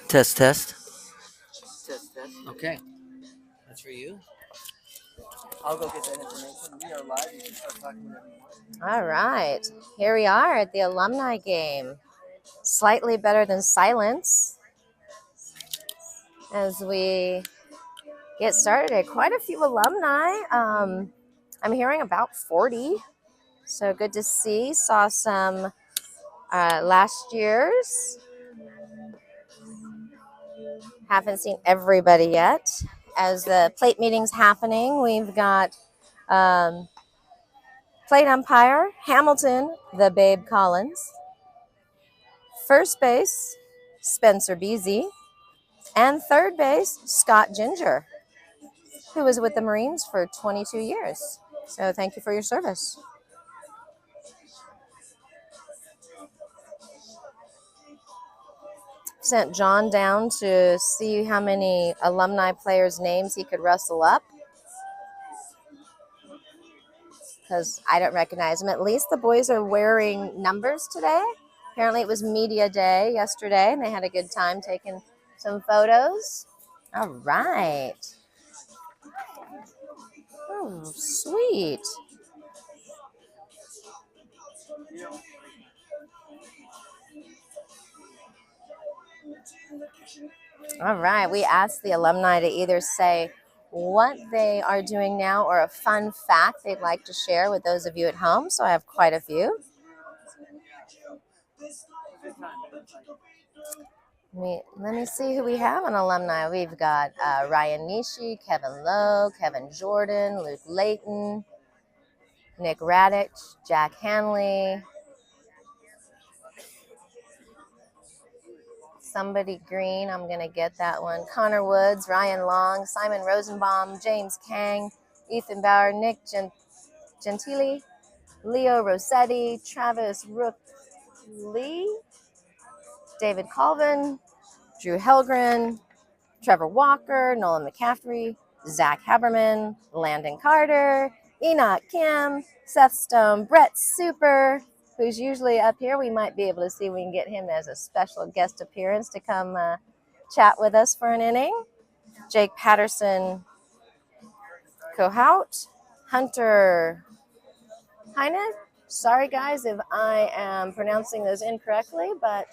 Test, test. Test, test. Okay, that's for you. I'll go get that information. We are live. You can start talking whenever you want. All right, here we are at the Alumni Game. Slightly better than silence as we get started. Quite a few alumni. I'm hearing about 40, so good to see. Saw some last year's. Haven't seen everybody yet. As the plate meeting's happening, we've got plate umpire Hamilton, the Babe Collins. First base, Spencer Beasy. And third base, Scott Ginger, who was with the Marines for 22 years. So thank you for your service. Sent John down to see how many alumni players' names he could rustle up, because I don't recognize them. At least the boys are wearing numbers today. Apparently it was media day yesterday, and they had a good time taking some photos. All right. Oh, sweet. All right. We asked the alumni to either say what they are doing now or a fun fact they'd like to share with those of you at home. So I have quite a few. Let me see who we have on alumni. We've got Ryan Nishi, Kevin Lowe, Kevin Jordan, Luke Layton, Nick Radich, Jack Hanley, somebody Green, I'm going to get that one, Connor Woods, Ryan Long, Simon Rosenbaum, James Kang, Ethan Bauer, Nick Gentili, Leo Rossetti, Travis Rook Lee, David Colvin, Drew Helgren, Trevor Walker, Nolan McCaffrey, Zach Haberman, Landon Carter, Enoch Kim, Seth Stone, Brett Super, who's usually up here. We might be able to see if we can get him as a special guest appearance to come chat with us for an inning. Jake Patterson, Kohout, Hunter Heine. Sorry, guys, if I am pronouncing those incorrectly, but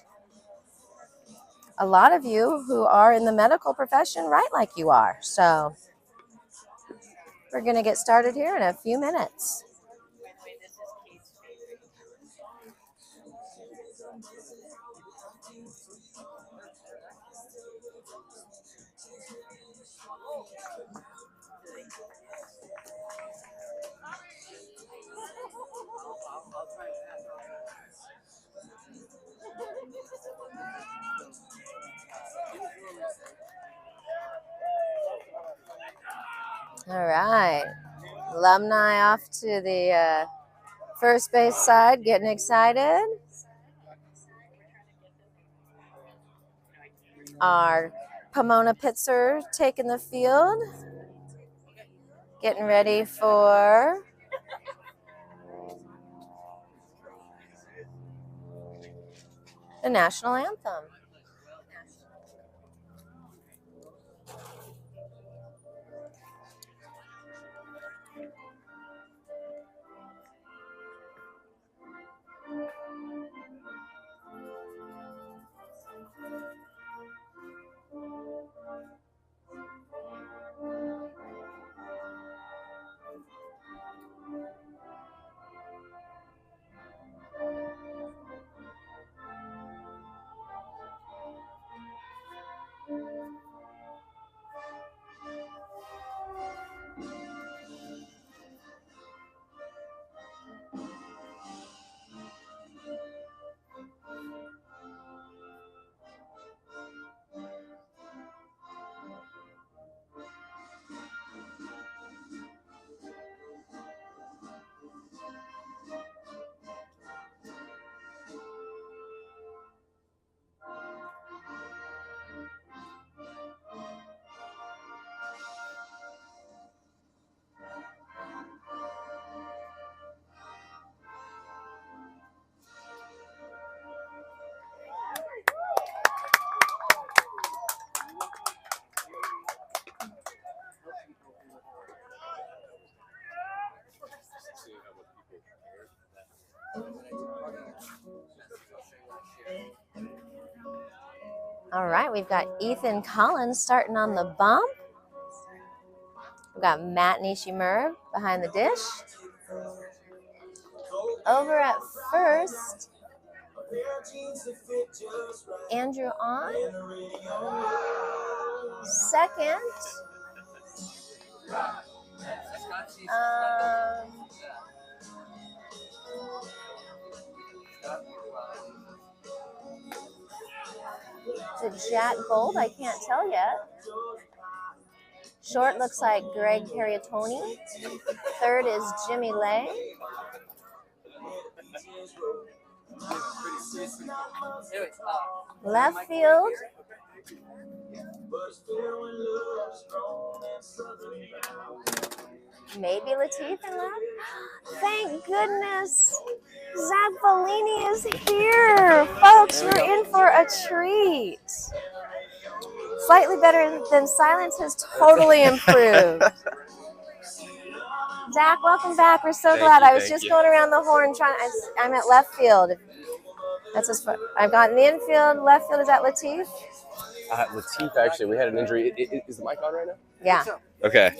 a lot of you who are in the medical profession write like you are. So we're going to get started here in a few minutes. All right. Alumni off to the first base side, getting excited. Our Pomona Pitzer taking the field, getting ready for the national anthem. All right, we've got Ethan Collins starting on the bump. We've got Matt Nishimura behind the dish. Over at first, Andrew on. Second, is it Jack Gold? I can't tell yet. Short looks like Greg Cariatoni. Third is Jimmy Lay. Left field. Maybe Latif in left. Thank goodness. Zach Bellini is here. Folks, we're in for a treat. Slightly better than silence has totally improved. Zach, welcome back. We're so glad. I was just going around the horn trying. I'm at left field. That's as far. I've got in the infield. Left field is at Latif. Latif, actually, we had an injury. Is the mic on right now? Yeah. Okay.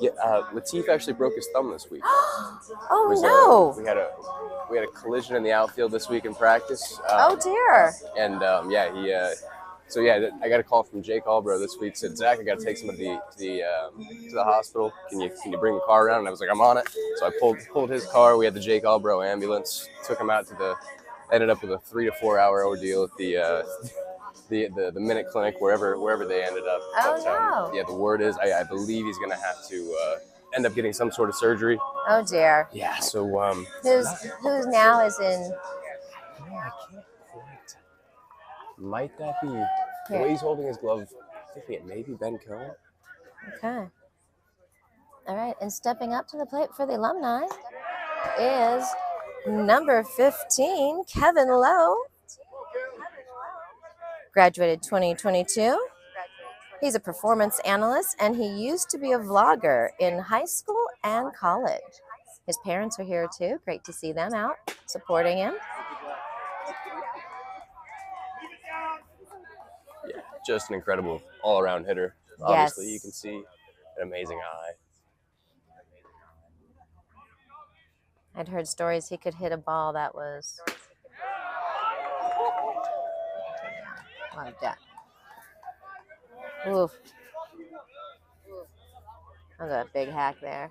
Yeah, Latif actually broke his thumb this week. Oh no! We had a collision in the outfield this week in practice. Oh dear. And I got a call from Jake Albro this week. Said, Zach, I got to take somebody to the hospital. Can you bring the car around? And I was like, I'm on it. So I pulled his car. We had the Jake Albro ambulance. Took him out to ended up with a 3 to 4 hour ordeal at the Minute Clinic, wherever they ended up. Oh no. The word is I believe he's gonna have to end up getting some sort of surgery. Oh dear. Yeah. So who's now is in. I can't quite. Might that be the way he's holding his glove? Thinking it may be Ben Cohen. Okay. All right, and stepping up to the plate for the Alumni is number 15, Kevin Lowe. Graduated 2022. He's a performance analyst, and he used to be a vlogger in high school and college. His parents are here too. Great to see them out supporting him. Yeah, just an incredible all-around hitter. Obviously, you can see an amazing eye. I'd heard stories he could hit a ball that was like that. Oof. That was a big hack there.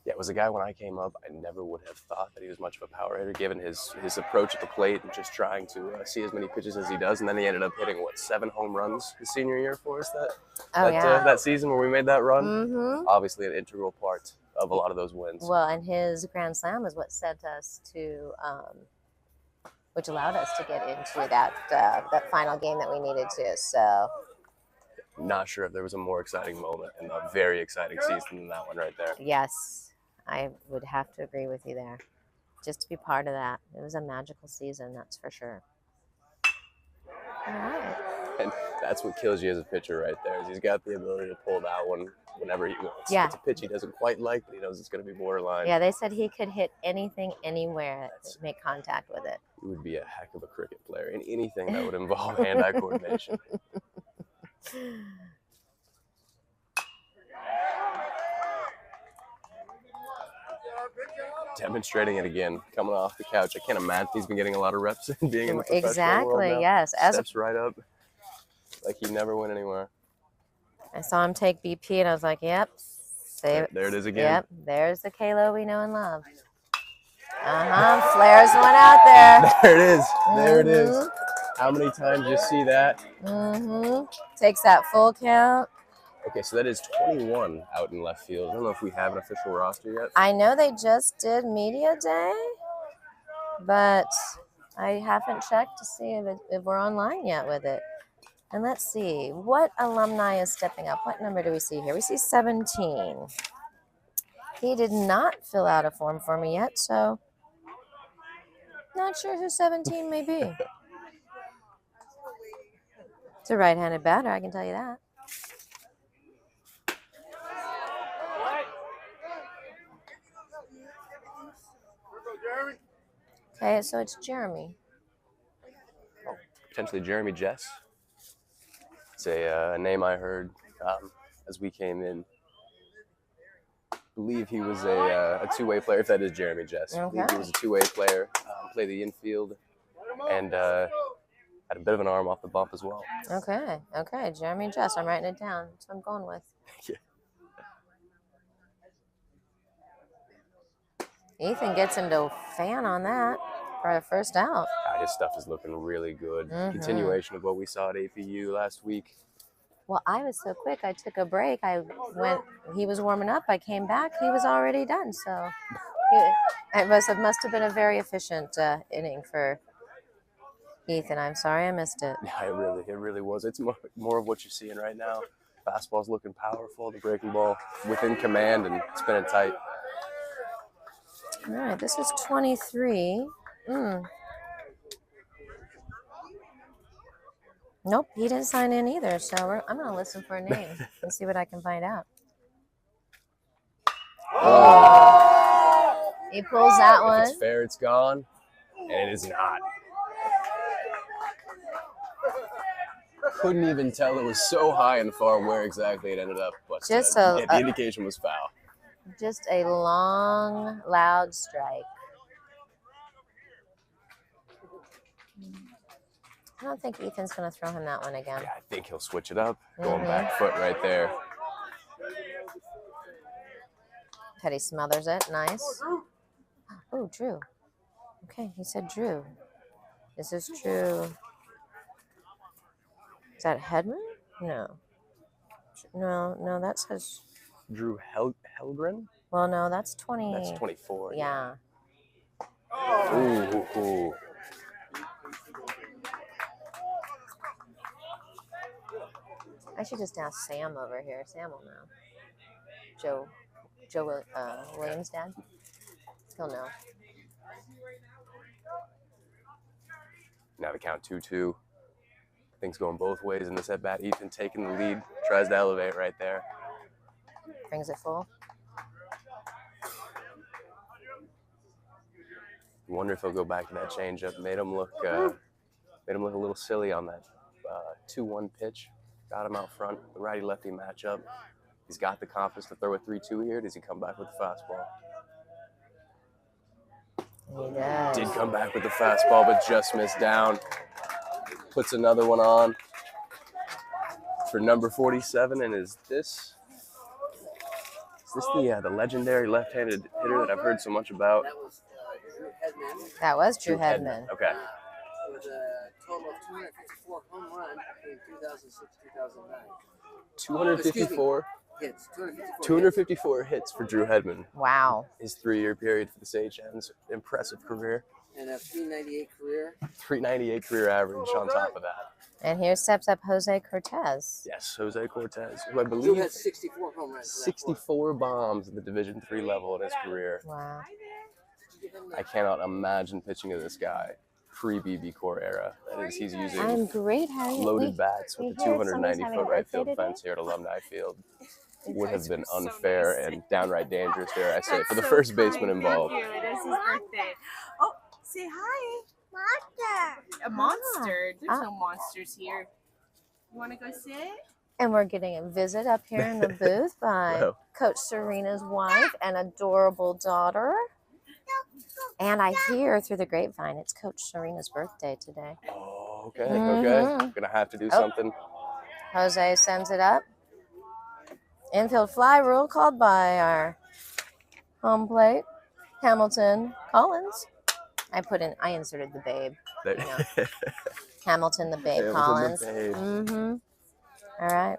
Yeah, it was a guy when I came up, I never would have thought that he was much of a power hitter, given his approach at the plate and just trying to see as many pitches as he does. And then he ended up hitting, 7 home runs his senior year for us that season where we made that run. Mm-hmm. Obviously an integral part of a lot of those wins. Well, and his Grand Slam is what sent us to, which allowed us to get into that final game that we needed to. So, not sure if there was a more exciting moment in a very exciting season than that one right there. Yes, I would have to agree with you there. Just to be part of that, it was a magical season, that's for sure. All right. And that's what kills you as a pitcher right there, is he's got the ability to pull that one whenever he wants. Yeah. It's a pitch he doesn't quite like, but he knows it's going to be borderline. Yeah, they said he could hit anything, anywhere, make contact with it. He would be a heck of a cricket player in anything that would involve hand-eye coordination. Demonstrating it again, coming off the couch. I can't imagine he's been getting a lot of reps and being in the professional world now. Yes. Steps right up like he never went anywhere. I saw him take BP, and I was like, yep. There it is again. Yep, there's the Kalo we know and love. Flares one out there. There it is. There it is. How many times you see that? Takes that full count. Okay, so that is 21 out in left field. I don't know if we have an official roster yet. I know they just did media day, but I haven't checked to see if we're online yet with it. And let's see, what alumni is stepping up? What number do we see here? We see 17. He did not fill out a form for me yet, so not sure who 17 may be. It's a right-handed batter, I can tell you that. Okay, so it's Jeremy. potentially Jeremy Jess. It's a name I heard as we came in. I believe he was a two-way player, if that is Jeremy Jess. I believe he was a two-way player, played the infield, and had a bit of an arm off the bump as well. Okay, Jeremy Jess. I'm writing it down. That's what I'm going with. Yeah. Ethan gets him to fan on that for the first out. His stuff is looking really good. Continuation of what we saw at APU last week. Well, I was so quick. I took a break. He was warming up. I came back. He was already done. So it must have been a very efficient inning for Ethan. I'm sorry I missed it. Yeah, it really was. It's more of what you're seeing right now. Fastball's looking powerful. The breaking ball within command and spinning tight. All right, this is 23. Nope, he didn't sign in either. So I'm going to listen for a name and see what I can find out. Oh. He pulls that one. If it's fair, it's gone. And it is not. Couldn't even tell. It was so high and far where exactly it ended up. But the indication was foul. Just a long, loud strike. I don't think Ethan's going to throw him that one again. Yeah, I think he'll switch it up. Going back foot right there. Teddy smothers it. Nice. Oh, Drew. Okay, he said Drew. This is Drew. Is that Hedman? No, that says... Drew Helgren? Well, no, that's 20. That's 24. Yeah. Ooh. I should just ask Sam over here. Sam will know. Joe Williams' dad. He'll know. Now the count 2-2. Things going both ways in this at bat. Ethan taking the lead. Tries to elevate right there. Brings it full. Wonder if he'll go back to that changeup. Made him look a little silly on that 2-1 pitch. Got him out front. The righty-lefty matchup. He's got the confidence to throw a 3-2 here. Does he come back with the fastball? He does. Did come back with the fastball, but just missed down. Puts another one on for number 47, and is this the legendary left-handed hitter that I've heard so much about? That was Drew Hedman. Okay. With a total of 254 home runs between 2006 2009. 254 hits. 254 hits for Drew Hedman. Wow. His 3-year period for the Sagem's impressive career. And a 398 career. 398 career average on top of that. And here steps up Jose Cortez. Yes, Jose Cortez, who I believe has 64 home runs. 64 bombs at the Division III level in his career. Wow. I cannot imagine pitching to this guy pre-BB Core era. That is, he's using I'm great. loaded bats with the 290-foot right field fence here at Alumni Field. Would have been unfair and downright dangerous, dare I say, for the first baseman involved. Thank you. It is his birthday. Oh, say hi. Monster. A monster. There's no monsters here. You want to go sit? And we're getting a visit up here in the booth by Wow. Coach Serena's wife and adorable daughter. And I hear through the grapevine it's Coach Serena's birthday today. Oh, okay. Gonna have to do something. Jose sends it up. Infield fly rule called by our home plate, Hamilton Collins. I inserted the babe. There. You know. Hamilton the babe Hamilton Collins. the babe. All right.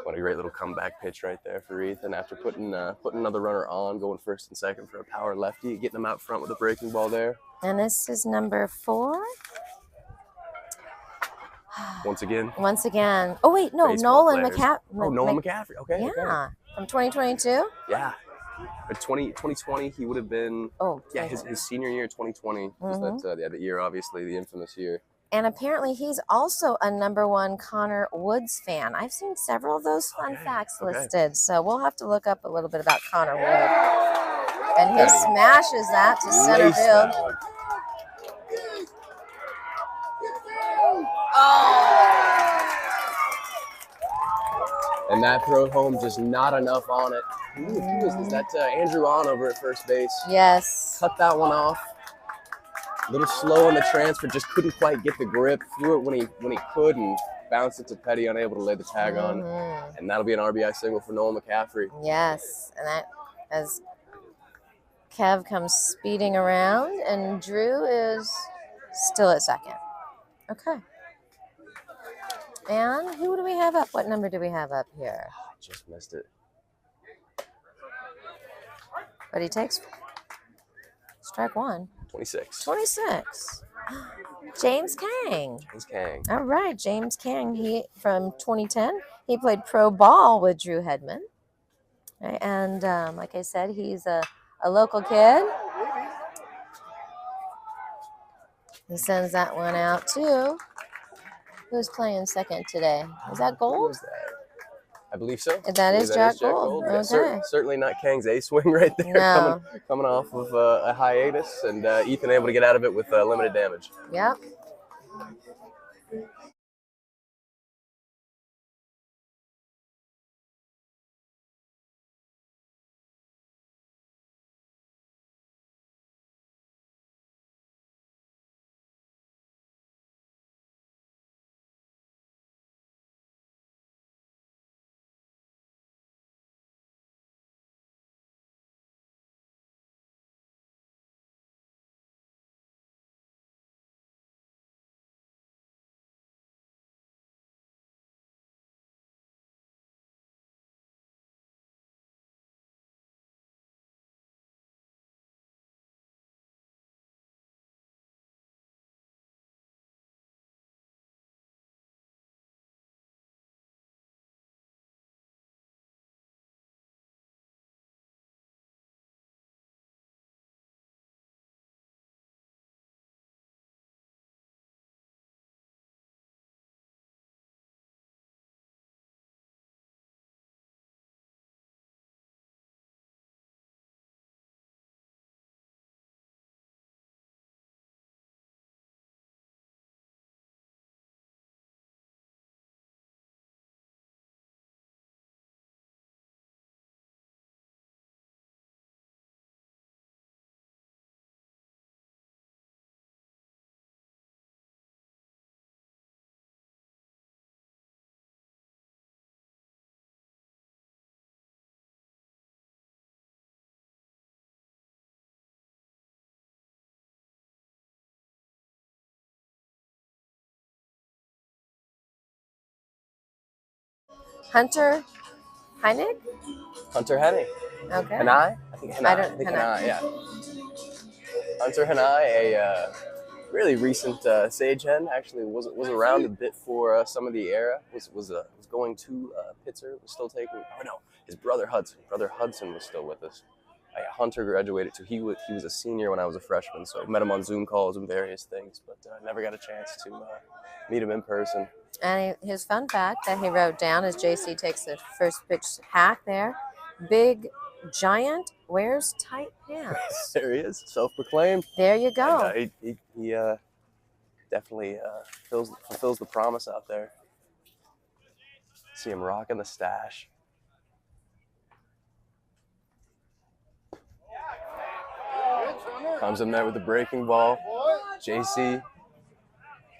What a great little comeback pitch right there for Ethan after putting another runner on, going first and second for a power lefty, getting him out front with a breaking ball there. And this is number 4. Once again. Oh, wait, no, Baseball Nolan players. McCaffrey. Oh, Nolan McCaffrey. Okay. Yeah, Okay. from 2022. Yeah. But 2020, he would have been. Oh, yeah, his senior year, 2020, was the year, obviously, the infamous year. And apparently he's also a #1 Connor Woods fan. I've seen several of those fun facts listed, so we'll have to look up a little bit about Connor Wood. And he smashes that to center field. And that throw home, just not enough on it. Who is this? That's Andrew on over at first base. Yes. Cut that one off. A little slow on the transfer, just couldn't quite get the grip. Threw it when he could and bounced it to Petty, unable to lay the tag on. And that'll be an RBI single for Noel McCaffrey. Yes, and that as Kev comes speeding around, and Drew is still at second. Okay. And who do we have up? What number do we have up here? I just missed it. But he takes strike one. 26. 26. James Kang. James Kang. All right, James Kang. He from 2010. He played pro ball with Drew Hedman. Right, and like I said, he's a local kid. He sends that one out too. Who's playing second today? Is that Gold? Who's that? I believe so. That is Jack Gold. Yeah, Okay. certainly not Kang's A swing right there. No. Coming off of a hiatus, and Ethan able to get out of it with limited damage. Yep. Hunter Heineck? Hunter Henny. Okay. Hanai? I think Hanai. I think Hanai, yeah. Hunter Hanai, a really recent sage hen, actually was around a bit for some of the era. Was going to Pitzer, was still taking. Oh no, his brother Hudson. Brother Hudson was still with us. Hunter graduated too. He was a senior when I was a freshman, so met him on Zoom calls and various things, but never got a chance to meet him in person. And his fun fact that he wrote down as JC takes the first pitch hack there. Big giant wears tight pants. There he is, self-proclaimed. There you go. And, he definitely fulfills the promise out there. See him rocking the stash. Comes in there with the breaking ball. JC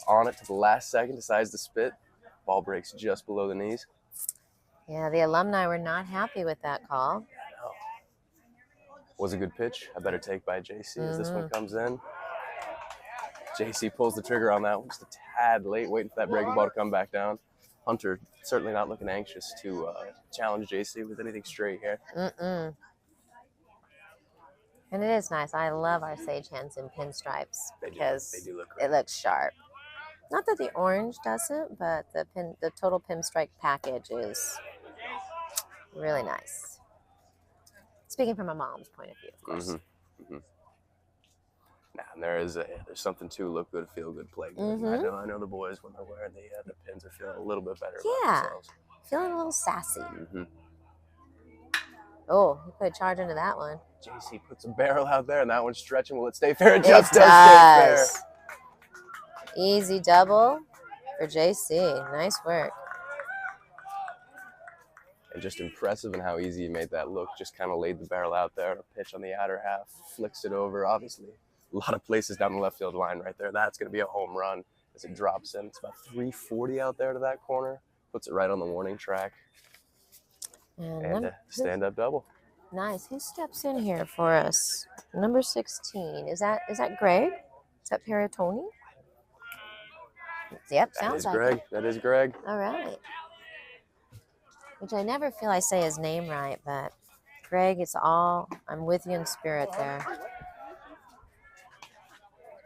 on it to the last second, decides to spit. Ball breaks just below the knees. Yeah, the alumni were not happy with that call. Yeah, no. Was a good pitch. A better take by JC as this one comes in. JC pulls the trigger on that one just a tad late, waiting for that breaking ball to come back down. Hunter certainly not looking anxious to challenge JC with anything straight here. And it is nice. I love our sage hens in pinstripes because they do look great. It looks sharp. Not that the orange doesn't, but the total pinstripe package is really nice. Speaking from a mom's point of view, of course. Nah, and there's something to look good, feel good, play good. I know the boys when they're wearing the pins are feeling a little bit better about themselves. Feeling a little sassy. Oh, he could charge into that one. JC puts a barrel out there, and that one's stretching. Will it stay fair? It just does stay fair. Easy double. for JC. Nice work. And just impressive in how easy he made that look. Just kind of laid the barrel out there, a pitch on the outer half, flicks it over. Obviously, a lot of places down the left field line right there. That's going to be a home run as it drops in. It's about 340 out there to that corner. Puts it right on the warning track. And a stand-up double. Nice. Who steps in here for us? Number 16. Is that Greg? Is that Peritoni? Yep, sounds like Greg. it. That is Greg. All right. Which I never feel I say his name right, but Greg, it's all, I'm with you in spirit there.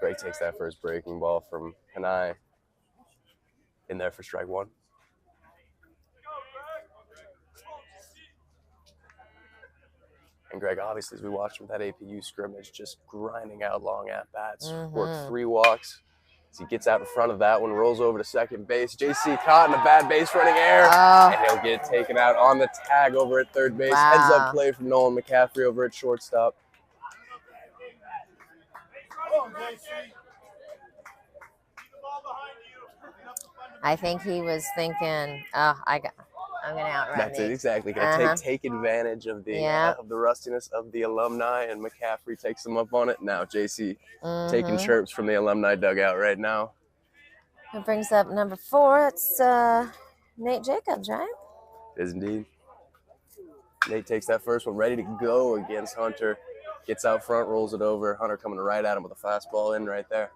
Greg takes that first breaking ball from Hanai. In there for strike one. And Greg, obviously, as we watched him with that APU scrimmage, just grinding out long at-bats. Worked 3 walks. As he gets out in front of that one, rolls over to second base. JC caught in a bad base running error. And he'll get taken out on the tag over at third base. Wow. Heads up play from Nolan McCaffrey over at shortstop. I think he was thinking, oh, I'm going to outrun That's me. it, exactly. Gonna take advantage of the rustiness of the alumni, and McCaffrey takes them up on it. Now JC taking chirps from the alumni dugout right now. It brings up number 4. It's Nate Jacobs, right? It is indeed. Nate takes that first one, ready to go against Hunter. Gets out front, rolls it over. Hunter coming right at him with a fastball in right there.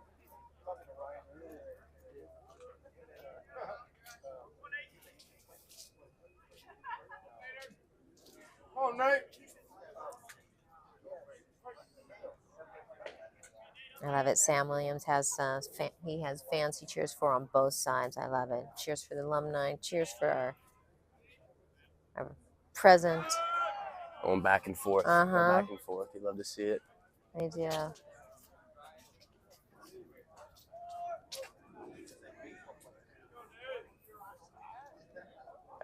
I love it. Sam Williams has he has fans he cheers for on both sides. I love it. Cheers for the alumni. Cheers for our present. Going back and forth. Going back and forth. You love to see it. I do.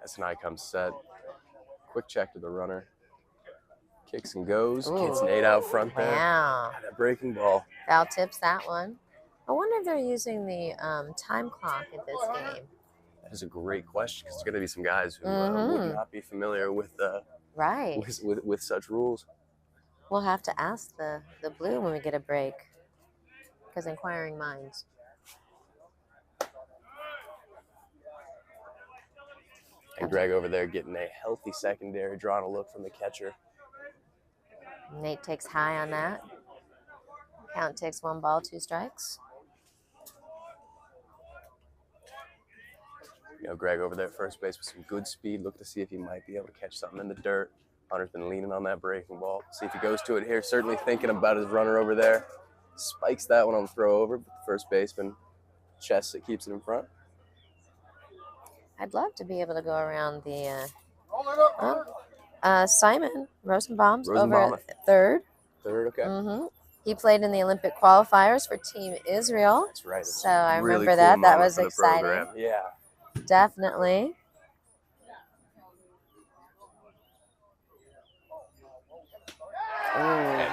As Hanai comes set. Quick check to the runner. Kicks and goes. Ooh. Gets Nate out front there. Wow. That breaking ball. Foul tips that one. I wonder if they're using the time clock at this game. That is a great question, because there's going to be some guys who would not be familiar with with such rules. We'll have to ask the blue when we get a break, because inquiring minds. And Greg over there getting a healthy secondary, drawing a look from the catcher. Nate takes high on that. Count takes 1 ball, 2 strikes. You know, Greg over there at first base with some good speed. Look to see if he might be able to catch something in the dirt. Hunter's been leaning on that breaking ball. See if he goes to it here. Certainly thinking about his runner over there. Spikes that one on the throw over, but the first baseman chests it, keeps it in front. I'd love to be able to go around the Simon Rosenbaum's over at third. Third, okay. He played in the Olympic qualifiers for Team Israel. That's right. So I really remember cool that. That moment was for the exciting. program. Yeah. Definitely. And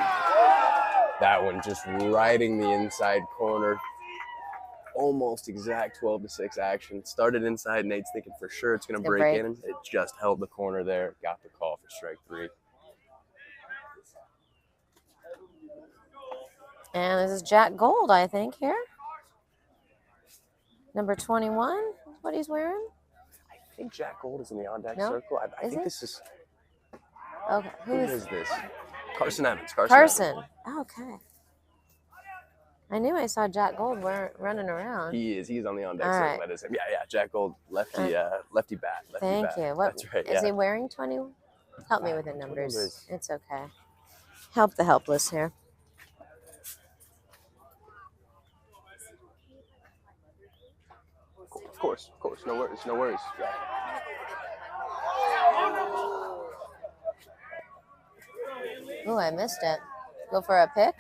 that one just riding the inside corner. Almost exact 12-6 action. Started inside. Nate's thinking for sure it's going to break in. It just held the corner there. Got the call for strike 3. And this is Jack Gold, I think, here. Number 21, what he's wearing. I think Jack Gold is in the on-deck No? circle. I think he? this is... Okay. Who is this? Carson Evans. Carson. Okay. I knew I saw Jack Gold running around. He is. He's on the on-deck All circle. right. That is him. Yeah. Jack Gold, lefty bat. Thank you. What, That's right. is he wearing 20? Help me with the numbers. It's okay. Help the helpless here. Of course. No worries. Yeah. Oh, I missed it. Go for a pick?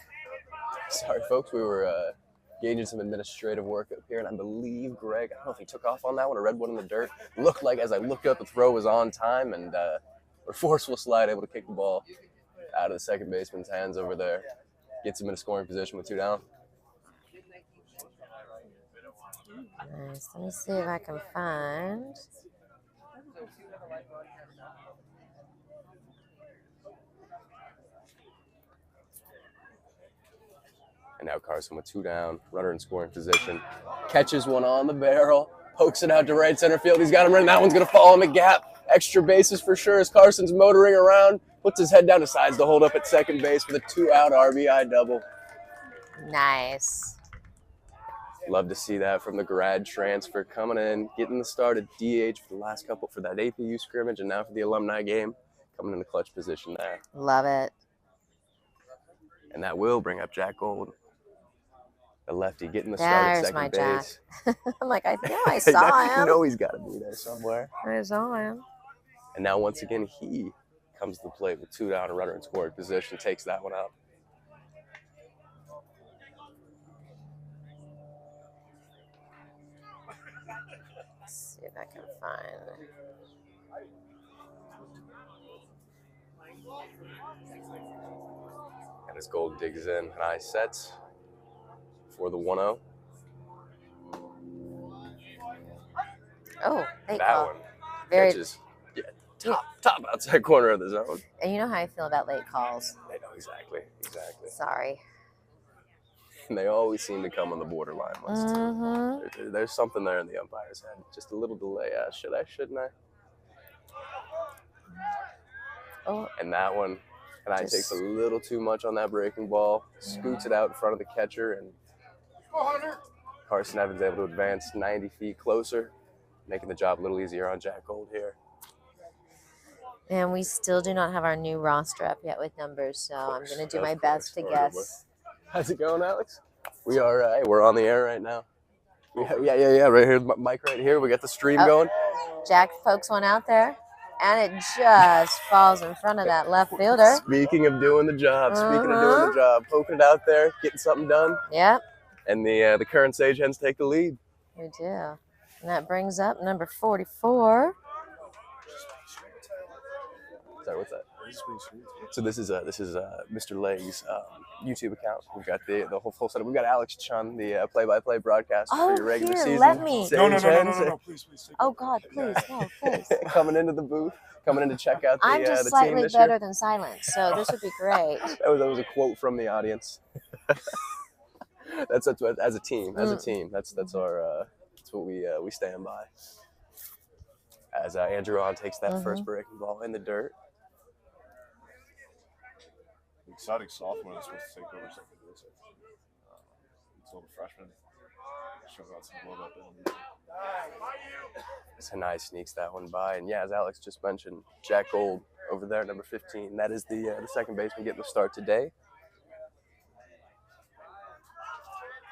Sorry, folks. We were gauging some administrative work up here, and I believe Greg, I don't know if he took off on that one or read one in the dirt. Looked like, as I looked up, the throw was on time, and a forceful slide, able to kick the ball out of the second baseman's hands over there. Gets him in a scoring position with 2 down. Nice. Let me see if I can find. And now Carson with 2 down, runner in scoring position. Catches one on the barrel, pokes it out to right center field. He's got him running. That one's going to fall in the gap. Extra bases for sure as Carson's motoring around. Puts his head down, decides to hold up at second base with a 2-out RBI double. Nice. Love to see that from the grad transfer coming in, getting the start at DH for the last couple for that APU scrimmage and now for the alumni game. Coming in the clutch position there. Love it. And that will bring up Jack Gold. The lefty getting the start at There's my second base. Jack. I'm like, I know I saw him. You know he's got to be there somewhere. I saw him. And now once again, he comes to the plate with 2 down, a runner in scoring position, takes that one out. Let's see if I can find. And as Gold digs in, high sets for the 1-0. Oh, That call. one Very. catches, top outside corner of the zone. And you know how I feel about late calls. They know exactly. Sorry. And they always seem to come on the borderline list. Mm-hmm. There's something there in the umpire's head. Just a little delay. Should I, shouldn't I? Oh. And that one, takes a little too much on that breaking ball, scoots it out in front of the catcher, and Carson Evans able to advance 90 feet closer, making the job a little easier on Jack Gold here. And we still do not have our new roster up yet with numbers, so I'm going to do my best to guess. How's it going, Alex? We are, we're on the air right now. Yeah, right here, mic right here. We got the stream going. Jack pokes one out there, and it just falls in front of that left fielder. Speaking of doing the job, poking it out there, getting something done. Yep. And the current Sage Hens take the lead. We do. And that brings up number 44. Sorry, what's that? So this is Mr. Leg's YouTube account. We've got the whole full setup. We've got Alex Chun, the play-by-play broadcaster for your regular season. Let me. No, please. Oh God, please, no, please. Coming into the booth, coming in to check out the I'm just the slightly team this better year. than silence, so this would be great. That was a quote from the audience. That's what, as a team. That's what we stand by. As Andrew on takes that first breaking ball in the dirt. Exciting sophomore that's supposed to take over second base. He's a little freshman. Showing out some blow up in. Sanai sneaks that one by, and yeah, as Alex just mentioned, Jack Gold over there, number 15. That is the second baseman getting the start today.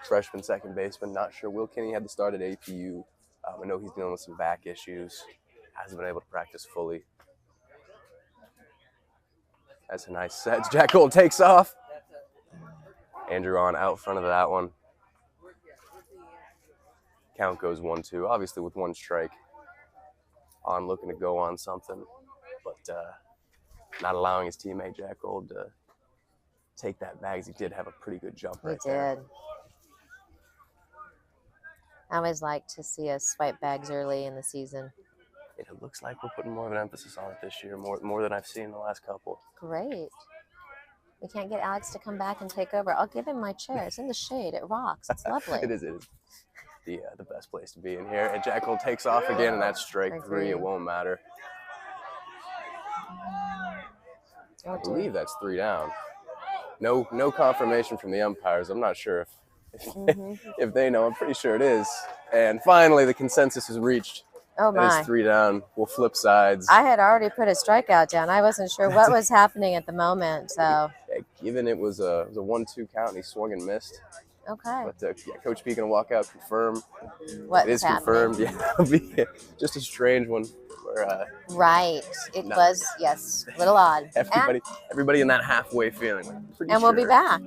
Freshman second baseman. Not sure Will Kinney had the start at APU. I know he's dealing with some back issues. Hasn't been able to practice fully. That's a nice set. Jack Gold takes off. Andrew on out front of that one. Count goes 1-2. Obviously with one strike. On looking to go on something. But not allowing his teammate Jack Gold to take that bag, as he did have a pretty good jump right there. He did. I always like to see us swipe bags early in the season. It looks like we're putting more of an emphasis on it this year, more than I've seen in the last couple. Great. We can't get Alex to come back and take over. I'll give him my chair. It's in the shade. It rocks. It's lovely. It is the best place to be in here. And Jack Gold takes off again, and that's strike three. It won't matter. I believe that's 3 down. No confirmation from the umpires. I'm not sure if they know. I'm pretty sure it is. And finally, the consensus is reached. Oh my! It is 3 down. We'll flip sides. I had already put a strikeout down. I wasn't sure what was happening at the moment. So, yeah, given it was a 1-2 count, and he swung and missed. Okay. But Coach B gonna walk out, confirm. What it is confirmed. Yeah, it'll be just a strange one. Where, right. It was, yes, a little odd. Everybody in that halfway feeling. And we'll be back.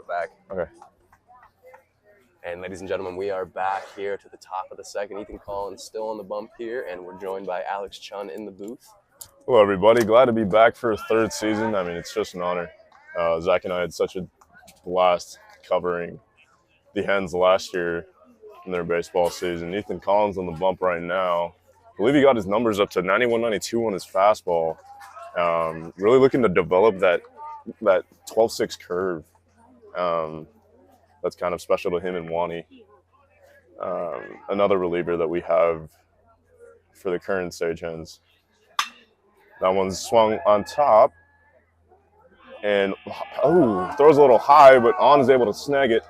back. Okay. And ladies and gentlemen, we are back here to the top of the second. Ethan Collins still on the bump here, and we're joined by Alex Chun in the booth. Hello, everybody. Glad to be back for a third season. I mean, it's just an honor. Zach and I had such a blast covering the Hens last year in their baseball season. Ethan Collins on the bump right now. I believe he got his numbers up to 91, 92 on his fastball. Really looking to develop that 12-6 curve. That's kind of special to him and Wani. Another reliever that we have for the current Sage Hens. That one's swung on top. And, throws a little high, but On is able to snag it.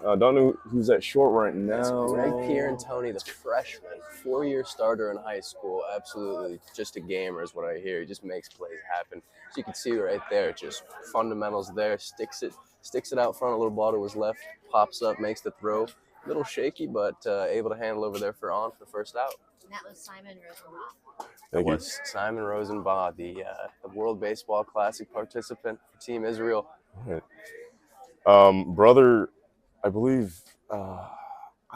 Don't know who's at short right now. Greg Pierantoni, the freshman, 4-year starter in high school. Absolutely just a gamer is what I hear. He just makes plays happen. So you can see right there, just fundamentals there. Sticks it out front. A little ball to his left, pops up, makes the throw. A little shaky, but able to handle over there for On for the first out. And that was Simon Rosenbaum. That was Simon Rosenbaum, the World Baseball Classic participant for Team Israel. Right. Brother, I believe, I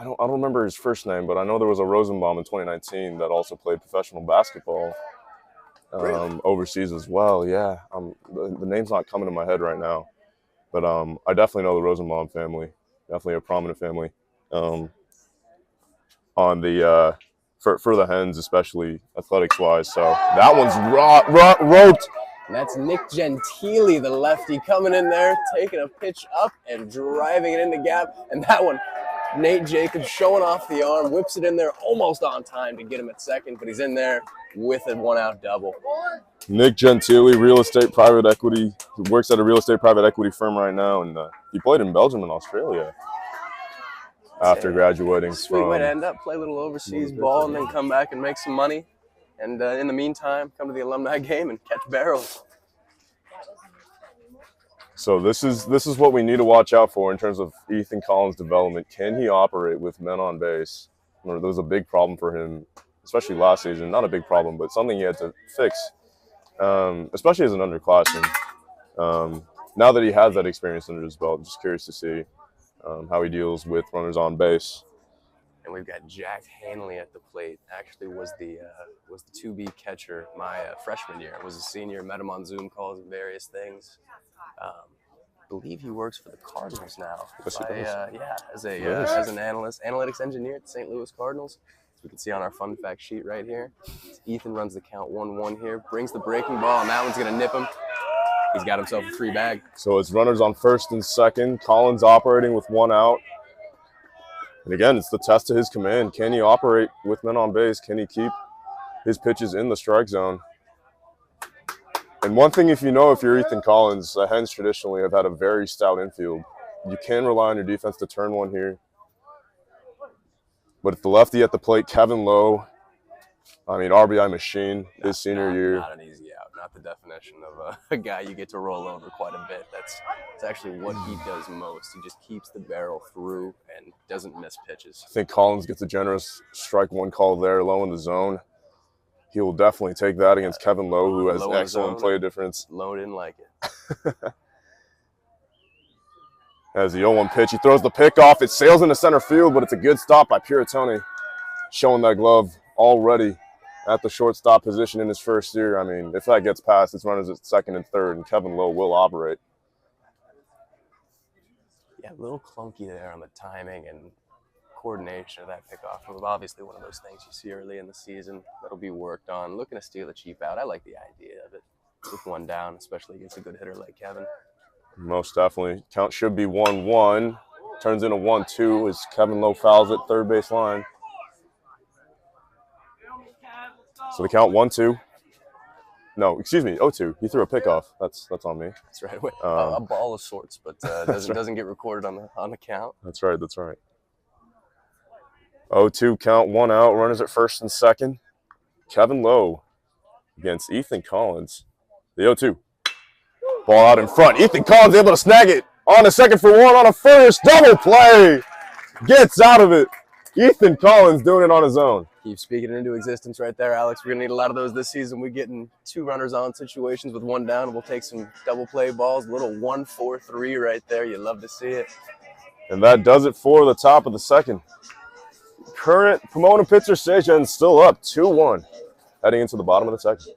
don't remember his first name, but I know there was a Rosenbaum in 2019 that also played professional basketball overseas as well. Yeah, the name's not coming to my head right now, but I definitely know the Rosenbaum family. Definitely a prominent family on the for the Hens, especially athletics-wise. So that one's roped. And that's Nick Gentili, the lefty, coming in there, taking a pitch up and driving it in the gap. And that one, Nate Jacobs showing off the arm, whips it in there almost on time to get him at second, but he's in there with a 1-out double. Nick Gentili, real estate private equity, works at a real estate private equity firm right now, and he played in Belgium and Australia after graduating. Sweet way to end up, play a little overseas ball, and then come back and make some money. And in the meantime, come to the Alumni Game and catch barrels. So this is what we need to watch out for in terms of Ethan Collins' development. Can he operate with men on base? There was a big problem for him, especially last season. Not a big problem, but something he had to fix, especially as an underclassman. Now that he has that experience under his belt, I'm just curious to see how he deals with runners on base. And we've got Jack Hanley at the plate. Actually was the 2B catcher my freshman year. Was a senior, met him on Zoom calls and various things. Believe he works for the Cardinals now. As an analytics engineer at the St. Louis Cardinals. As we can see on our fun fact sheet right here. Ethan runs the count 1-1 here, brings the breaking ball, and that one's gonna nip him. He's got himself a free bag. So it's runners on first and second. Collins operating with 1 out. And again, it's the test of his command. Can he operate with men on base? Can he keep his pitches in the strike zone? And one thing, if you're Ethan Collins, the Hens traditionally have had a very stout infield. You can rely on your defense to turn one here. But if the lefty at the plate, Kevin Lowe, RBI machine his senior year. Not an easy out. Not the definition of a guy you get to roll over quite a bit. That's actually what he does most. He just keeps the barrel through and doesn't miss pitches. I think Collins gets a generous strike one call there, low in the zone. He will definitely take that against Kevin Lowe, who has excellent play difference. Lowe didn't like it. As the 0-1 pitch, he throws the pick off. It sails into center field, but it's a good stop by Pierantoni, showing that glove already at the shortstop position in his first year. If that gets past, it's runners at second and third, and Kevin Lowe will operate. Yeah, a little clunky there on the timing and coordination of that pickoff. It was obviously one of those things you see early in the season that'll be worked on. Looking to steal a cheap out. I like the idea of it with 1 down, especially against a good hitter like Kevin. Most definitely. Count should be 1-1. Turns into 1-2 as Kevin Lowe fouls it third base line. So the count 1-2. No, excuse me, 0-2. He threw a pickoff. That's on me. That's right. A ball of sorts, but doesn't get recorded on the count. That's right. 0-2 count, 1 out. Runners at first and second. Kevin Lowe against Ethan Collins. The 0-2. Ball out in front. Ethan Collins able to snag it on a second for 1 on a first. Double play. Gets out of it. Ethan Collins doing it on his own. Keep speaking it into existence right there, Alex. We're going to need a lot of those this season. We're getting 2 runners on situations with 1 down. We'll take some double play balls, a little 1-4-3 right there. You love to see it. And that does it for the top of the second. Current Pomona Pitzer station still up 2-1, heading into the bottom of the second.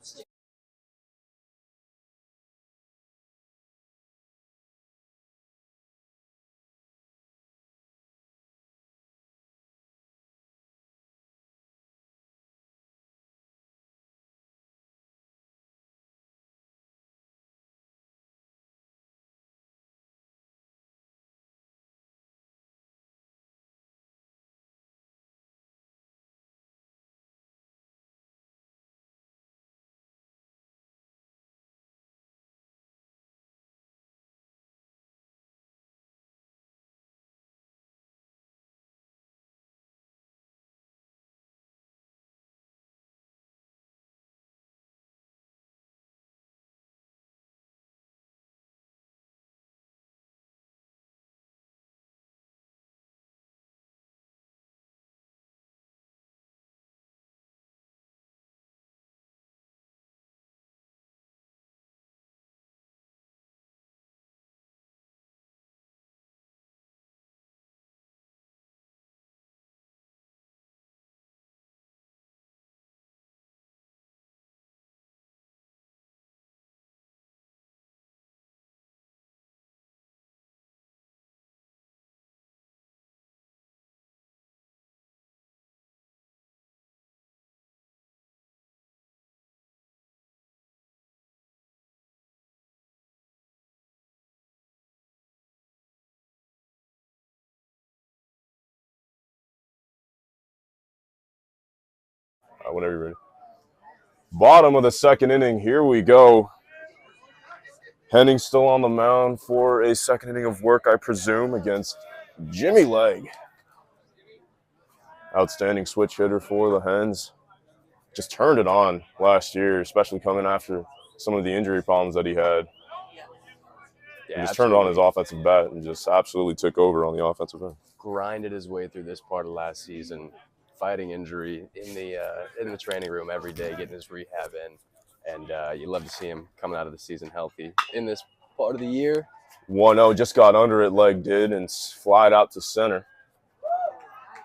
Whenever you're ready. Bottom of the second inning, here we go. Henning still on the mound for a second inning of work, I presume, against Jimmy Legg. Outstanding switch hitter for the Hens. Just turned it on last year, especially coming after some of the injury problems that he had. Yeah, just turned on his offensive bat and just absolutely took over on the offensive end. Grinded his way through this part of last season, fighting injury in the training room every day, getting his rehab in. And you love to see him coming out of the season healthy in this part of the year. 1-0, just got under it, Legg did, and flied out to center.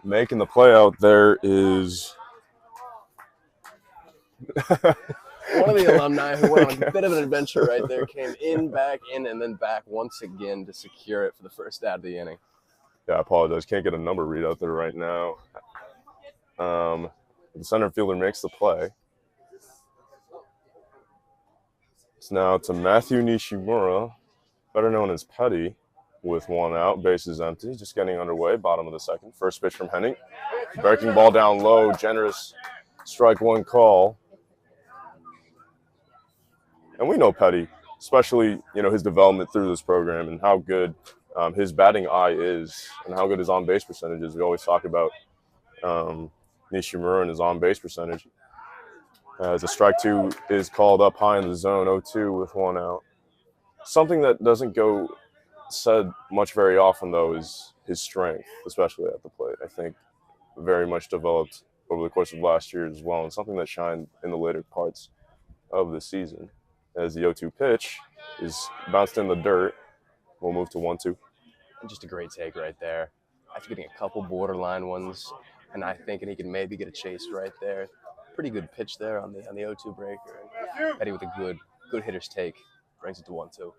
Making the play out there is one of the alumni who went on a bit of an adventure right there, came in, back in, and then back once again to secure it for the first out of the inning. Yeah, I apologize. Can't get a number read out there right now. The center fielder makes the play. It's now to Matthew Nishimura, better known as Petty, with 1 out. Bases empty. Just getting underway. Bottom of the second. First pitch from Henning. Breaking ball down low. Generous strike 1 call. And we know Petty, especially his development through this program and how good his batting eye is and how good his on-base percentage is. We always talk about Nishimura and his on-base percentage. As a strike 2 is called up high in the zone, 0-2 with 1 out. Something that doesn't go said much very often, though, is his strength, especially at the plate. I think very much developed over the course of last year as well, and something that shined in the later parts of the season. As the 0-2 pitch is bounced in the dirt, we'll move to 1-2. Just a great take right there. After getting a couple borderline ones, and I think he can maybe get a chase right there. Pretty good pitch there on the 0-2 breaker. And Petty with a good hitter's take brings it to 1-2.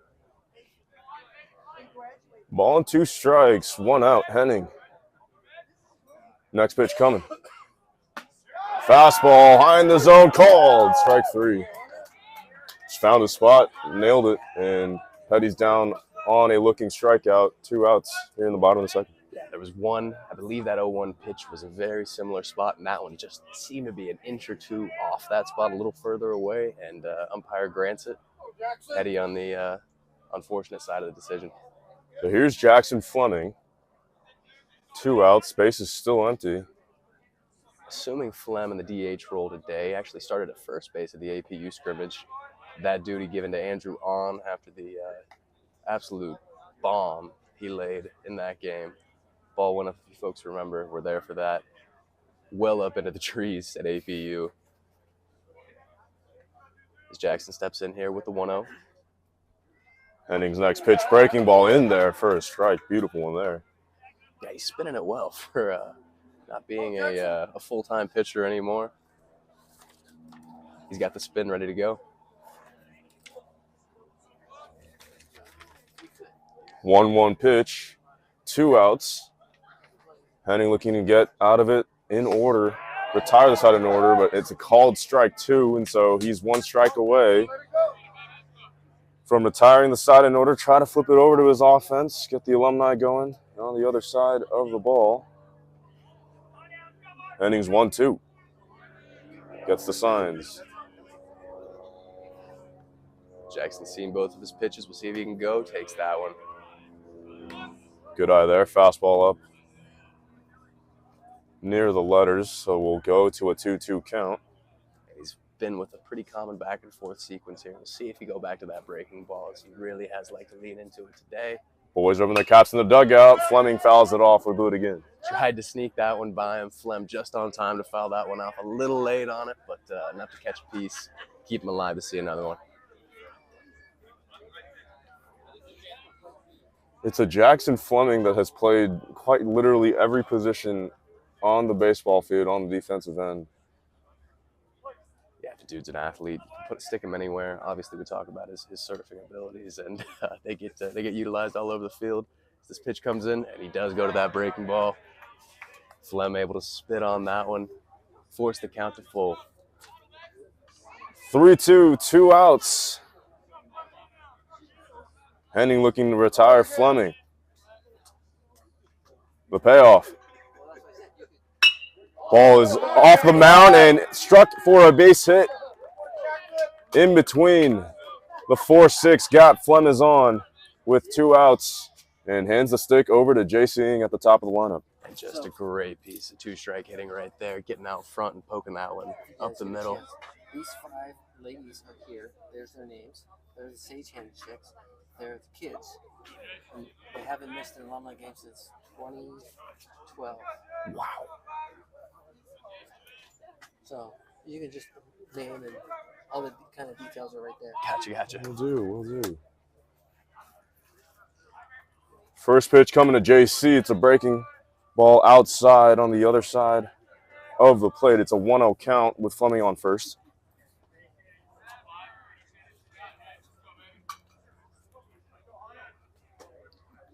Ball and 2 strikes, 1 out. Henning. Next pitch coming. Fastball high in the zone, called. Strike 3. Just found a spot, nailed it, and Petty's down on a looking strikeout. 2 outs here in the bottom of the second. Yeah, there was one, I believe that 0-1 pitch was a very similar spot, and that one just seemed to be an inch or 2 off that spot, a little further away, and umpire grants it. Petty on the unfortunate side of the decision. So here's Jackson Fleming. 2 outs, space is still empty. Assuming Flem in the DH role today, actually started at first base at the APU scrimmage. That duty given to Andrew On after the absolute bomb he laid in that game. Ball went up, if you folks remember, were there for that. well up into the trees at APU. As Jackson steps in here with the 1-0. Henning's next pitch, breaking ball in there for a strike. Beautiful one there. Yeah, he's spinning it well for not being a full-time pitcher anymore. He's got the spin ready to go. 1-1 pitch, 2 outs. Henning looking to get out of it in order, retire the side in order, but it's a called strike 2, and so he's 1 strike away from retiring the side in order. Try to flip it over to his offense, get the Alumni going on the other side of the ball. Henning's 1-2. Gets the signs. Jackson's seen both of his pitches. We'll see if he can go. Takes that one. Good eye there. Fastball up near the letters, so we'll go to a 2-2 count. He's been with a pretty common back and forth sequence here. We'll see if he go back to that breaking ball, as he really has liked to lean into it today. Boys rubbing their caps in the dugout. Fleming fouls it off. We blew it again. Tried to sneak that one by him. Flem just on time to foul that one off. A little late on it, but enough to catch a piece. Keep him alive to see another one. It's a Jackson Fleming that has played quite literally every position on the baseball field, on the defensive end. Yeah, the dude's an athlete. Stick him anywhere. Obviously, we talk about his surfing abilities, and they get utilized all over the field. This pitch comes in, and he does go to that breaking ball. Flem able to spit on that one, force the count to full. 3-2, 2 outs. Henning looking to retire Fleming. The payoff. Ball is off the mound and struck for a base hit. In between the 4-6 gap, Flem is on with 2 outs and hands the stick over to JC at the top of the lineup. And just a great piece of 2-strike hitting right there, getting out front and poking that one up the middle. These 5 ladies are here. There's their names. They're the Sagehand chicks. They're the kids. And they haven't missed an alumni game since 2012. Wow. So you can just name and all the kind of details are right there. Gotcha. Will do. First pitch coming to JC. It's a breaking ball outside on the other side of the plate. It's a 1-0 count with Fleming on first.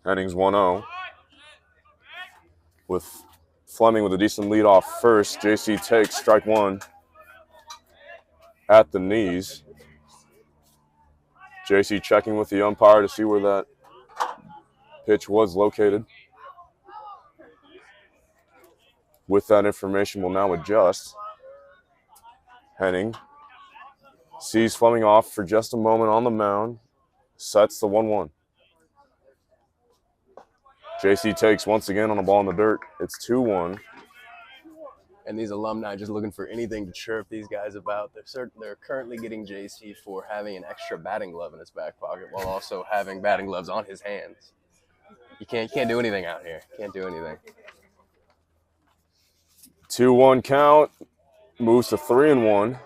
Henning's 1-0 with Fleming with a decent lead off first. JC takes strike 1 at the knees. JC checking with the umpire to see where that pitch was located. With that information, we'll now adjust. Henning sees Fleming off for just a moment on the mound, sets the 1-1. JC takes once again on a ball in the dirt. It's 2-1. And these alumni just looking for anything to chirp these guys about. They're currently getting JC for having an extra batting glove in his back pocket while also having batting gloves on his hands. You can't do anything out here. Can't do anything. 2-1 count. Moves to 3-1.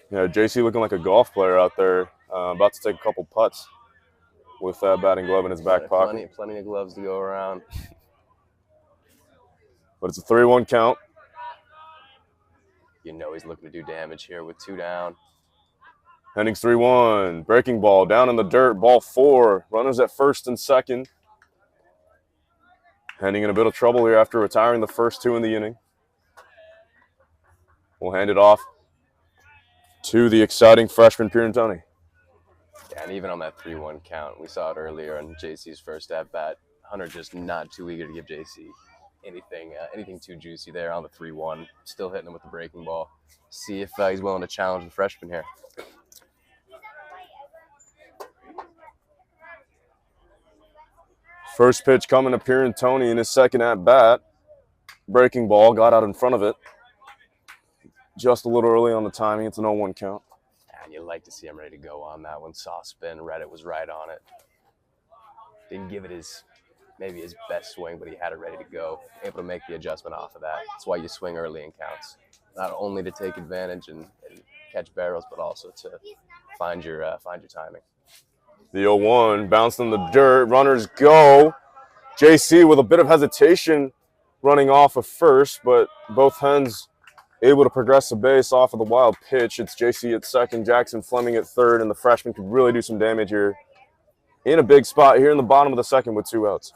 Yeah, JC looking like a golf player out there, about to take a couple putts with that batting glove in his back pocket. Plenty of gloves to go around. But it's a 3-1 count. You know he's looking to do damage here with 2 down. Henning's 3-1. Breaking ball down in the dirt. Ball 4. Runners at first and second. Henning in a bit of trouble here after retiring the first 2 in the inning. We'll hand it off to the exciting freshman Pierantoni. Yeah, and even on that 3-1 count, we saw it earlier on JC's first at-bat. Hunter just not too eager to give JC anything too juicy there on the 3-1. Still hitting him with the breaking ball. See if he's willing to challenge the freshman here. First pitch coming to Pierantoni in his second at-bat. Breaking ball, got out in front of it. Just a little early on the timing. It's an 0-1 count. And you like to see him ready to go on that one. Saw spin, read it, was right on it. Didn't give it his maybe his best swing, but he had it ready to go, able to make the adjustment off of that. That's why you swing early in counts, not only to take advantage and catch barrels, but also to find your timing. The 0-1 bounced in the dirt. Runners go. JC with a bit of hesitation running off of first, but both hens able to progress the base off of the wild pitch. It's JC at second, Jackson Fleming at third, and the freshman could really do some damage here in a big spot here in the bottom of the second with 2 outs.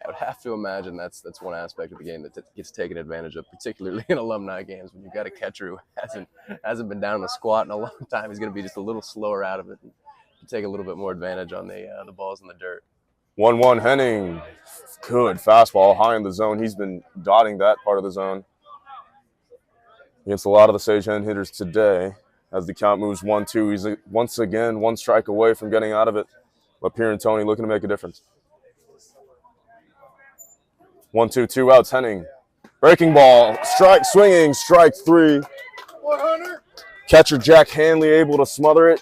I would have to imagine that's one aspect of the game that gets taken advantage of, particularly in alumni games when you've got a catcher who hasn't been down in the squat in a long time. He's going to be just a little slower out of it and take a little bit more advantage on the balls in the dirt. 1-1 Henning. Good fastball high in the zone. He's been dotting that part of the zone against a lot of the Sage Hen hitters today. As the count moves 1-2, he's once again 1 strike away from getting out of it. But Pierre and Tony looking to make a difference. 1-2, 2 outs. Henning. Breaking ball. Strike, swinging. Strike 3. 100. Catcher Jack Hanley able to smother it.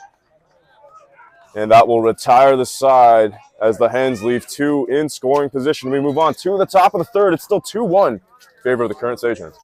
And that will retire the side as the Hens leave 2 in scoring position. We move on to the top of the third. It's still 2-1 in favor of the current Sage Hens.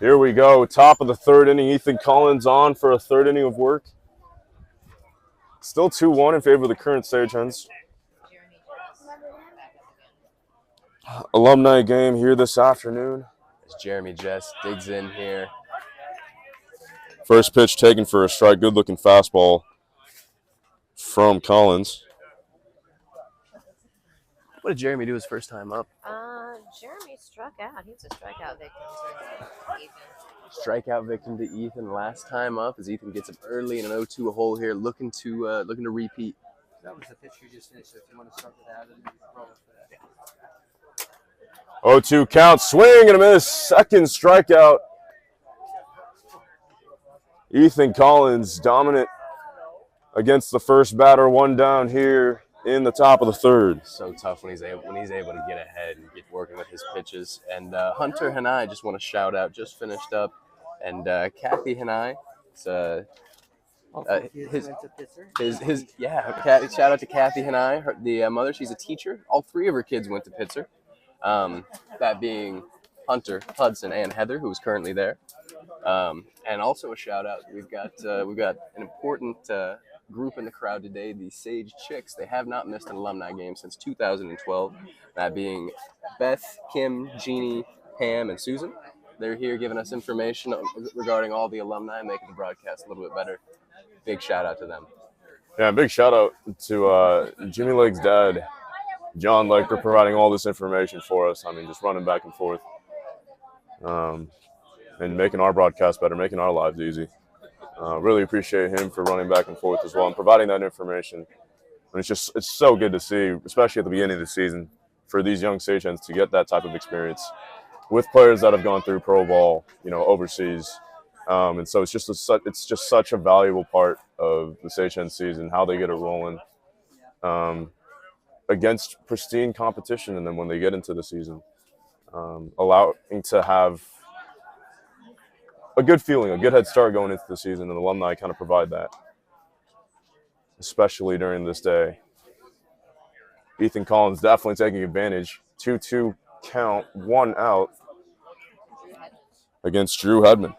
Here we go, top of the third inning. Ethan Collins on for a third inning of work. Still 2-1 in favor of the current Sage Hens. Alumni game here this afternoon. As Jeremy Jess digs in here. First pitch taken for a strike. Good looking fastball from Collins. What did Jeremy do his first time up? Jeremy struck out. He's a strikeout victim to Ethan. Strikeout victim to Ethan last time up as Ethan gets up early in an 0-2 hole here, looking to repeat. That was the pitch you just finished. So if you want to start with that and roll for that. 0-2 count, swing and a miss. Second strikeout. Ethan Collins dominant against the first batter. 1 down here in the top of the third. So tough when he's able to get ahead and get working with his pitches. And Hunter and I just want to shout out, just finished up, and Kathy and I, shout out to Kathy and I, the mother. She's a teacher. All 3 of her kids went to Pitzer. That being Hunter, Hudson, and Heather, who is currently there. And also a shout out. We've got an important group in the crowd today, the Sage Chicks. They have not missed an alumni game since 2012. That being Beth, Kim, Jeannie, Pam, and Susan. They're here giving us information regarding all the alumni and making the broadcast a little bit better. Big shout out to them. Yeah, big shout out to Jimmy Lake's dad, John Lake, for providing all this information for us. I mean, just running back and forth and making our broadcast better, making our lives easy. Really appreciate him for running back and forth as well and providing that information. And it's so good to see, especially at the beginning of the season, for these young Sage Hens to get that type of experience with players that have gone through pro ball, overseas. And so it's just such a valuable part of the Sage Hens season, how they get it rolling against pristine competition, and then when they get into the season, allowing to have a good feeling, a good head start going into the season, and alumni kind of provide that, especially during this day. Ethan Collins definitely taking advantage. 2-2 count, 1 out against Drew Hedman.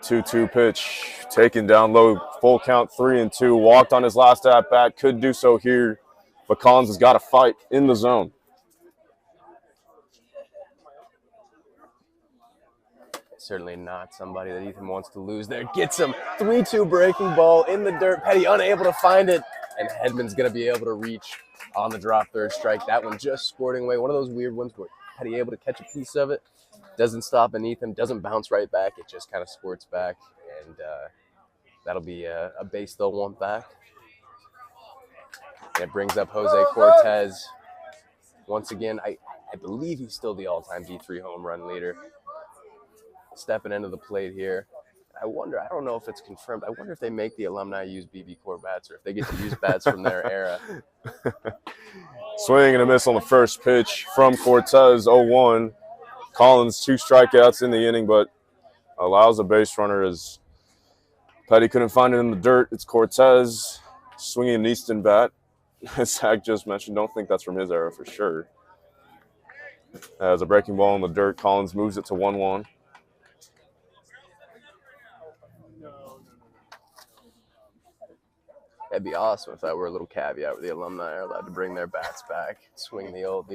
2-2 pitch, taken down low, full count, 3-2. Walked on his last at bat, could do so here, but Collins has got to fight in the zone. Certainly not somebody that Ethan wants to lose there. Gets him. 3-2 breaking ball in the dirt. Petty unable to find it. And Hedman's going to be able to reach on the drop third strike. That one just squirting away. One of those weird ones where Petty able to catch a piece of it. Doesn't stop beneath him. Doesn't bounce right back. It just kind of squirts back. And that'll be a base they'll want back. And it brings up Jose Cortez. Once again, I believe he's still the all-time D3 home run leader. Stepping into the plate here. I don't know if it's confirmed. I wonder if they make the alumni use BB Core bats or if they get to use bats from their era. Swing and a miss on the first pitch from Cortez, 0-1. Collins 2 strikeouts in the inning, but allows a base runner as Petty couldn't find it in the dirt. It's Cortez swinging an Easton bat. As Zach just mentioned, don't think that's from his era for sure. As a breaking ball in the dirt, Collins moves it to 1-1. That'd be awesome if that were a little caveat where the alumni are allowed to bring their bats back, swing the old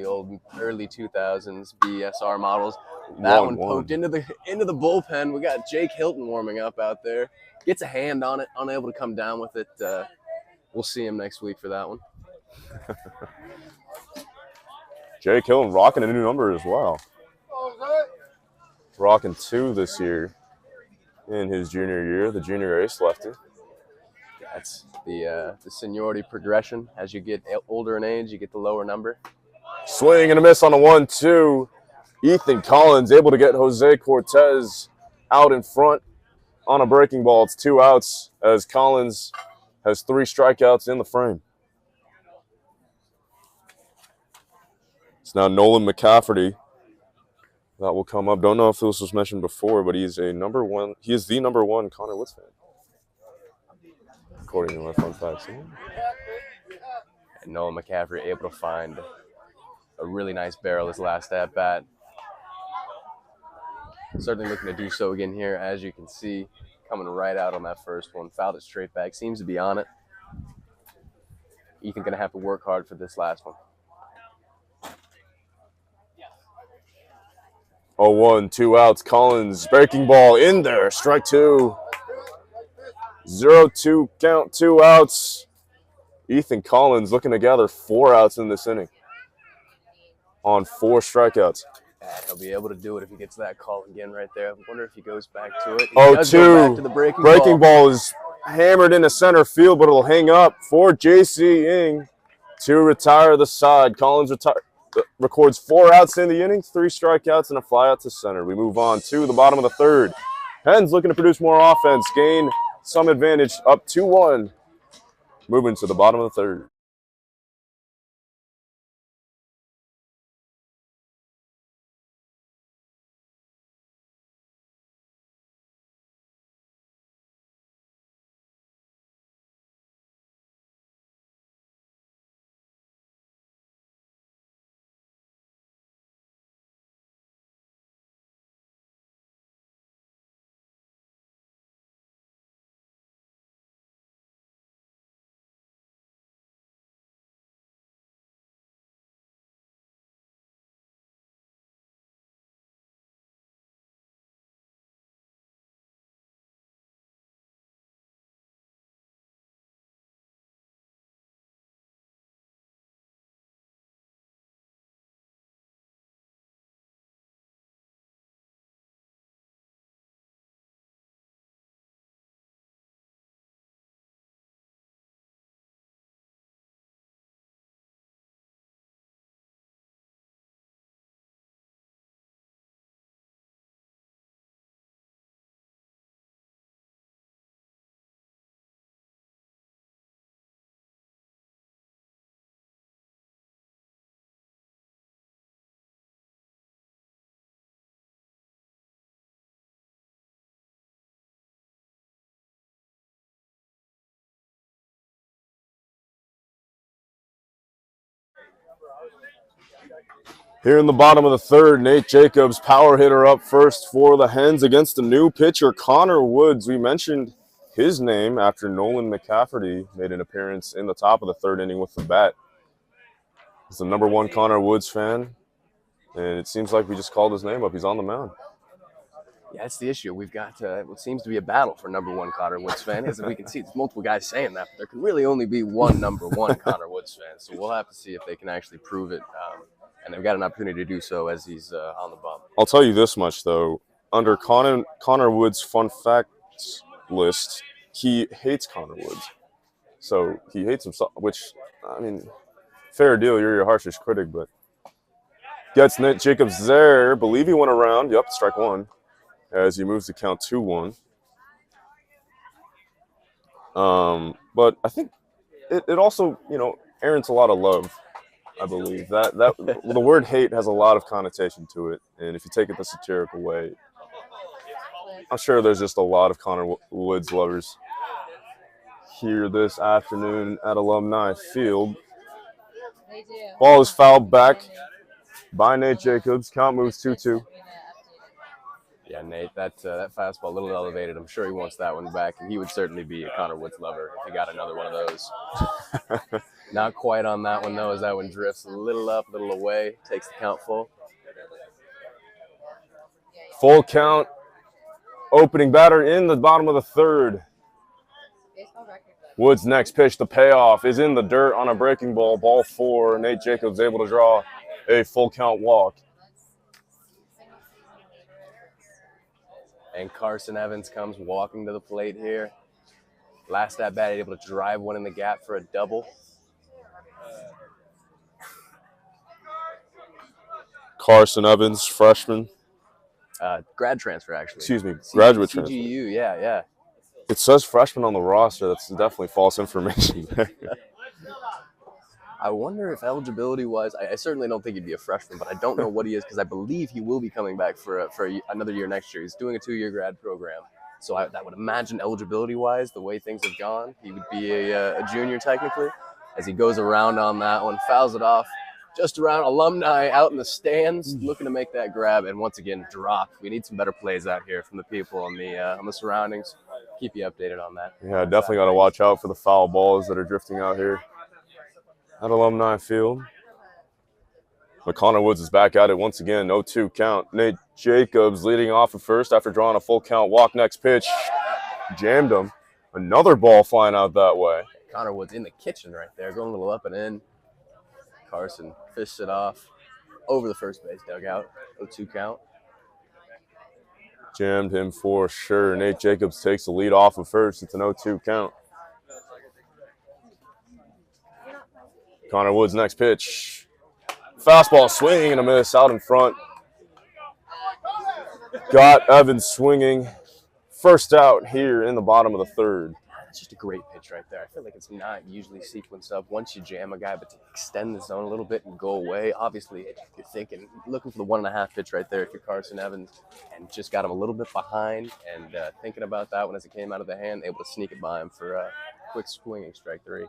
early 2000s BSR models. That one poked into the bullpen. We got Jake Hilton warming up out there. Gets a hand on it, unable to come down with it. We'll see him next week for that one. Jake Hilton rocking a new number as well. Rocking 2 this year in his junior year, the junior ace lefty. That's the seniority progression. As you get older in age, you get the lower number. Swing and a miss on a 1-2. Ethan Collins able to get Jose Cortez out in front on a breaking ball. It's 2 outs as Collins has 3 strikeouts in the frame. It's now Nolan McCafferty that will come up. Don't know if this was mentioned before, but he is the number 1 Connor Woods fan, according to my fun facts. And Nolan McCaffrey able to find a really nice barrel his last at bat. Certainly looking to do so again here, as you can see, coming right out on that first one. Fouled it straight back. Seems to be on it. Ethan going to have to work hard for this last one. 0-1, 2 outs. Collins breaking ball in there. Strike 2. 0-2 count, 2 outs. Ethan Collins looking to gather 4 outs in this inning on 4 strikeouts. He'll be able to do it if he gets that call again right there. I wonder if he goes back to it. 0-2. Breaking ball is hammered into center field, but it'll hang up for J.C. Ng to retire the side. Collins records 4 outs in the inning, 3 strikeouts, and a fly out to center. We move on to the bottom of the third. Hens looking to produce more offense, gain some advantage, up 2-1. Moving to the bottom of the third. Here in the bottom of the third, Nate Jacobs, power hitter up first for the Hens against the new pitcher, Connor Woods. We mentioned his name after Nolan McCafferty made an appearance in the top of the third inning with the bat. He's the #1 Connor Woods fan, and it seems like we just called his name up. He's on the mound. Yeah, that's the issue. We've got what seems to be a battle for #1 Connor Woods fan. As we can see, there's multiple guys saying that, but there can really only be one #1 Connor Woods fan. So we'll have to see if they can actually prove it. And they've got an opportunity to do so as he's on the bump. I'll tell you this much, though. Under Connor Woods' fun facts list, he hates Connor Woods. So he hates himself, which, I mean, fair deal. You're your harshest critic, but gets Nate Jacobs there. Believe he went around. Yep, strike one as he moves the count 2-1. But I think it also, warrants a lot of love. I believe that the word hate has a lot of connotation to it, and if you take it the satirical way, I'm sure there's just a lot of Connor Woods lovers here this afternoon at Alumni Field. Ball is fouled back by Nate Jacobs. Count moves 2-2. Yeah, Nate, that fastball a little elevated. I'm sure he wants that one back, and he would certainly be a Connor Woods lover if he got another one of those. Not quite on that one, though, as that one drifts a little up, a little away, takes the count full. Full count. Opening batter in the bottom of the third. Woods' next pitch, the payoff, is in the dirt on a breaking ball. Ball 4. Nate Jacobs able to draw a full count walk. And Carson Evans comes walking to the plate here. Last at bat, able to drive one in the gap for a double. Carson Evans, freshman. Grad transfer, actually. Excuse me, graduate transfer. CGU, yeah. It says freshman on the roster. That's definitely false information there. I wonder if eligibility-wise, I certainly don't think he'd be a freshman, but I don't know what he is because I believe he will be coming back for another year next year. He's doing a 2-year grad program. So I would imagine eligibility-wise, the way things have gone, he would be a junior technically. As he goes around on that one, fouls it off. Just around Alumni out in the stands, looking to make that grab, and once again dropped. We need some better plays out here from the people on the surroundings. Keep you updated on that. Yeah, definitely got to watch out for the foul balls that are drifting out here at Alumni Field. But Connor Woods is back at it once again. 0-2 count. Nate Jacobs leading off at first after drawing a full count walk. Next pitch, jammed him. Another ball flying out that way. Connor Woods in the kitchen right there, going a little up and in. Carson fished it off over the first base dugout. 0-2 count. Jammed him for sure. Nate Jacobs takes the lead off of first. It's an 0-2 count. Connor Woods' next pitch. Fastball swing and a miss out in front. Got Evans swinging. First out here in the bottom of the third. It's just a great pitch right there. I feel like it's not usually sequenced up once you jam a guy, but to extend the zone a little bit and go away. Obviously, if you're looking for the 1.5 pitch right there if you're Carson Evans, and just got him a little bit behind and thinking about that one as it came out of the hand, able to sneak it by him for a quick swinging strike 3.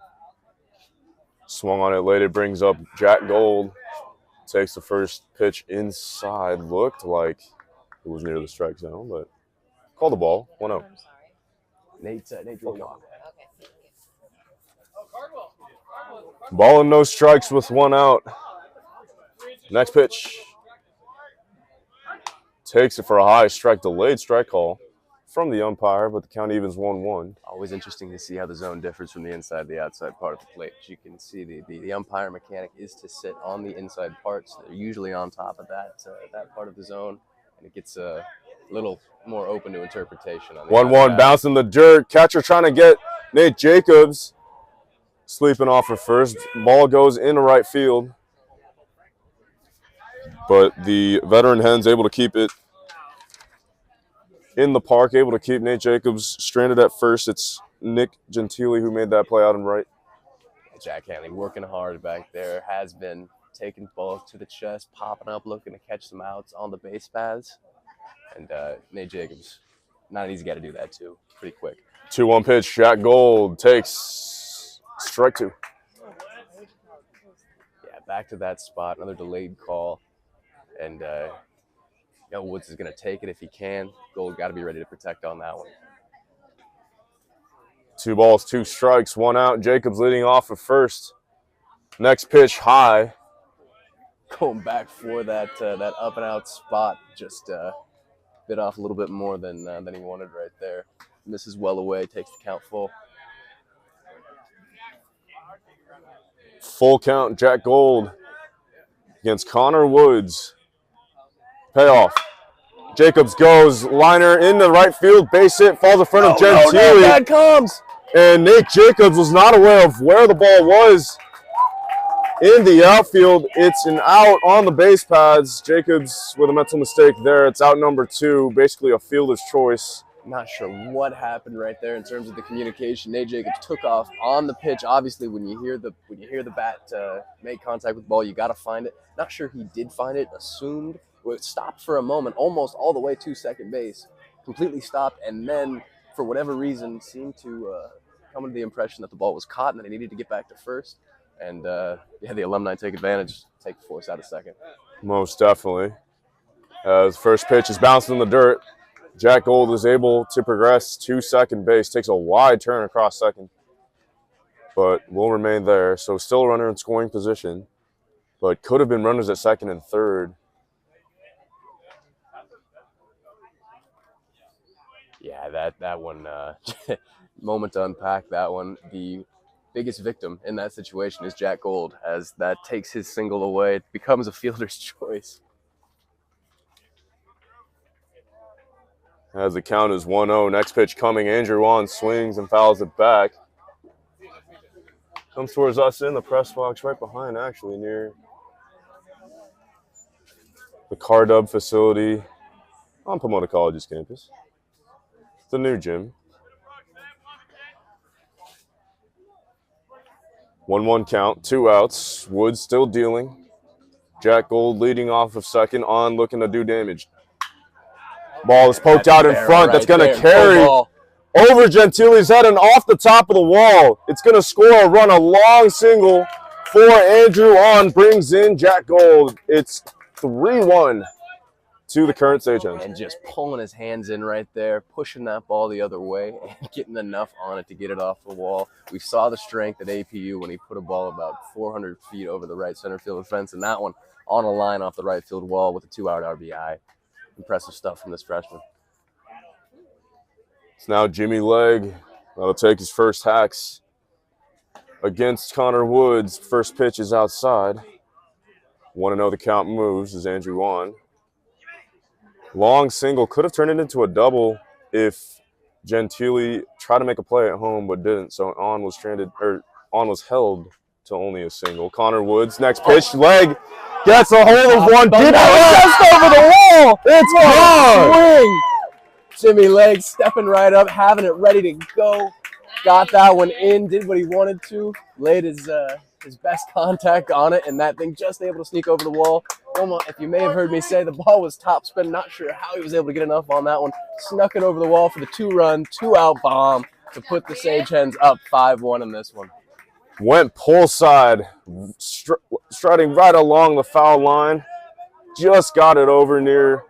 Swung on it late. It brings up Jack Gold. Takes the first pitch inside. Looked like it was near the strike zone, but call the ball. 1-0. Nate drew a walk. Ball and no strikes with 1 out. Next pitch. Takes it for a high strike, delayed strike call from the umpire, but the count evens 1-1. Always interesting to see how the zone differs from the inside to the outside part of the plate. As you can see, the umpire mechanic is to sit on the inside parts. They're usually on top of that part of the zone, and it gets a little more open to interpretation. 1-1, bounce in the dirt. Catcher trying to get Nate Jacobs. Sleeping off at first. Ball goes into right field. But the veteran Hens able to keep it in the park, able to keep Nate Jacobs stranded at first. It's Nick Gentili who made that play out and right. Jack Hanley working hard back there, has been taking balls to the chest, popping up, looking to catch some outs on the base paths. And Nate Jacobs, not an easy guy to do that too, pretty quick. 2-1 pitch, Jack Gold takes strike 2. Yeah, back to that spot, another delayed call. And Woods is going to take it if he can. Gold got to be ready to protect on that one. 2 balls, 2 strikes, 1 out. Jacobs leading off at first. Next pitch high. Going back for that up and out spot, just bit off a little bit more than he wanted right there. Misses well away, takes the count full. Full count, Jack Gold against Connor Woods. Payoff. Jacobs goes, liner into right field, base hit, falls in front of Gentili. No, bad comes. And Nate Jacobs was not aware of where the ball was in the outfield. It's an out on the base pads. Jacobs with a mental mistake there. It's out number 2, basically a fielder's choice. Not sure what happened right there in terms of the communication. Nate Jacobs took off on the pitch. Obviously, when you hear the bat make contact with the ball, you got to find it. Not sure he did find it. Assumed. It stopped for a moment, almost all the way to second base. Completely stopped, and then for whatever reason seemed to come into the impression that the ball was caught and that he needed to get back to first. And the Alumni take advantage, take the force out of second. Most definitely. As first pitch is bounced in the dirt, Jack Gold is able to progress to second base, takes a wide turn across second, but will remain there. So still a runner in scoring position, but could have been runners at second and third. Yeah, that one, moment to unpack that one. The biggest victim in that situation is Jack Gold, as that takes his single away. It becomes a fielder's choice. As the count is 1-0, next pitch coming, Andrew Wan swings and fouls it back. Comes towards us in the press box right behind, actually, near the Car Dub facility on Pomona College's campus. The new gym. 1-1 count, 2 outs. Woods still dealing. Jack Gold leading off of second, on looking to do damage. Ball is poked out in front. That's going to carry over Gentili's head and off the top of the wall. It's going to score a run, a long single for Andrew On. Brings in Jack Gold. It's 3-1 to the current Sagehens. And just pulling his hands in right there, pushing that ball the other way, and getting enough on it to get it off the wall. We saw the strength at APU when he put a ball about 400 feet over the right center field fence, and that one on a line off the right field wall with a 2-out RBI. Impressive stuff from this freshman. It's now Jimmy Legg. That'll take his first hacks against Connor Woods. First pitch is outside. 1-0 the count moves as Andrew On. Long single, could have turned it into a double if Gentili tried to make a play at home but didn't. So On was held to only a single. Connor Woods, next pitch, Legg gets a hold of one. Deep just over the wall. It's gone. Swing. Jimmy Legg stepping right up, having it ready to go. Got that one in, did what he wanted to, laid his best contact on it, and that thing just able to sneak over the wall. Almost, if you may have heard me say, the ball was top spin. Not sure how he was able to get enough on that one. Snuck it over the wall for the 2-run, 2-out bomb to put the Sagehens up 5-1 in this one. Went pull side, striding right along the foul line. Just got it over near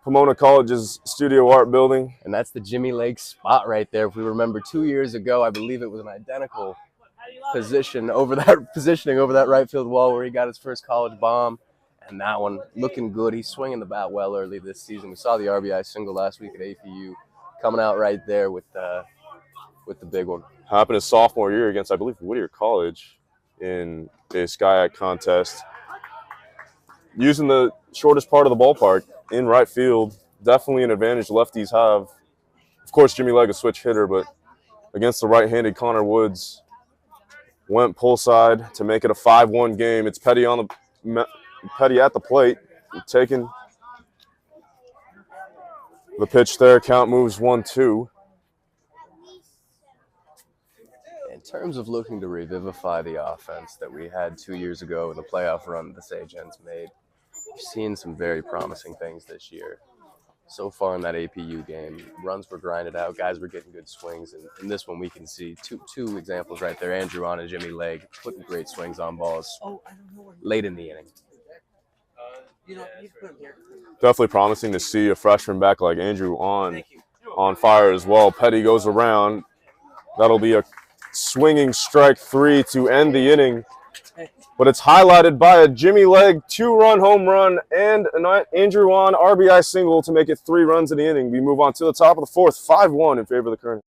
Pomona College's Studio Art building. And that's the Jimmy Legg spot right there. If we remember 2 years ago, I believe it was an identical positioning over that right field wall where he got his first college bomb. And that one looking good. He's swinging the bat well early this season. We saw the RBI single last week at APU, coming out right there with the big one. Happened his sophomore year against, I believe, Whittier College in a Skyac contest. Using the shortest part of the ballpark in right field, definitely an advantage lefties have. Of course, Jimmy Legg a switch hitter, but against the right-handed Connor Woods, went pull side to make it a 5-1 game. It's Petty at the plate, taking the pitch there. Count moves 1-2. In terms of looking to revivify the offense that we had 2 years ago in the playoff run the Sagehens made, we've seen some very promising things this year. so far in that APU game. Runs were grinded out. Guys were getting good swings. And in this one, we can see two examples right there. Andrew on and Jimmy Legg putting great swings on balls late in the inning. You can put him here. Definitely promising to see a freshman back like Andrew on fire as well. Petty goes around. That'll be a swinging strike 3 to end the inning. But it's highlighted by a Jimmy Legg 2-run home run and an Andrew on RBI single to make it 3 runs in the inning. We move on to the top of the 4th, 5-1 in favor of the Current.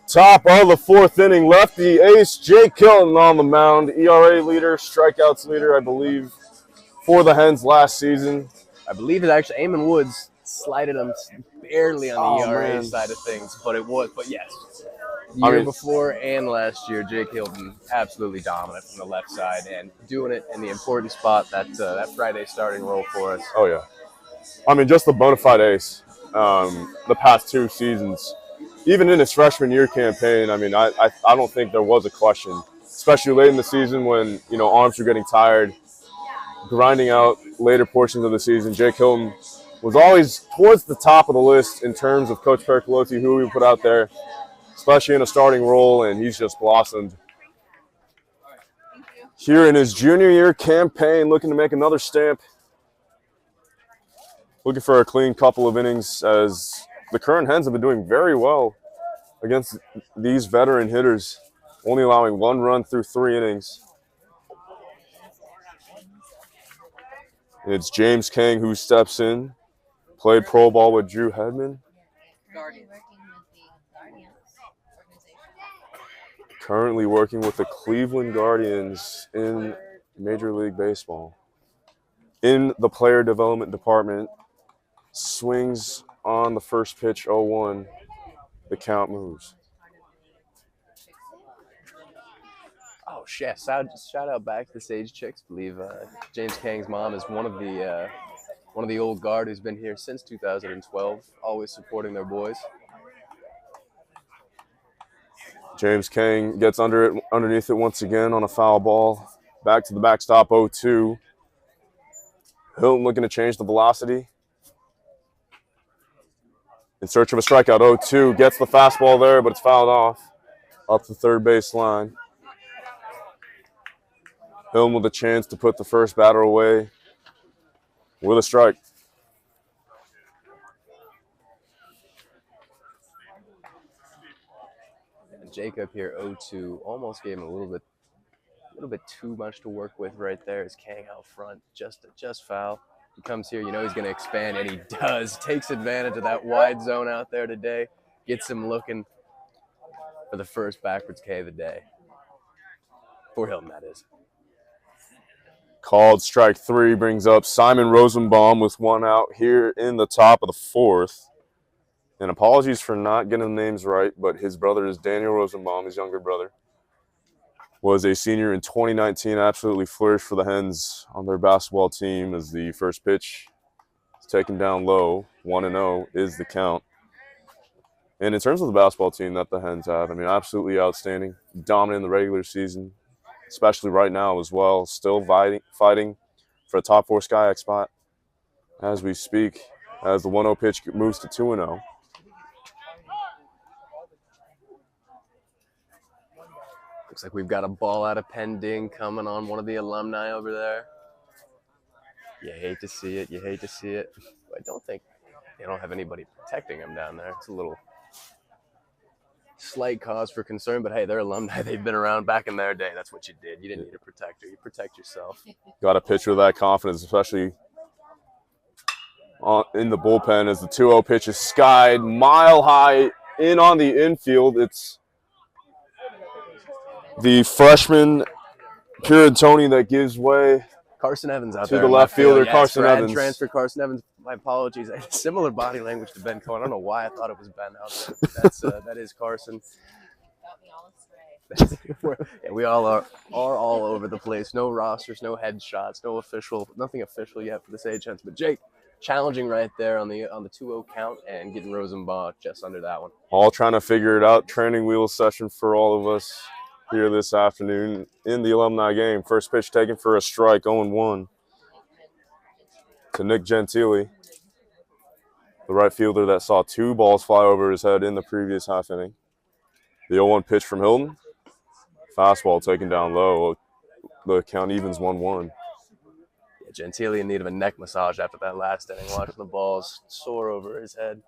Top of the 4th inning, lefty ace Jake Hilton on the mound. ERA leader, strikeouts leader, I believe, for the Hens last season. I believe it's actually Eamon Woods slighted him barely on the ERA side of things, but yes. Year before and last year, Jake Hilton absolutely dominant from the left side and doing it in the important spot that Friday starting role for us. Oh, yeah. I mean, just the bona fide ace the past 2 seasons. Even in his freshman year campaign, I mean, I don't think there was a question, especially late in the season when, arms were getting tired, grinding out later portions of the season. Jake Hilton was always towards the top of the list in terms of Coach Pericolotti, who we put out there, especially in a starting role, and he's just blossomed. Here in his junior year campaign, looking to make another stamp. Looking for a clean couple of innings as the Current Hens have been doing very well against these veteran hitters, only allowing 1 run through 3 innings. It's James Kang who steps in, played pro ball with Drew Hedman. Currently working with the Cleveland Guardians in Major League Baseball. In the player development department, swings on the first pitch, 0-1. The count moves. Oh, shit. Shout out back to the Sage Chicks. I believe James Kang's mom is one of the old guard who's been here since 2012, always supporting their boys. James Kang gets underneath it once again on a foul ball. Back to the backstop, 0-2. Hilton looking to change the velocity. In search of a strikeout, 0-2. Gets the fastball there, but it's fouled off. Up the third base line. Hilton with a chance to put the first batter away with a strike. And Jacob here, 0-2. Almost gave him a little bit too much to work with right there. As Kang out front, just foul. He comes here, he's going to expand, and he does. Takes advantage of that wide zone out there today. Gets him looking for the first backwards K of the day. For Hilton, that is. Called strike 3 brings up Simon Rosenbaum with 1 out here in the top of the 4th. And apologies for not getting the names right, but his brother is Daniel Rosenbaum, his younger brother. Was a senior in 2019, absolutely flourished for the Hens on their basketball team as the first pitch is taken down low. 1-0 is the count. And in terms of the basketball team that the Hens have, I mean, absolutely outstanding. Dominant in the regular season, especially right now as well. Still fighting for a top 4 SkyX spot as we speak, as the 1-0 pitch moves to 2-0. Looks like we've got a ball out of pending coming on one of the alumni over there. You hate to see it. You hate to see it. But I don't think they don't have anybody protecting him down there. It's a little slight cause for concern, but hey, they're alumni. They've been around back in their day. That's what you did. You didn't need a protector. You protect yourself. Got a pitch with that confidence, especially in the bullpen as the 2-0 pitch is skied mile high in on the infield. It's the freshman Tony that gives way Carson Evans out to there the left fielder, Carson Evans. Transfer Carson Evans. My apologies. I had similar body language to Ben Cohen. I don't know why I thought it was Ben out there. That is Carson. Yeah, we all are all over the place. No rosters, no headshots, nothing official yet for the Sage Hens. But Jake, challenging right there on the 2-0 count and getting Rosenbaugh just under that one. All trying to figure it out. Training wheel session for all of us here this afternoon in the Alumni Game. First pitch taken for a strike, 0-1 to Nick Gentili, the right fielder that saw 2 balls fly over his head in the previous half inning. The 0-1 pitch from Hilton. Fastball taken down low. The count evens 1-1. Yeah, Gentili in need of a neck massage after that last inning, watching the balls soar over his head.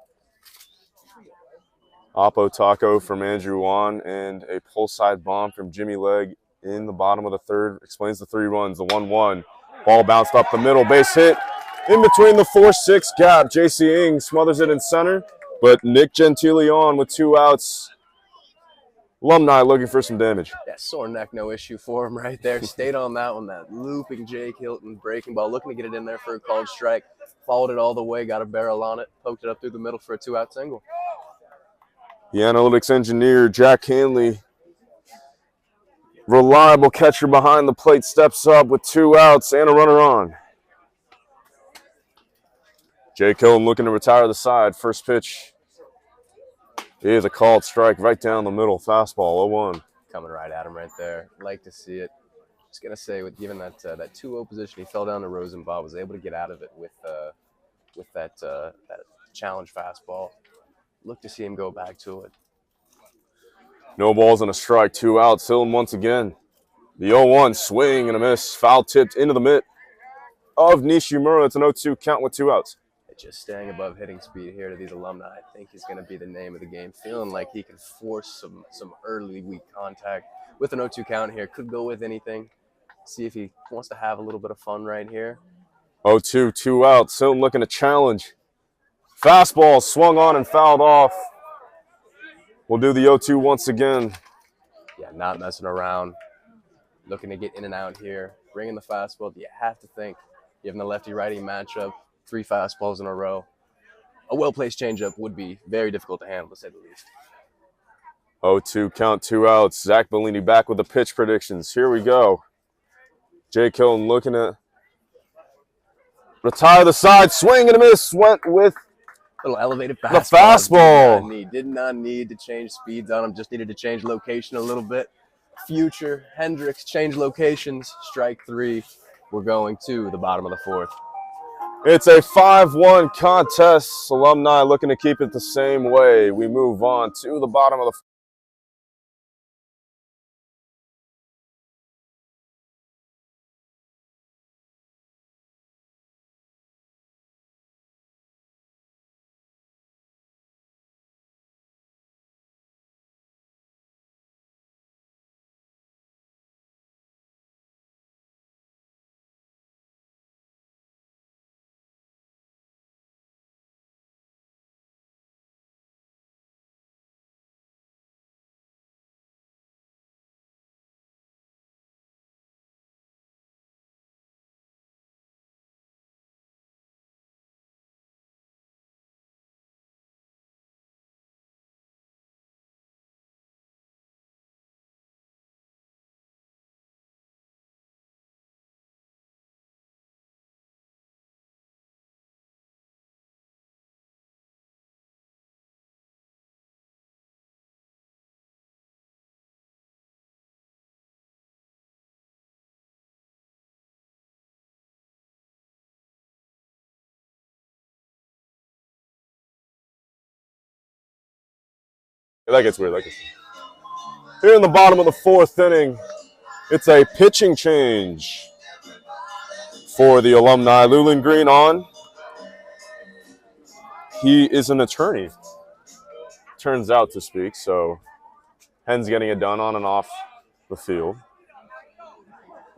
Oppo taco from Andrew Wan and a pull side bomb from Jimmy Legg in the bottom of the third explains the 3 runs. The 1-1 ball bounced up the middle, base hit in between the 4-6 gap. JC Ing smothers it in center, but Nick Gentili on with 2 outs. Alumni looking for some damage. Yeah, sore neck, no issue for him right there. Stayed on that one, that looping Jake Hilton breaking ball, looking to get it in there for a called strike. Followed it all the way, got a barrel on it, poked it up through the middle for a 2-out single. The analytics engineer, Jack Hanley, reliable catcher behind the plate, steps up with 2 outs and a runner on. Jake Hilton looking to retire the side. First pitch is a called strike right down the middle. Fastball, 0-1. Coming right at him right there. Like to see it. Just going to say, with given that 2-0 position, he fell down to Rosenbaugh, was able to get out of it with that challenge fastball. Look to see him go back to it. No balls and a strike, 2 outs. Hilton once again. The 0-1 swing and a miss. Foul tipped into the mitt of Nishimura. It's an 0-2 count with 2 outs. Just staying above hitting speed here to these alumni, I think he's going to be the name of the game. Feeling like he can force some early weak contact with an 0-2 count here. Could go with anything. See if he wants to have a little bit of fun right here. 0-2, 2 outs. Hilton looking to challenge. Fastball swung on and fouled off. We'll do the 0-2 once again. Yeah, not messing around. Looking to get in and out here. Bringing the fastball. You have to think, given the lefty-righty matchup, 3 fastballs in a row. A well-placed changeup would be very difficult to handle, to say the least. 0-2 count, 2 outs. Zach Bellini back with the pitch predictions. Here we go. Jake Hilton looking to retire the side. Swing and a miss. Went with little elevated fastball. the fastball. Did not need to change speeds on him. Just needed to change location a little bit. Future Hendricks change locations. Strike 3. We're going to the bottom of the 4th. It's a 5-1 contest. Alumni looking to keep it the same way. We move on to the bottom of the That gets weird. Here in the bottom of the 4th inning, it's a pitching change for the Alumni. Leland Green on. He is an attorney, turns out to speak, so Hen's getting it done on and off the field.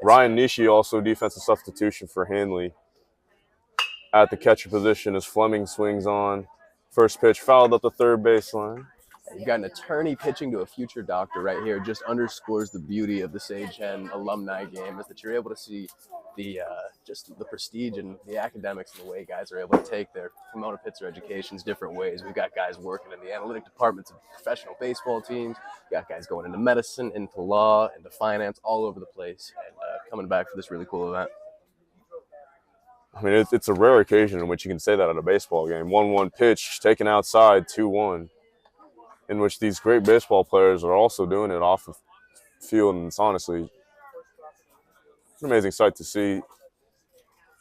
Ryan Nishi also defensive substitution for Hanley at the catcher position as Fleming swings on. First pitch fouled up the third baseline. You've got an attorney pitching to a future doctor right here. Just underscores the beauty of the Sage Hen Alumni Game, is that you're able to see the just the prestige and the academics and the way guys are able to take their Pomona Pitzer educations different ways. We've got guys working in the analytic departments of professional baseball teams. We've got guys going into medicine, into law, into finance, all over the place, and coming back for this really cool event. I mean, it's a rare occasion in which you can say that at a baseball game. 1-1 pitch taken outside, 2-1. In which these great baseball players are also doing it off the field, and it's honestly an amazing sight to see.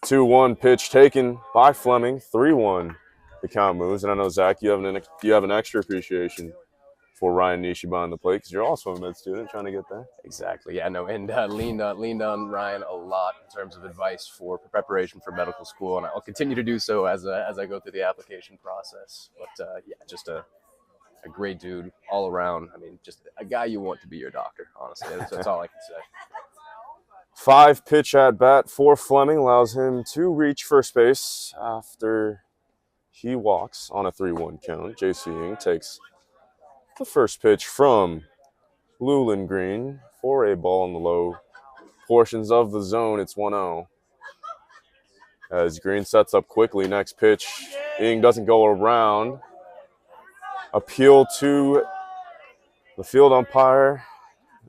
2-1 pitch taken by Fleming, 3-1 the count moves, and I know, Zach, you have an extra appreciation for Ryan Nishi behind the plate because you're also a med student trying to get there. Exactly, yeah, no, and leaned on Ryan a lot in terms of advice for preparation for medical school, and I'll continue to do so as I go through the application process. But yeah, just a great dude all around. I mean, just a guy you want to be your doctor, honestly. That's all I can say. 5 pitch at bat for Fleming allows him to reach first base after he walks on a 3-1 count. J.C. Ng takes the first pitch from Leland Green for a ball in the low portions of the zone. It's 1-0. As Green sets up quickly, next pitch, Ng doesn't go around. Appeal to the field umpire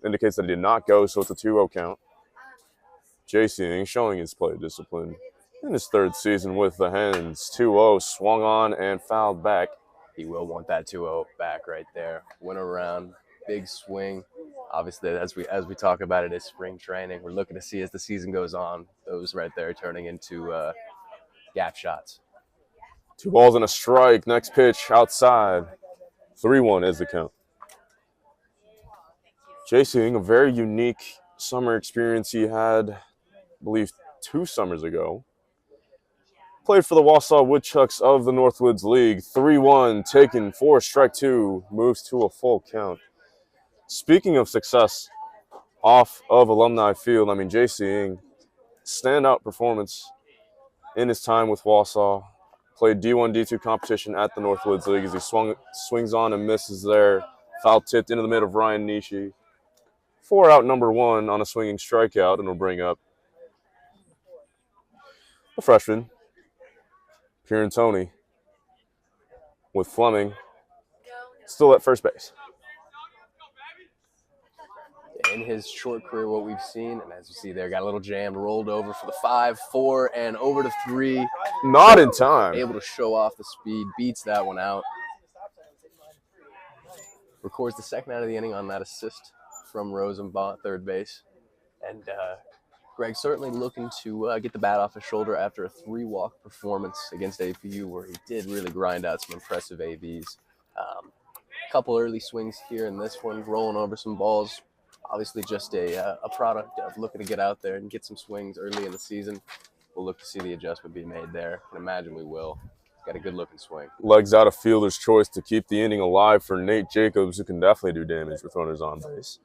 indicates that he did not go, so it's a 2-0 count. J.C. Ng showing his play discipline in his 3rd season with the Hens. 2-0, swung on and fouled back. He will want that 2-0 back right there. Went around, big swing. Obviously, as we talk about it, is spring training. We're looking to see as the season goes on, those right there turning into gap shots. 2 balls and a strike. Next pitch outside. 3-1 is the count. J.C. Ng, a very unique summer experience he had, I believe, 2 summers ago. Played for the Wausau Woodchucks of the Northwoods League. 3-1 taken for strike 2. Moves to a full count. Speaking of success off of Alumni Field, I mean, J.C. Ng, standout performance in his time with Wausau. Played D1, D2 competition at the Northwoods League as he swings on and misses there. Foul tipped into the mid of Ryan Nishi. 4 out number 1 on a swinging strikeout, and will bring up the freshman, Pierantoni, with Fleming still at first base. In his short career, what we've seen, and as you see there, got a little jammed, rolled over for the 5-4, and over to 3. Not in time. Able to show off the speed, beats that one out. Records the second out of the inning on that assist from Rosenbaum, third base. And Greg certainly looking to get the bat off his shoulder after a 3-walk performance against APU, where he did really grind out some impressive ABs. Couple early swings here in this one, rolling over some balls. Obviously just a product of looking to get out there and get some swings early in the season. We'll look to see the adjustment be made there. I can imagine we will. He's got a good-looking swing. Legs out of fielder's choice to keep the inning alive for Nate Jacobs, who can definitely do damage with runners on base.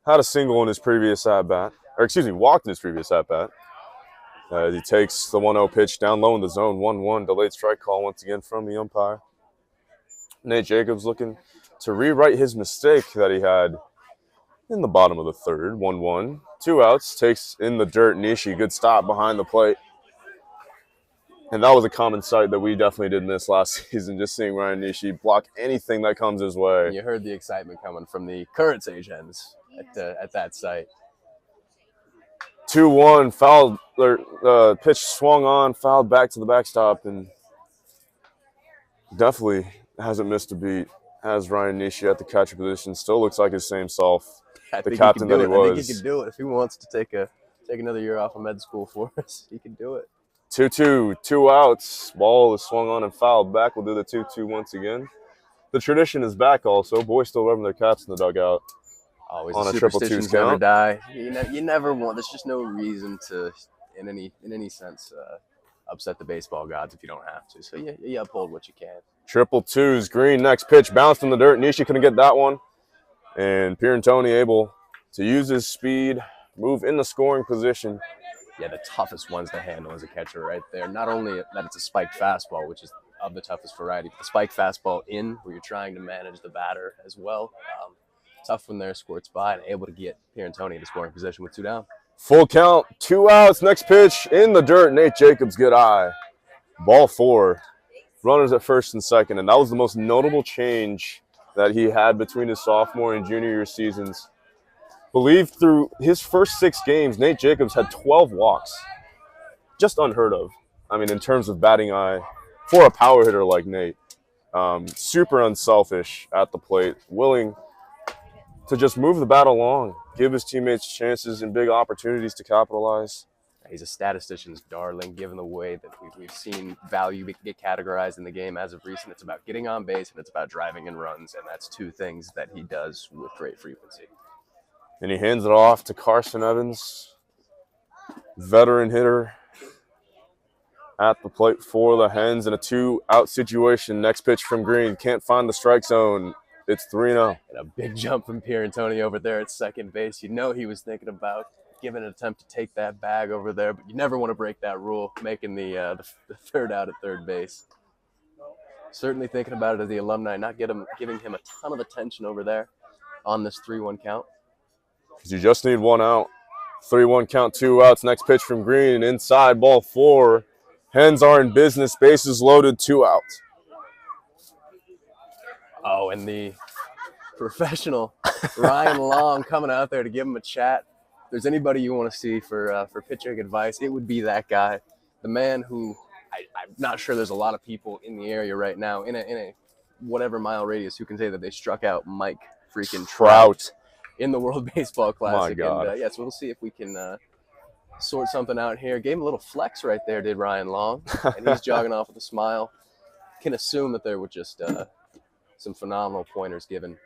Had a single in his previous at-bat. Or, excuse me, walked in his previous at-bat. He takes the 1-0 pitch down low in the zone. 1-1, delayed strike call once again from the umpire. Nate Jacobs looking to rewrite his mistake that he had in the bottom of the 3rd. 1-1, 2 outs, takes in the dirt. Nishi, good stop behind the plate. And that was a common sight that we definitely did miss last season, just seeing Ryan Nishi block anything that comes his way. You heard the excitement coming from the current Sage Hens at that site. 2-1, fouled, pitch swung on, fouled back to the backstop, and definitely hasn't missed a beat. Has Ryan Nishi at the catcher position, still looks like his same self, the captain that he was. I think he can do it. If he wants to take another year off of med school for us, he can do it. 2-2, 2 outs. Ball is swung on and fouled back. We'll do the 2-2 once again. the tradition is back also. Boys still rubbing their caps in the dugout. Always On the a triple twos superstitions never count. die. You never want. There's just no reason to, in any sense, upset the baseball gods if you don't have to. So you uphold what you can. Triple twos. Green next pitch bounced in the dirt. Nishi couldn't get that one, and Pierantoni able to use his speed, move in the scoring position. Yeah, the toughest ones to handle as a catcher right there. Not only that it's a spiked fastball, which is of the toughest variety, but the spiked fastball in where you're trying to manage the batter as well. Tough when there, squirts by, and able to get Pierantoni in the scoring position with 2 down. Full count, 2 outs. Next pitch in the dirt. Nate Jacobs, good eye. Ball 4. Runners at first and second, and that was the most notable change that he had between his sophomore and junior year seasons. Believe through his first 6 games, Nate Jacobs had 12 walks. Just unheard of. I mean, in terms of batting eye, for a power hitter like Nate. Super unselfish at the plate, willing to just move the bat along, give his teammates chances and big opportunities to capitalize. He's a statistician's darling, given the way that we've seen value get categorized in the game as of recent. It's about getting on base and it's about driving in runs, and that's 2 things that he does with great frequency. And he hands it off to Carson Evans, veteran hitter at the plate for the Hens in a 2-out situation. Next pitch from Green, can't find the strike zone. It's 3-0. And a big jump from Pierantoni over there at second base. You know he was thinking about giving an attempt to take that bag over there, but you never want to break that rule, making the 3rd out at third base. Certainly thinking about it as the alumni, not giving him a ton of attention over there on this 3-1 count. Because you just need 1 out. 3-1 count, 2 outs. Next pitch from Green, inside, ball 4. Hens are in business, bases loaded, 2 outs. Oh, and the professional Ryan Long coming out there to give him a chat. If there's anybody you want to see for pitching advice, it would be that guy. The man who I'm not sure there's a lot of people in the area right now in a whatever mile radius who can say that they struck out Mike freaking Trout in the World Baseball Classic. My God. And so we'll see if we can sort something out here. Gave him a little flex right there, did Ryan Long, and he's jogging off with a smile. Can assume that there were just some phenomenal pointers given.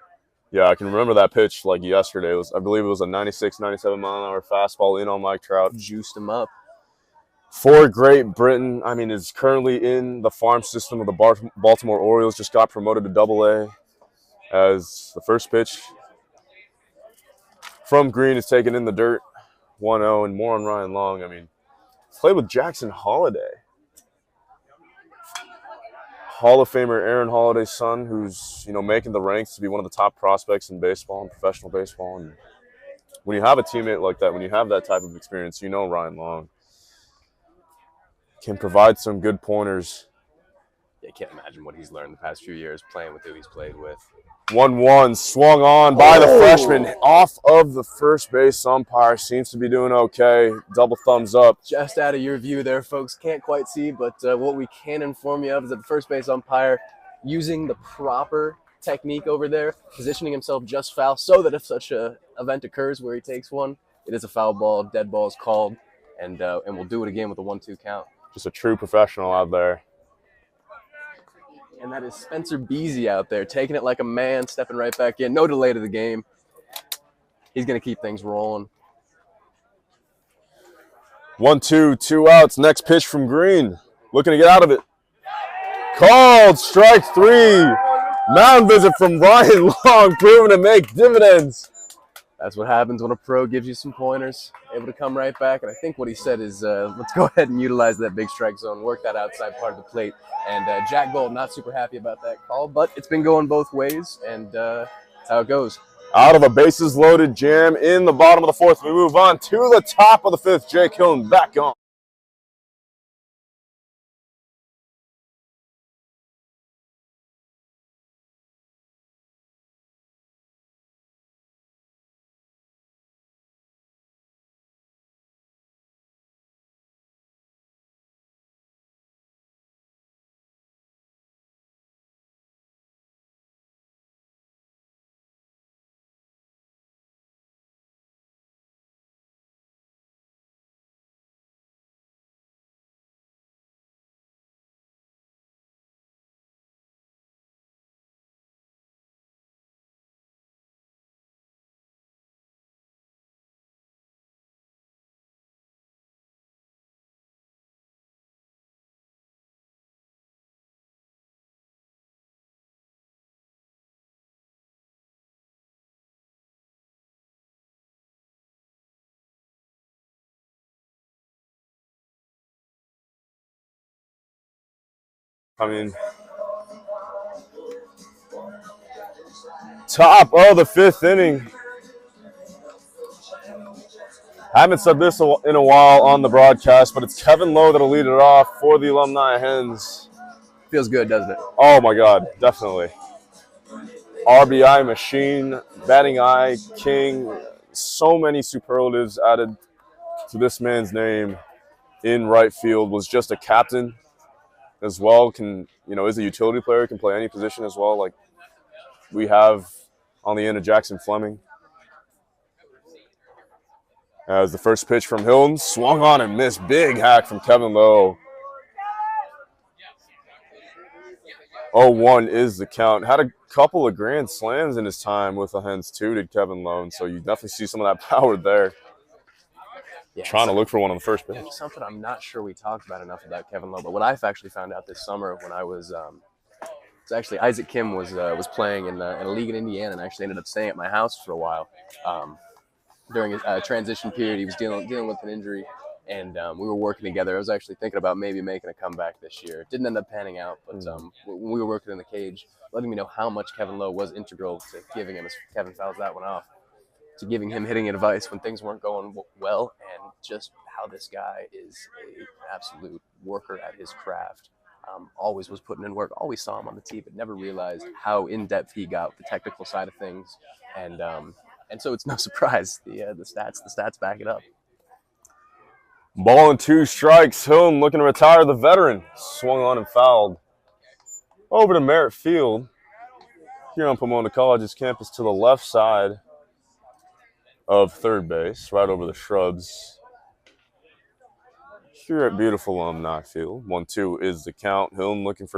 Yeah, I can remember that pitch like yesterday. I believe it was a 96, 97 mile an hour fastball in on Mike Trout. Juiced him up. For Great Britain, I mean, is currently in the farm system of the Baltimore Orioles. Just got promoted to Double-A as the first pitch from Green is taken in the dirt. 1-0, and more on Ryan Long. I mean, played with Jackson Holliday. Hall of Famer Aaron Holliday's son, who's making the ranks to be one of the top prospects in baseball and professional baseball. And when you have a teammate like that, when you have that type of experience, Ryan Long can provide some good pointers. Yeah, I can't imagine what he's learned the past few years playing with who he's played with. 1-1, swung on by the freshman off of the first base umpire. Seems to be doing okay. Double thumbs up. Just out of your view there, folks. Can't quite see, but what we can inform you of is that the first base umpire using the proper technique over there, positioning himself just foul so that if such an event occurs where he takes one, it is a foul ball, dead ball is called, and we'll do it again with a 1-2 count. Just a true professional out there. And that is Spencer Beasy out there, taking it like a man, stepping right back in. No delay to the game. He's going to keep things rolling. 1-2, 2 outs. Next pitch from Green. Looking to get out of it. Called strike 3. Mound visit from Ryan Long, proving to make dividends. That's what happens when a pro gives you some pointers, able to come right back. And I think what he said is, let's go ahead and utilize that big strike zone, work that outside part of the plate. And Jack Gold not super happy about that call, but it's been going both ways, and that's how it goes. Out of a bases-loaded jam in the bottom of the 4th, we move on to the top of the 5th. Jake Hilton back on. I mean, top of the 5th inning. I haven't said this in a while on the broadcast, but it's Kevin Lowe that'll lead it off for the Alumni Hens. Feels good, doesn't it? Oh my God, definitely. RBI machine, batting eye king. So many superlatives added to this man's name in right field. Was just a captain as well. Is a utility player, can play any position as well, like we have on the end of Jackson Fleming. As the first pitch from Hilton, swung on and missed. Big hack from Kevin Lowe. 0-1 is the count. Had a couple of grand slams in his time with the Hens too, did Kevin Lowe. So you definitely see some of that power there. Yeah, trying to look for one on the first pitch. Something I'm not sure we talked about enough about Kevin Lowe, but what I've actually found out this summer when I was it's actually Isaac Kim was playing in a league in Indiana and actually ended up staying at my house for a while. During a transition period, he was dealing with an injury, and we were working together. I was actually thinking about maybe making a comeback this year. It didn't end up panning out, but when we were working in the cage, letting me know how much Kevin Lowe was integral to giving him, as Kevin fouls that one off, to giving him hitting advice when things weren't going well, and just how this guy is an absolute worker at his craft. Always was putting in work, always saw him on the tee, but never realized how in-depth he got with the technical side of things. And so it's no surprise the stats back it up. Ball and 2 strikes. Hilton looking to retire the veteran. Swung on and fouled. Over to Merritt Field here on Pomona College's campus to the left side of third base, right over the shrubs. Here at beautiful Alumni Field. 1-2 is the count. Hilton looking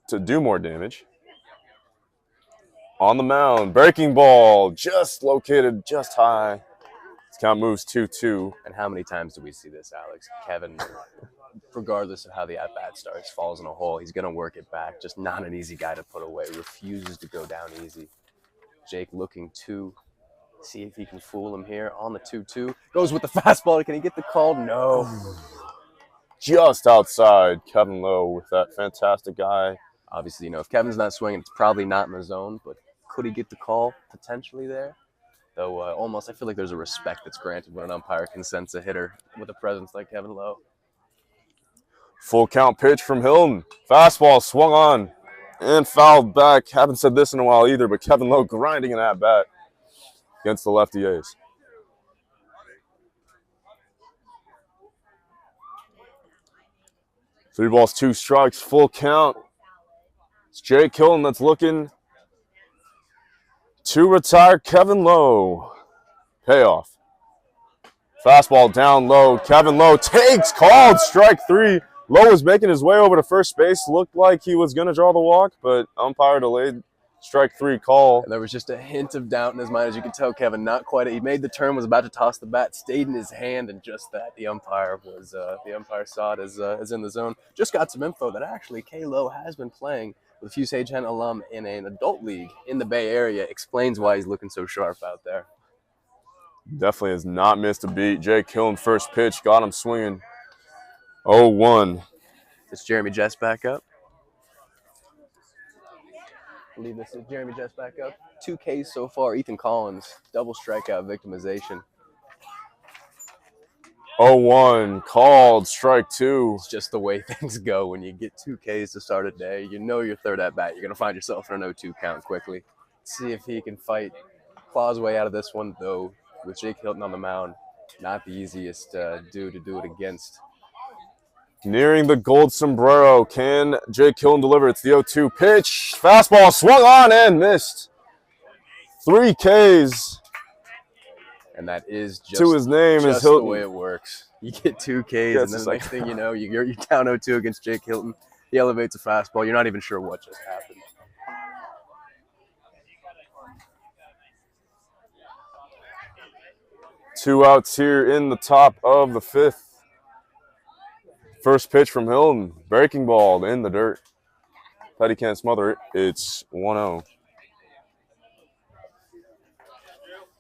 to do more damage. On the mound, breaking ball, just located just high. This count moves 2-2. And how many times do we see this, Alex? Kevin, regardless of how the at-bat starts, falls in a hole. He's going to work it back. Just not an easy guy to put away. Refuses to go down easy. Jake looking to see if he can fool him here on the 2-2. Goes with the fastball. Can he get the call? No. Just outside Kevin Lowe with that fantastic eye. Obviously, if Kevin's not swinging, it's probably not in the zone, but could he get the call potentially there? Though almost I feel like there's a respect that's granted when an umpire can sense a hitter with a presence like Kevin Lowe. Full count pitch from Hilton. Fastball swung on and fouled back. Haven't said this in a while either, but Kevin Lowe grinding an at-bat against the lefty A's. Three balls, 2 strikes, full count. It's Jake Hilton that's looking to retire Kevin Lowe. Payoff. Fastball down low. Kevin Lowe takes, called, strike 3. Lowe was making his way over to first base. Looked like he was going to draw the walk, but umpire delayed. Strike 3 call. And there was just a hint of doubt in his mind, as you can tell, Kevin. Not quite. He made the turn, was about to toss the bat, stayed in his hand, and just that. The umpire saw it as in the zone. Just got some info that actually K. Lowe has been playing with a few Sage Hen alum in an adult league in the Bay Area. Explains why he's looking so sharp out there. Definitely has not missed a beat. Jake Hilton first pitch, got him swinging. 0-1. Is Jeremy Jess back up? I believe this is Jeremy Jess back up. 2 Ks so far. Ethan Collins, double strikeout victimization. 0-1, called, strike 2. It's just the way things go when you get 2 Ks to start a day. You know your third at bat. You're going to find yourself in an 0-2 count quickly. See if he can claw his way out of this one, though, with Jake Hilton on the mound. Not the easiest dude to do it against. Nearing the gold sombrero. Can Jake Hilton deliver? It's the 0-2 pitch. Fastball swung on and missed. 3 Ks. And that is just, to his name just is Hilton. The way it works. You get 2 Ks, and then the next thing you know, you're down 0-2 against Jake Hilton. He elevates a fastball. You're not even sure what just happened. Two outs here in the top of the 5th. First pitch from Hilton. Breaking ball in the dirt. Petty can't smother it. It's 1-0.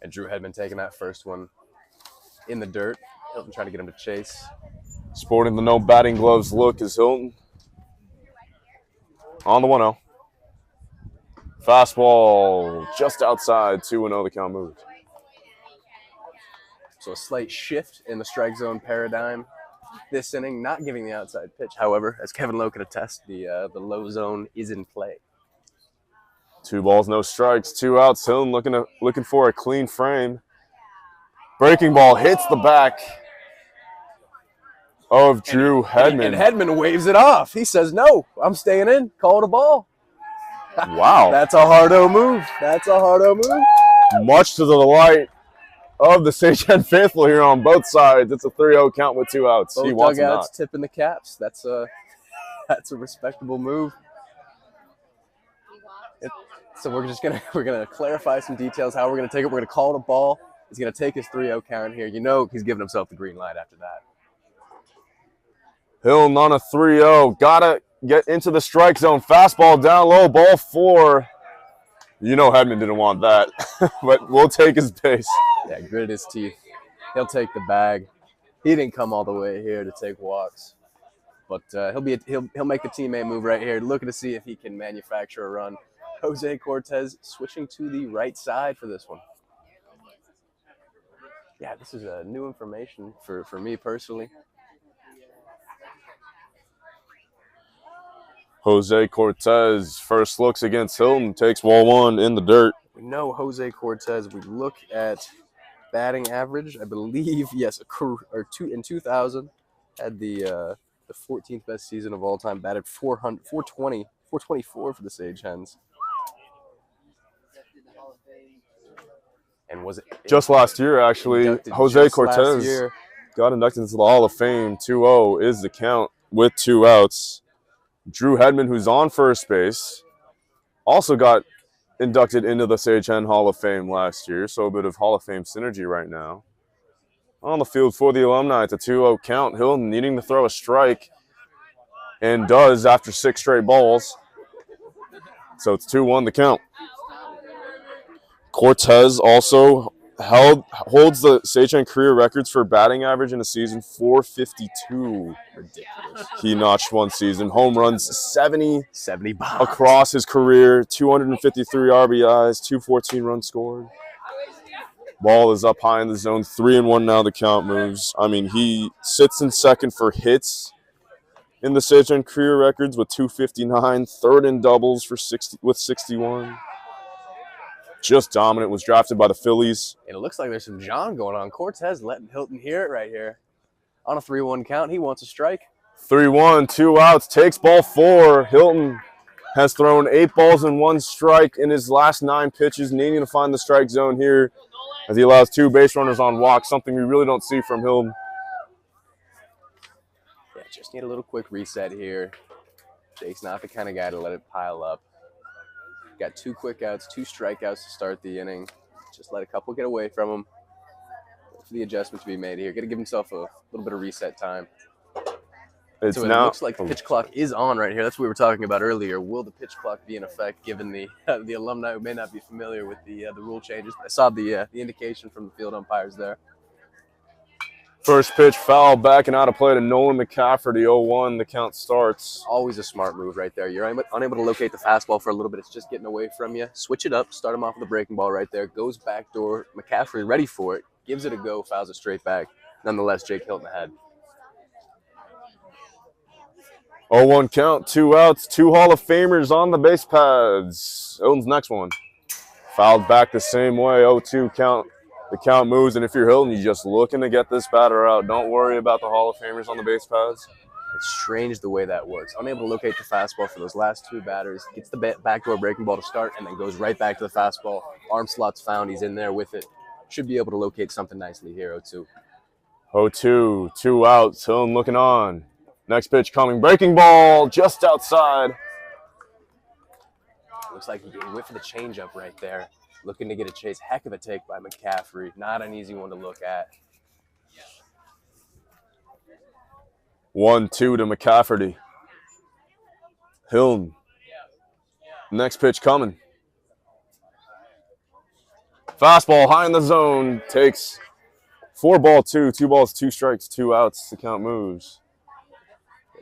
And Drew had been taking that first one in the dirt. Hilton trying to get him to chase. Sporting the no batting gloves look is Hilton. On the 1-0. Fastball just outside, 2-0, the count moves. So a slight shift in the strike zone paradigm this inning, not giving the outside pitch. However, as Kevin Lowe can attest, the low zone is in play. 2 balls, no strikes, 2 outs. Hilton looking for a clean frame. Breaking ball hits the back of Drew Hedman. And Hedman waves it off. He says, "No, I'm staying in. Call it a ball." Wow. That's a hard-o move. That's a hard-o move. Much to the delight of the Sage-Hen faithful here on both sides. It's a 3-0 count with 2 outs. Both He wants it dugouts not. tipping the caps. That's a respectable move. So we're gonna clarify some details how we're gonna take it. We're gonna call it a ball. He's gonna take his 3-0 count here. You know he's giving himself the green light after that. Hilton on a 3-0. Gotta get into the strike zone. Fastball down low. Ball 4. You know Hedman didn't want that, but we'll take his base. Yeah, gritted his teeth. He'll take the bag. He didn't come all the way here to take walks, but he'll make the teammate move right here, looking to see if he can manufacture a run. Jose Cortez switching to the right side for this one. Yeah, this is new information for me personally. Jose Cortez first looks against Hilton, takes ball 1 in the dirt. We know Jose Cortez. We look at batting average. I believe, yes, in 2000 had the 14th best season of all time. Batted 424 for the Sage Hens. And was it just last year, actually? Jose Cortez got inducted into the Hall of Fame. 2-0 is the count with 2 outs. Drew Hedman, who's on first base, also got inducted into the Sage-Hen Hall of Fame last year, so a bit of Hall of Fame synergy right now. On the field for the Alumni, it's a 2-0 count. Hilton needing to throw a strike, and does after 6 straight balls. So it's 2-1 the count. Cortez also holds the Sage-Hen career records for batting average in a season, 452. ridiculous? He notched one season. Home runs 70 bombs across his career, 253 RBIs, 214 runs scored. Ball is up high in the zone, 3-1 now the count moves. I mean, he sits in second for hits in the Sage-Hen career records with 259, third in doubles with 61. Just dominant, was drafted by the Phillies. And it looks like there's some John going on. Cortez letting Hilton hear it right here. On a 3-1 count, he wants a strike. 3-1, 2 outs, takes ball 4. Hilton has thrown 8 balls and 1 strike in his last 9 pitches, needing to find the strike zone here as he allows 2 base runners on walk, something we really don't see from Hilton. Yeah, just need a little quick reset here. Jake's not the kind of guy to let it pile up. Got 2 quick outs, 2 strikeouts to start the inning. Just let a couple get away from him. For the adjustment to be made here. Got to give himself a little bit of reset time. It looks like the pitch clock is on right here. That's what we were talking about earlier. Will the pitch clock be in effect, given the alumni who may not be familiar with the rule changes? I saw the indication from the field umpires there. First pitch foul, backing out of play to Nolan McCafferty, 0-1. The count starts. Always a smart move right there. You're unable to locate the fastball for a little bit. It's just getting away from you. Switch it up. Start him off with a breaking ball right there. Goes backdoor. McCafferty ready for it. Gives it a go. Fouls it straight back. Nonetheless, Jake Hilton ahead. 0-1 count, 2 outs, 2 Hall of Famers on the base pads. Hilton's next one. Fouled back the same way, 0-2 count. The count moves, and if you're Hilton, you're just looking to get this batter out. Don't worry about the Hall of Famers on the base pads. It's strange the way that works. Unable to locate the fastball for those last 2 batters. Gets the backdoor breaking ball to start, and then goes right back to the fastball. Arm slot's found. He's in there with it. Should be able to locate something nicely here, 0-2. 0-2, 2 outs. Hilton looking on. Next pitch coming. Breaking ball just outside. Looks like he went for the changeup right there. Looking to get a chase. Heck of a take by McCafferty. Not an easy one to look at. 1-2 to McCafferty. Hilton. Next pitch coming. Fastball high in the zone. Takes 4-2. 2 balls, 2 strikes, 2 outs. The count moves.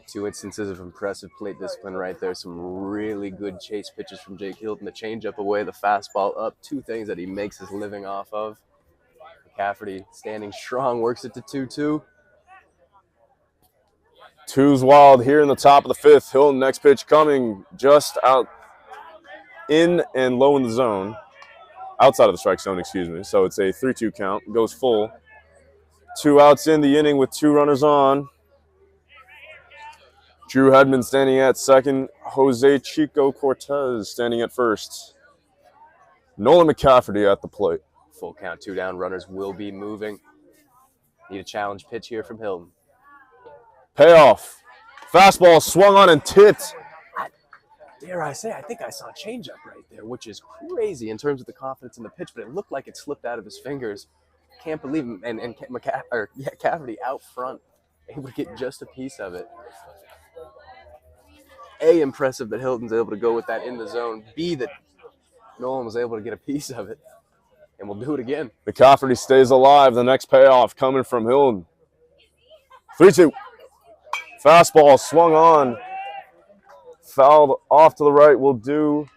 2 instances of impressive plate discipline right there. Some really good chase pitches from Jake Hilton. The changeup away, the fastball up. 2 things that he makes his living off of. McCafferty standing strong, works it to 2-2. 2's wild here in the top of the 5th. Hilton, next pitch coming just out in and low in the zone. Outside of the strike zone, excuse me. So it's a 3-2 count. Goes full. 2 outs in the inning with 2 runners on. Drew Hedman standing at second. Jose Chico Cortez standing at first. Nolan McCafferty at the plate. Full count, 2 down. Runners will be moving. Need a challenge pitch here from Hilton. Payoff. Fastball swung on and tipped. Dare I say, I think I saw a changeup right there, which is crazy in terms of the confidence in the pitch, but it looked like it slipped out of his fingers. Can't believe him. And McCafferty out front, able to get just a piece of it. A, impressive that Hilton's able to go with that in the zone. B, that Nolan was able to get a piece of it. And we'll do it again. McCafferty stays alive. The next payoff coming from Hilton. 3-2. Fastball swung on. Fouled off to the right. We'll do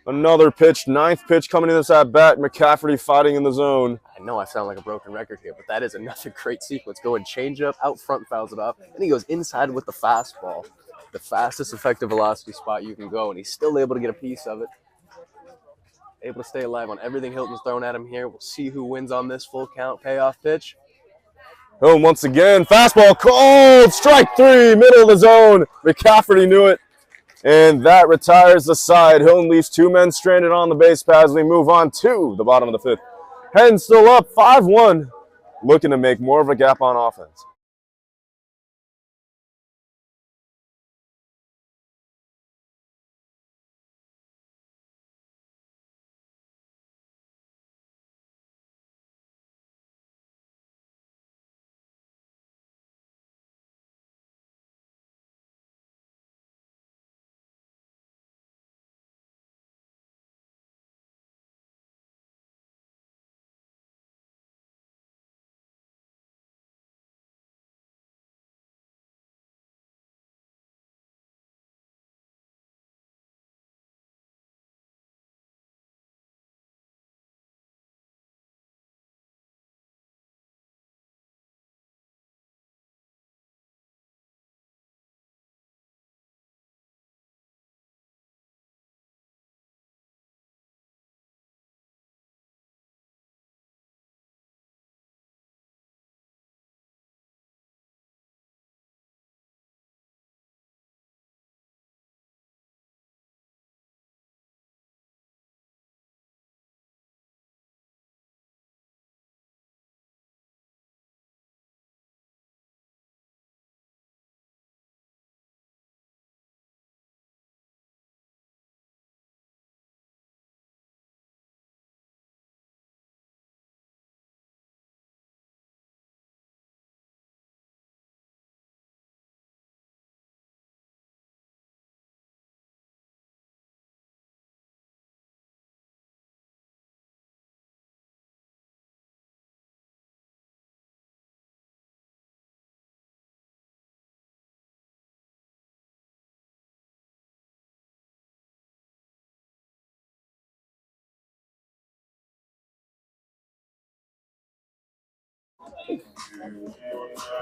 another pitch. 9th pitch coming in this at bat. McCafferty fighting in the zone. I know I sound like a broken record here, but that is another great sequence. Going changeup, out front, fouls it off. Then he goes inside with the fastball. The fastest effective velocity spot you can go, and he's still able to get a piece of it. Able to stay alive on everything Hilton's thrown at him here. We'll see who wins on this full count payoff pitch. Hilton once again. Fastball called. Strike 3, middle of the zone. McCafferty knew it. And that retires the side. Hilton leaves 2 men stranded on the base paths. We move on to the bottom of the 5th. Hen still up 5-1. Looking to make more of a gap on offense.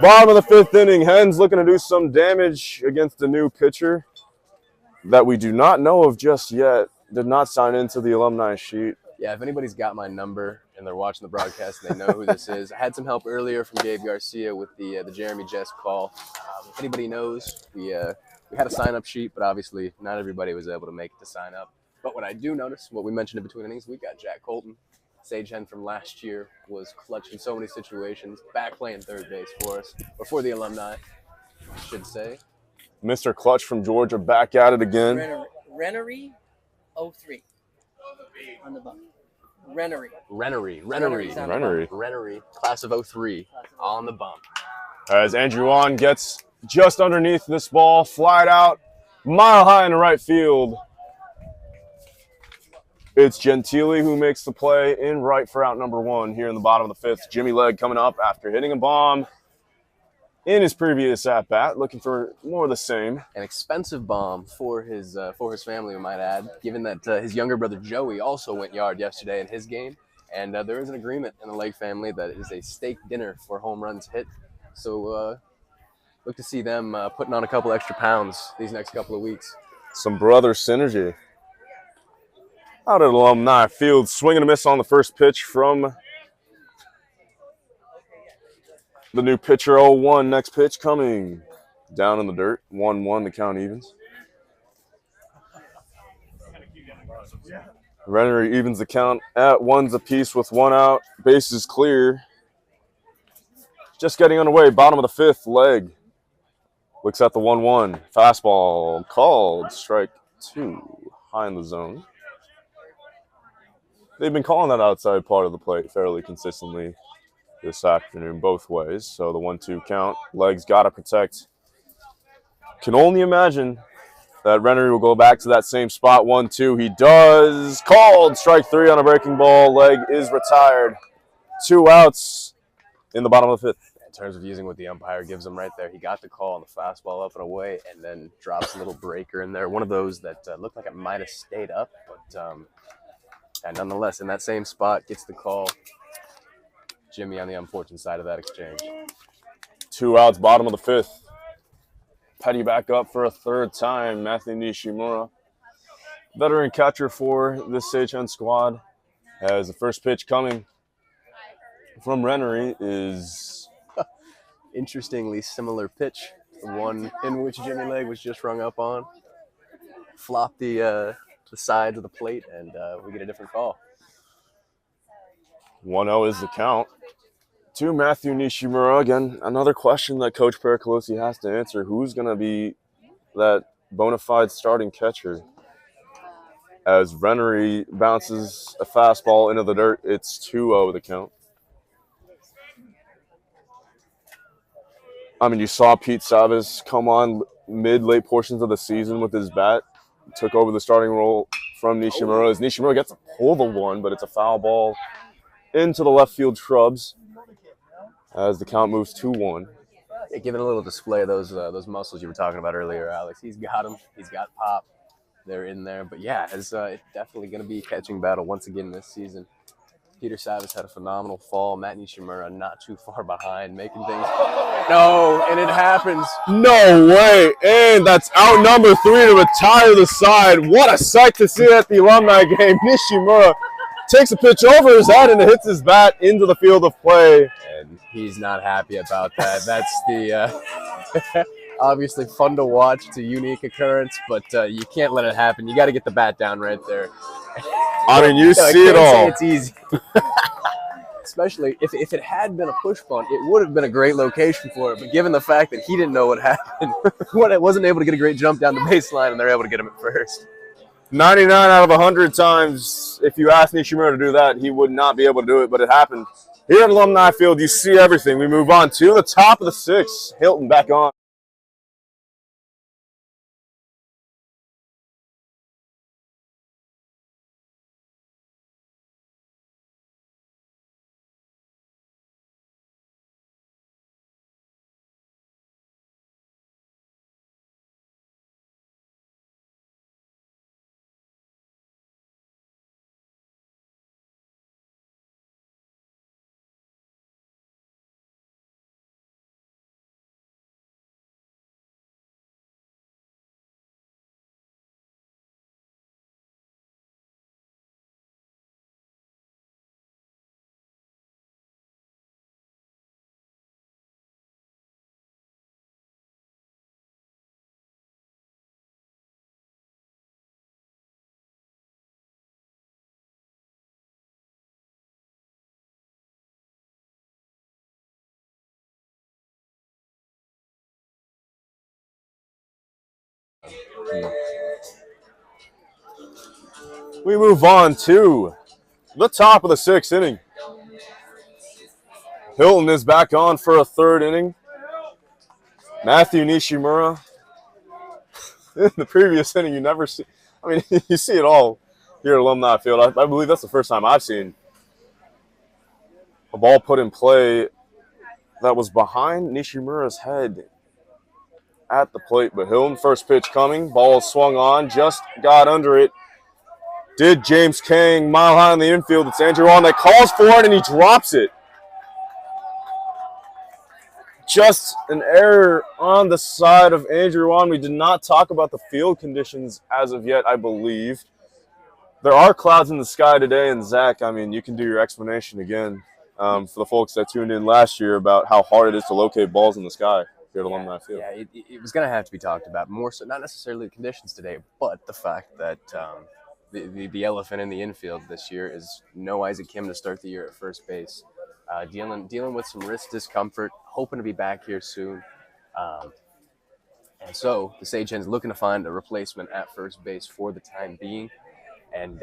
Bottom of the 5th inning. Hens looking to do some damage against a new pitcher that we do not know of just yet. Did not sign into the alumni sheet. Yeah, if anybody's got my number and they're watching the broadcast and they know who this is, I had some help earlier from Gabe Garcia with the Jeremy Jess call. If anybody knows, we had a sign-up sheet, but obviously not everybody was able to make it to sign up. But what I do notice, what we mentioned in between innings, we got Jack Colton. Sage Hen from last year was clutch in so many situations, back playing third base for us, or for the alumni, I should say. Mr. Clutch from Georgia back at it again. Rennery 03 on the bump. Rennery. Rennery, class of 03 on the bump. As Andrew On gets just underneath this ball, flied out, mile high in the right field. It's Gentili who makes the play in right for out number 1 here in the bottom of the 5th. Jimmy Legg coming up after hitting a bomb. in his previous at-bat, looking for more of the same. An expensive bomb for his family, we might add, given that his younger brother Joey also went yard yesterday in his game. And there is an agreement in the Legg family that it is a steak dinner for home runs hit. So look to see them putting on a couple extra pounds these next couple of weeks. Some brother synergy. Out at Alumni Field, swing and a miss on the first pitch from the new pitcher. 0-1, next pitch coming down in the dirt. 1-1, the count evens. Renner evens the count at 1s apiece with 1 out. Bases clear. Just getting underway, bottom of the 5th, Legg. Looks at the 1-1. Fastball called, strike 2, high in the zone. They've been calling that outside part of the plate fairly consistently this afternoon, both ways. So the 1-2 count. Legg's got to protect. Can only imagine that Renner will go back to that same spot. 1-2. He does. Called. Strike 3 on a breaking ball. Legg is retired. 2 outs in the bottom of the 5th. In terms of using what the umpire gives him right there, he got the call on the fastball up and away and then drops a little breaker in there. One of those that looked like it might have stayed up, but and nonetheless, in that same spot, gets the call. Jimmy on the unfortunate side of that exchange. 2 outs, bottom of the 5th. Petty back up for a 3rd time. Matthew Nishimura, veteran catcher for this Seichen squad, as the first pitch coming from Rennery is interestingly similar pitch, the one in which Jimmy Legg was just rung up on. Flopped the sides of the plate, and we get a different call. 1-0 is the count to Matthew Nishimura. Again, another question that Coach Pericolosi has to answer. Who's going to be that bona fide starting catcher? As Rennery bounces a fastball into the dirt, it's 2-0 the count. I mean, you saw Pete Savas come on mid-late portions of the season with his bat. Took over the starting role from Nishimura. As Nishimura gets to pull the one, but it's a foul ball into the left field shrubs as the count moves 2-1. Yeah, giving a little display of those muscles you were talking about earlier, Alex. He's got them. He's got pop. They're in there. But, yeah, it's definitely going to be a catching battle once again this season. Peter Savas had a phenomenal fall. Matt Nishimura not too far behind, making things. No, and it happens. No way. And that's out number 3 to retire the side. What a sight to see at the Alumni Game. Nishimura takes a pitch over his head and hits his bat into the field of play. And he's not happy about that. That's the obviously fun to watch. It's a unique occurrence, but you can't let it happen. You got to get the bat down right there. I mean, you see it all. It's easy. Especially if it had been a push bunt, it would have been a great location for it. But given the fact that he didn't know what happened, wasn't able to get a great jump down the baseline, and they're able to get him at first. 99 out of 100 times, if you ask Nishimura to do that, he would not be able to do it, but it happened. Here at Alumni Field, you see everything. We move on to the top of the 6th. Hilton back on. We move on to the top of the 6th inning. Hilton is back on for a 3rd inning. Matthew Nishimura. In the previous inning, you never see. I mean, you see it all here at Alumni Field. I believe that's the first time I've seen a ball put in play that was behind Nishimura's head at the plate. But Hilton, first pitch coming. Ball swung on, just got under it. Did James Kang, mile high in the infield. It's Andrew on that calls for it, and he drops it. Just an error on the side of Andrew on. We did not talk about the field conditions as of yet, I believe. There are clouds in the sky today, and Zach, I mean, you can do your explanation again for the folks that tuned in last year about how hard it is to locate balls in the sky here at Alumni Field. Yeah, it was going to have to be talked about more so, not necessarily the conditions today, but the fact that the elephant in the infield this year is no Isaac Kim to start the year at first base. Dealing with some wrist discomfort, hoping to be back here soon. And so the Sage Hens looking to find a replacement at first base for the time being. And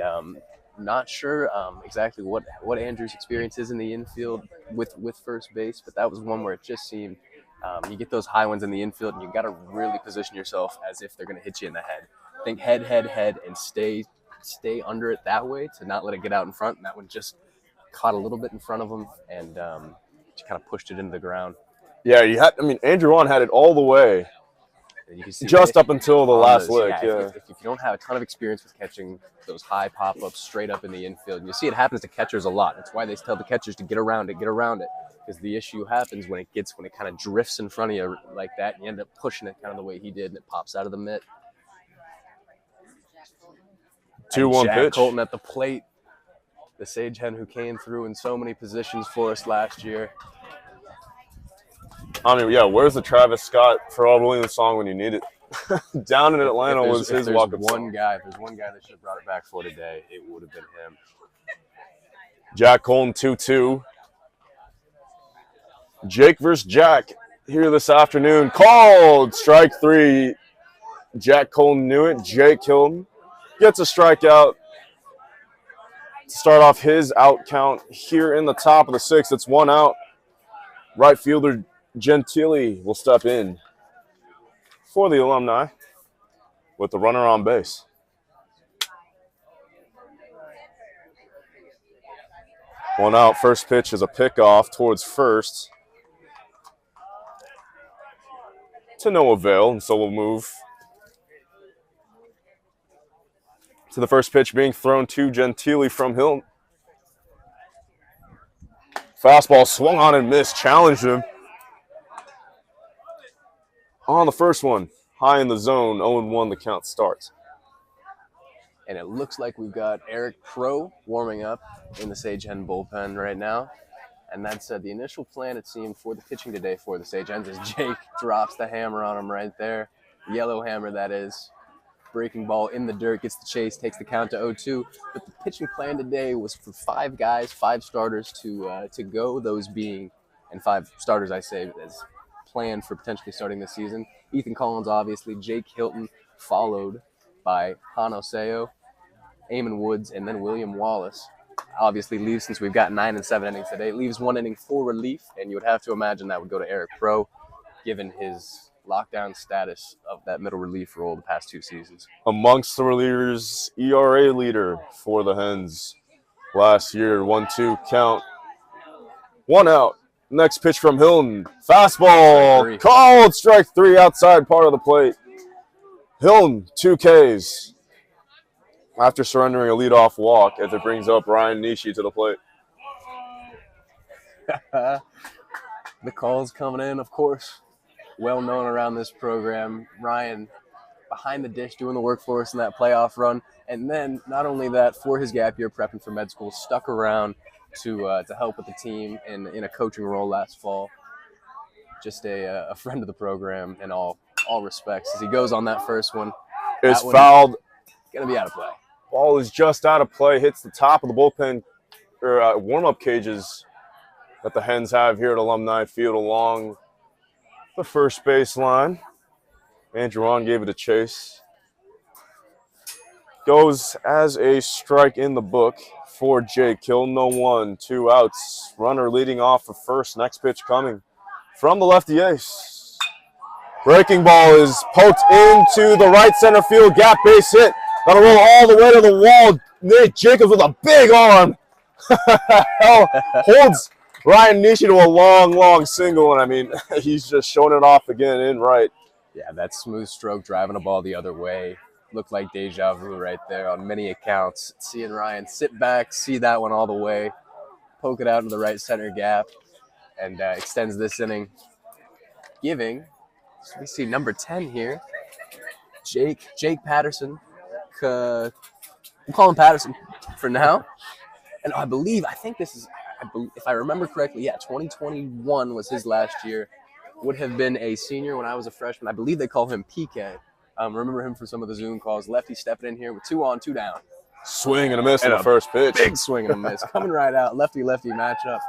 not sure exactly what Andrew's experience is in the infield with first base, but that was one where it just seemed you get those high ones in the infield, and you got to really position yourself as if they're going to hit you in the head. Think head, and stay under it that way to not let it get out in front. And that one just caught a little bit in front of him and just kind of pushed it into the ground. Yeah, Andrew on had it all the way. You can see just up until the last lick. Yeah. If you don't have a ton of experience with catching those high pop-ups straight up in the infield, and you see it happens to catchers a lot. That's why they tell the catchers to get around it. Because the issue happens when it kind of drifts in front of you like that, and you end up pushing it kind of the way he did, and it pops out of the mitt. 2-1 Jack pitch. Colton at the plate. The Sage Hen who came through in so many positions for us last year. I mean, yeah, where's the Travis Scott For All Williams song when you need it? Down in Atlanta was his walk-up song. If there's one guy that should have brought it back for today, it would have been him. Jack Colton 2-2. Jake versus Jack here this afternoon. Called strike 3. Jack Colton knew it. Jake Hilton gets a strikeout to start off his out count here in the top of the 6th. It's 1 out. Right fielder Gentili will step in for the Alumni with the runner on base. One out. First pitch is a pickoff towards first. To no avail, and so we'll move to the first pitch being thrown to Gentili from Hilton. Fastball swung on and missed, challenged him. On the first one, high in the zone, 0-1 the count starts. And it looks like we've got Eric Crow warming up in the Sage Hen bullpen right now. And that's the initial plan, it seemed, for the pitching today for the Sage Hens, as Jake drops the hammer on him right there. Yellow hammer, that is. Breaking ball in the dirt, gets the chase, takes the count to 0-2. But the pitching plan today was for 5 guys, 5 starters to go, those being, and 5 starters, I say, as planned for potentially starting this season. Ethan Collins, obviously, Jake Hilton, followed by Hano Seo, Eamon Woods, and then William Wallace. Obviously leaves, since we've got 9 and 7 innings today, leaves 1 inning for relief, and you would have to imagine that would go to Eric Crow, given his lockdown status of that middle relief role the past 2 seasons. Amongst the relievers, ERA leader for the Hens last year. 1-2 count. 1 out. Next pitch from Hilton. Fastball. Called strike 3 outside part of the plate. Hilton, 2 Ks. After surrendering a leadoff walk, as it brings up Ryan Nishi to the plate. The calls coming in, of course. Well known around this program. Ryan behind the dish doing the work for us in that playoff run. And then not only that, for his gap year prepping for med school, stuck around to help with the team in a coaching role last fall. Just a friend of the program in all respects. As he goes on that first one. It's fouled. Going to be out of play. Ball is just out of play. Hits the top of the bullpen or warm-up cages that the Hens have here at Alumni Field along the first baseline. Andrew on gave it a chase. Goes as a strike in the book for Jake Hilton. 0-1, 2 outs. Runner leading off for first. Next pitch coming from the lefty ace. Breaking ball is poked into the right center field. Gap base hit. That'll roll all the way to the wall. Nate Jacobs with a big arm. Ryan Nishi to a long single, and I mean, he's just showing it off again in right. Yeah, that smooth stroke driving a ball the other way. Looked like deja vu right there on many accounts. Seeing Ryan sit back, see that one all the way, poke it out into the right center gap, and extends this inning. Giving, so we see number 10 here, Jake Patterson. We'll call him Patterson for now. And I think this is, if I remember correctly, 2021 was his last year. Would have been a senior when I was a freshman. I believe they call him PK. Remember him from some of the Zoom calls. Lefty stepping in here with 2 on, 2 down. Swing and a miss in the first pitch. Big swing and a miss. Coming right out. Lefty-lefty matchup.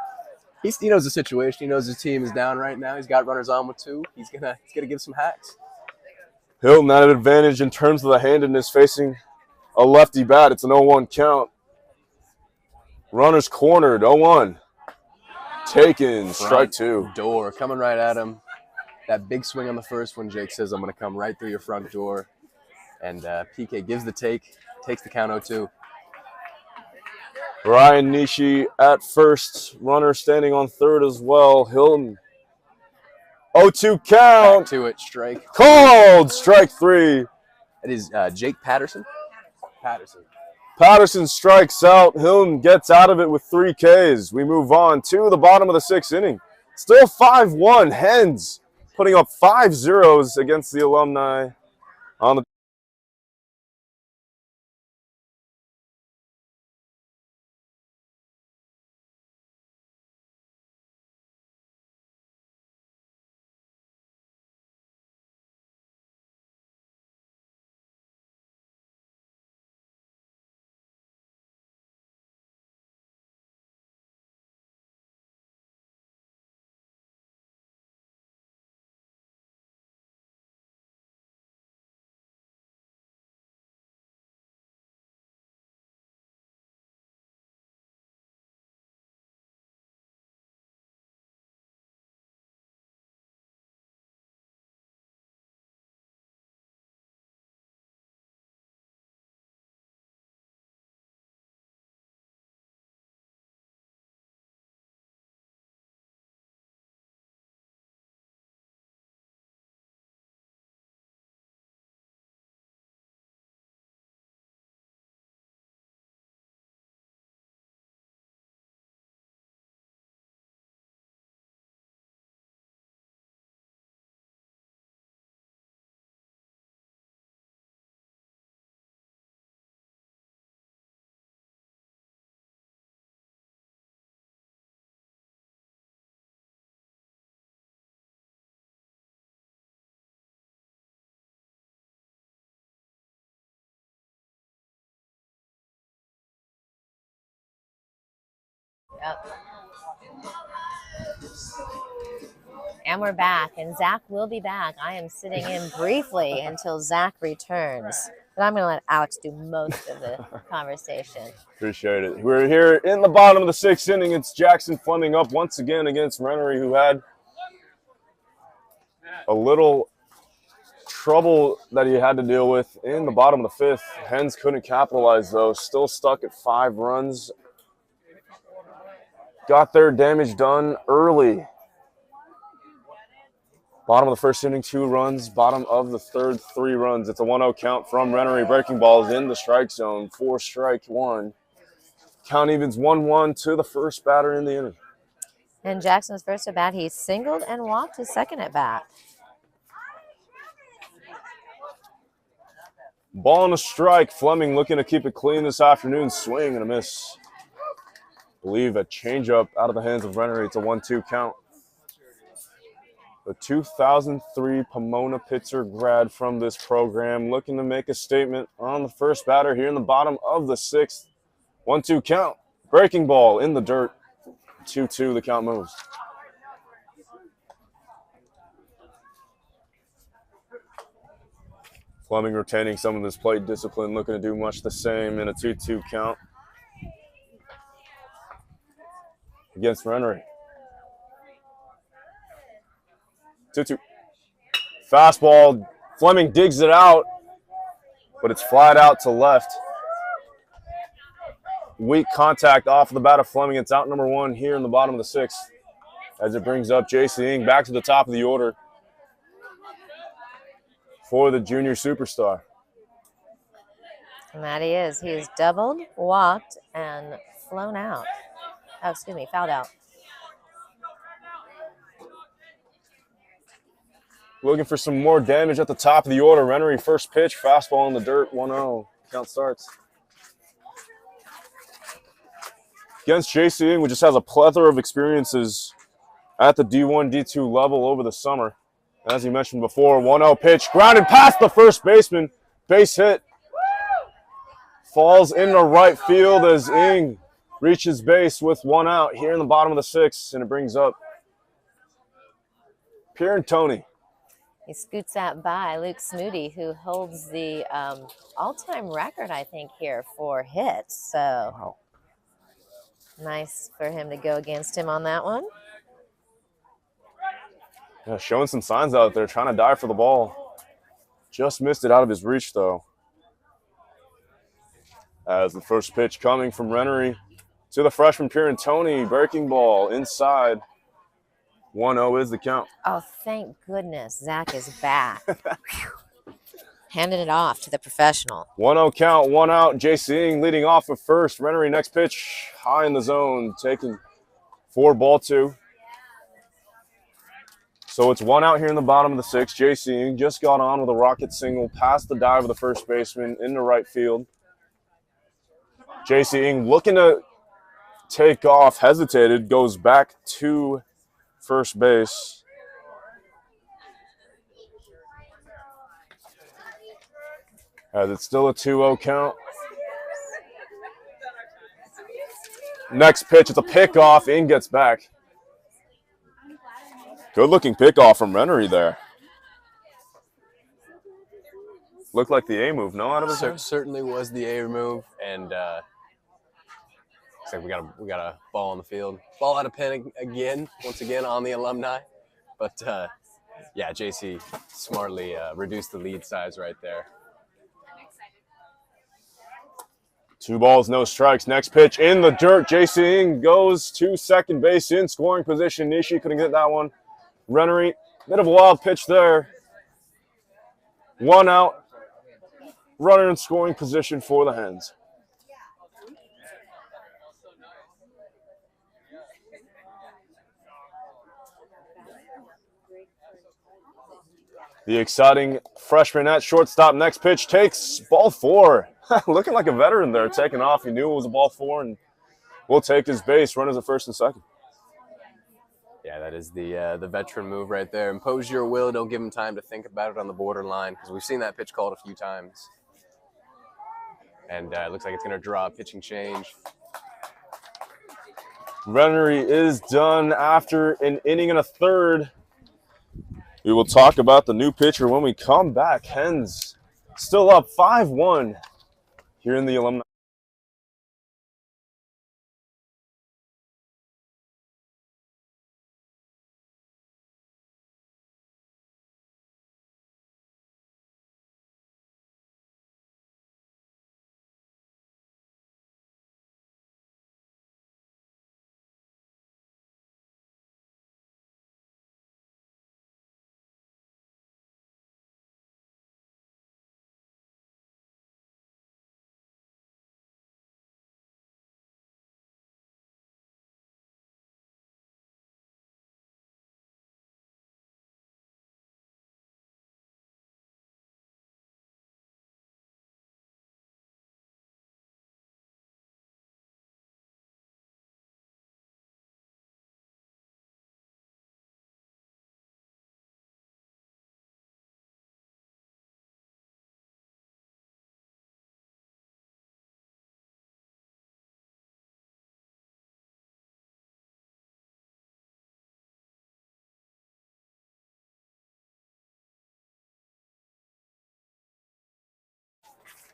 He knows the situation. He knows his team is down right now. He's got runners on with 2. He's gonna give some hacks. Hilton at an advantage in terms of the handedness, facing a lefty bat. It's an 0-1 count. Runners cornered, 0-1. Taken, strike 2. Door coming right at him. That big swing on the first one, Jake says, I'm going to come right through your front door. And PK gives the take, takes the count 0-2. Ryan Nishi at first, runner standing on third as well. Hilton, 0-2 count. Back to it, strike. Called, strike 3. It is Jake Patterson. Patterson strikes out. Hilton gets out of it with 3 Ks. We move on to the bottom of the 6th inning. Still 5-1. Hens putting up 5 zeros against the Alumni on the Yep. And we're back, and Zach will be back. I am sitting in briefly until Zach returns, but I'm going to let Alex do most of the conversation. Appreciate it. We're here in the bottom of the 6th inning. It's Jackson Fleming up once again against Rennery, who had a little trouble that he had to deal with in the bottom of the 5th. Hens couldn't capitalize, though. Still stuck at 5 runs. Got their damage done early. Bottom of the 1st inning, 2 runs. Bottom of the 3rd, 3 runs. It's a 1-0 count from Rennery. Breaking balls in the strike zone. 4 strike 1. Count evens 1-1 to the first batter in the inning. And Jackson's first at bat, he singled and walked his second at bat. Ball and a strike. Fleming looking to keep it clean this afternoon. Swing and a miss. Believe a changeup out of the hands of Rennery. It's a 1-2 count. The 2003 Pomona Pitzer grad from this program looking to make a statement on the first batter here in the bottom of the 6th. 1-2 count. Breaking ball in the dirt. 2-2, the count moves. Fleming retaining some of his plate discipline, looking to do much the same in a 2-2 count against Rennery. 2-2. Fastball. Fleming digs it out, but it's flat out to left. weak contact off the bat of Fleming. It's out number 1 here in the bottom of the 6th as it brings up J.C. Ng back to the top of the order for the junior superstar. And that he is. He is doubled, walked, and flown out. Oh, excuse me, fouled out. Looking for some more damage at the top of the order. Rennery first pitch, fastball in the dirt, 1-0. Count starts. Against J.C. Ng, who just has a plethora of experiences at the D1, D2 level over the summer. As you mentioned before, 1-0 pitch, grounded past the first baseman, base hit. Falls into right field as Ng reaches base with 1 out here in the bottom of the 6th, and it brings up Pierantoni. He scoots that by Luke Smoody, who holds the all-time record, I think, here for hits. So Wow. Nice for him to go against him on that one. Yeah, showing some signs out there, trying to dive for the ball. Just missed it out of his reach, though. As the first pitch coming from Rennery to the freshman Pierantoni, breaking ball inside. 1-0 is the count. Oh, thank goodness Zach is back. Handed it off to the professional. 1-0 count, 1 out. J.C. Ng leading off at first. Rennery next pitch, high in the zone, taking 4-2. So it's 1 out here in the bottom of the 6th. J.C. Ng just got on with a rocket single past the dive of the first baseman into right field. J.C. Ng looking to take off, hesitated, goes back to first base. As it's still a 2-0 count. Next pitch, it's a pickoff. Ng gets back. Good-looking pickoff from Rennery there. Looked like the A move, no, out of his head? Certainly was the A move, and looks like we got a ball on the field. Ball out of pin again, once again on the Alumni. But yeah, JC smartly reduced the lead size right there. 2 balls, no strikes. Next pitch in the dirt. J.C. Ng goes to second base in scoring position. Nishi couldn't get that one. Rennery, bit of a wild pitch there. 1 out. Runner in scoring position for the Hens. The exciting freshman at shortstop. Next pitch takes ball 4. Looking like a veteran there, taking off. He knew it was a ball 4 and will take his base. Runners at first and second. Yeah, that is the veteran move right there. Impose your will. Don't give him time to think about it on the borderline, because we've seen that pitch called a few times. And it looks like it's going to draw a pitching change. Rennery is done after an inning and a third. We will talk about the new pitcher when we come back. Hens still up 5-1 here in the Alumni.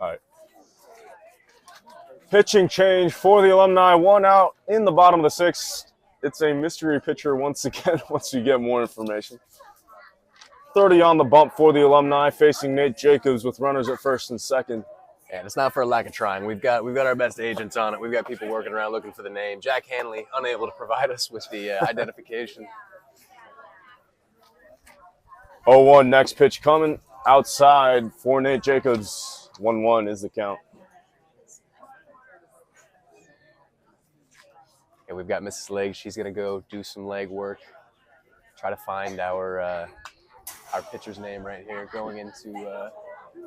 All right. Pitching change for the Alumni. 1 out in the bottom of the 6th. It's a mystery pitcher once again, once you get more information. 30 on the bump for the Alumni, facing Nate Jacobs with runners at first and second. And it's not for a lack of trying. We've got our best agents on it. We've got people working around looking for the name. Jack Hanley unable to provide us with the identification. 0-1, next pitch coming outside for Nate Jacobs. 1-1 is the count. And we've got Mrs. Leg. She's gonna go do some leg work. Try to find our pitcher's name right here. Going into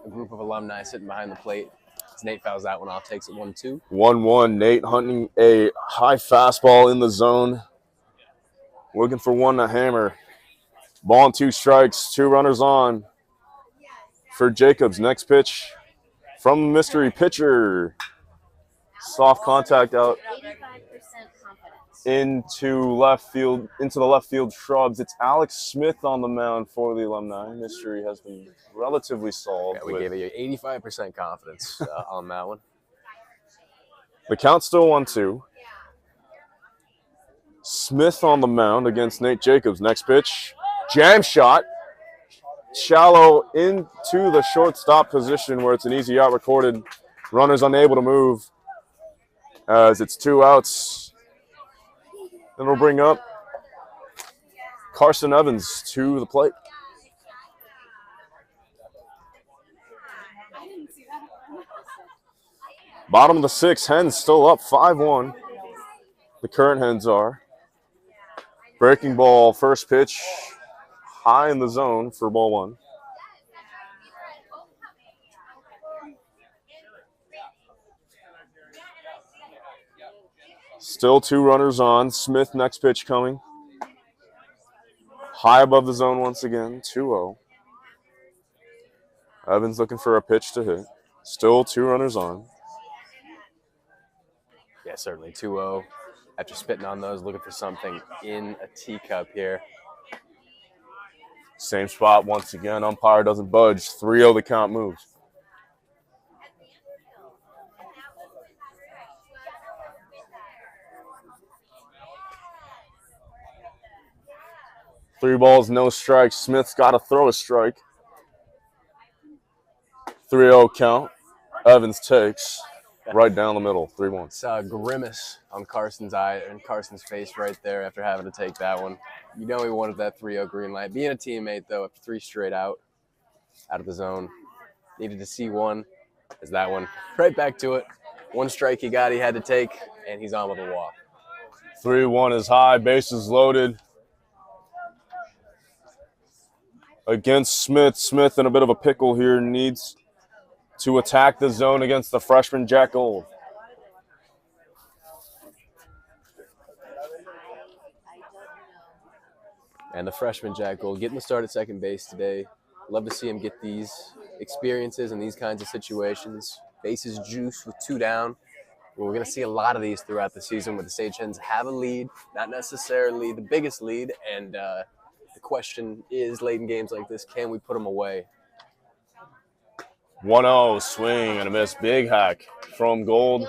a group of alumni sitting behind the plate. As Nate fouls that one off, takes it 1-2. 1-1, Nate hunting a high fastball in the zone. Looking for one to hammer. Ball and 2 strikes, 2 runners on for Jacobs. Next pitch from the mystery pitcher. Soft contact out into the left field shrubs. It's Alex Smith on the mound for the Alumni. Mystery has been relatively solved. Yeah, we gave you 85% confidence on that one. The count's still 1-2. Smith on the mound against Nate Jacobs. Next pitch, jam shot. Shallow into the shortstop position where it's an easy out recorded. Runner's unable to move as it's 2 outs. And it'll bring up Carson Evans to the plate. Bottom of the 6th, Hens still up 5-1. The current Hens are. Breaking ball, first pitch, high in the zone for ball 1. Still 2 runners on. Smith, next pitch coming. High above the zone once again, 2-0. Evans looking for a pitch to hit. Still 2 runners on. Yeah, certainly 2-0. After spitting on those, looking for something in a teacup here. Same spot once again. Umpire doesn't budge. 3-0 the count moves. Three balls, no strikes. Smith's got to throw a strike. 3-0 count. Evans takes right down the middle. 3-1. Saw a grimace on Carson's eye and Carson's face right there after having to take that one. You know he wanted that 3-0 green light. Being a teammate, though, after 3 straight out of the zone, needed to see one. As that one right back to it. 1 strike he got, he had to take, and he's on with a walk. 3-1 is high. Bases loaded. Against Smith. Smith in a bit of a pickle here, needs to attack the zone against the freshman Jack Gold. And the freshman Jack Gold getting the start at second base today. Love to see him get these experiences in these kinds of situations. Bases juice with 2 down. We're going to see a lot of these throughout the season where the Sage Hens have a lead, not necessarily the biggest lead, and the question is, late in games like this, can we put them away? 1-0, swing and a miss. Big hack from Gold.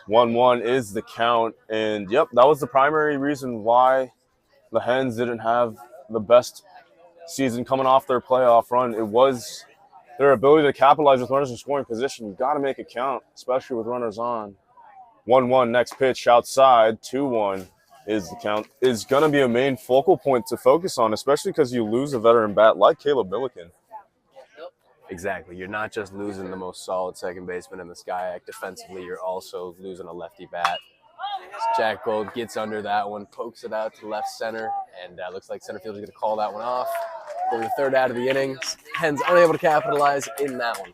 1-1 is the count. And, yep, that was the primary reason why the Hens didn't have the best season coming off their playoff run. It was their ability to capitalize with runners in scoring position. You've got to make it count, especially with runners on. 1-1, next pitch outside. 2-1 is the count. Is going to be a main focal point to focus on, especially because you lose a veteran bat like Caleb Milliken. Exactly. You're not just losing the most solid second baseman in the SCIAC. Defensively, you're also losing a lefty bat. Jack Gold gets under that one, pokes it out to left center, and looks like center field is going to call that one off. For the 3rd out of the inning, Hens unable to capitalize in that one.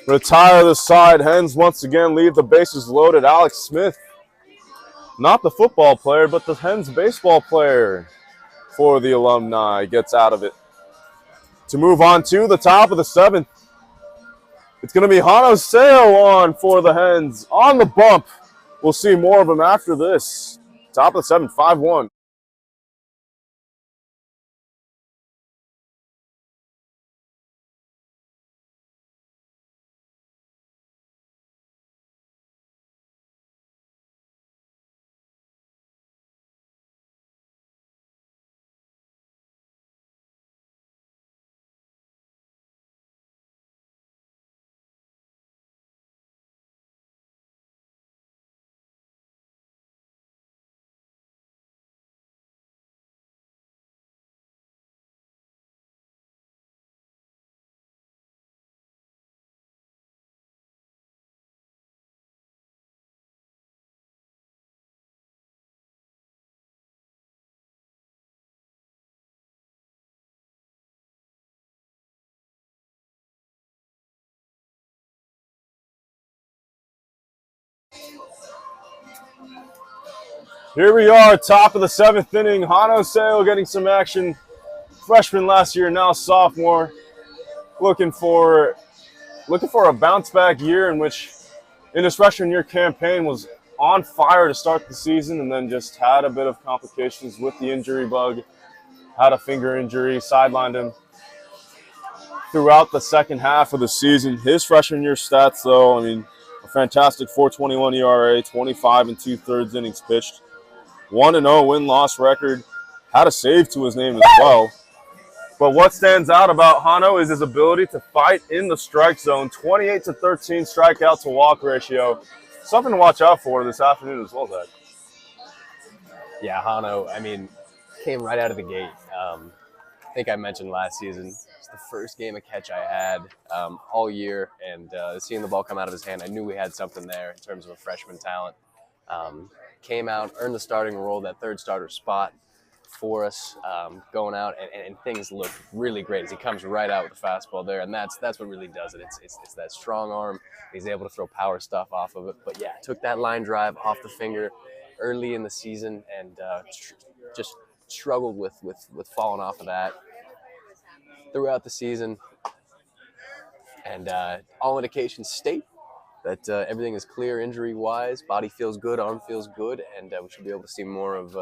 Retire the side. Hens once again leave the bases loaded. Alex Smith, not the football player, but the Hens baseball player for the Alumni, gets out of it. To move on to the top of the 7th, it's going to be Hano Seo on for the Hens on the bump. We'll see more of him after this. Top of the 7th, 5-1. Here we are, top of the 7th inning. Hano Seo getting some action. Freshman last year, now sophomore. Looking for a bounce back year in which in his freshman year campaign was on fire to start the season and then just had a bit of complications with the injury bug. Had a finger injury, sidelined him throughout the second half of the season. His freshman year stats, though, I mean, a fantastic 4.21 ERA, 25 2/3 innings pitched, 1-0 win-loss record, had a save to his name as well. But what stands out about Hano is his ability to fight in the strike zone. 28-13 strikeout to walk ratio. Something to watch out for this afternoon as well, Zach. Yeah, Hano, I mean, came right out of the gate. I think I mentioned last season, it's the first game of catch I had all year, and seeing the ball come out of his hand, I knew we had something there in terms of a freshman talent. Came out, earned the starting role, that third starter spot for us, going out, and things look really great as he comes right out with the fastball there, and that's what really does it. It's that strong arm. He's able to throw power stuff off of it. But yeah, took that line drive off the finger early in the season, and just struggled with falling off of that throughout the season. And all indications state that everything is clear injury-wise. Body feels good, arm feels good, and we should be able to see more of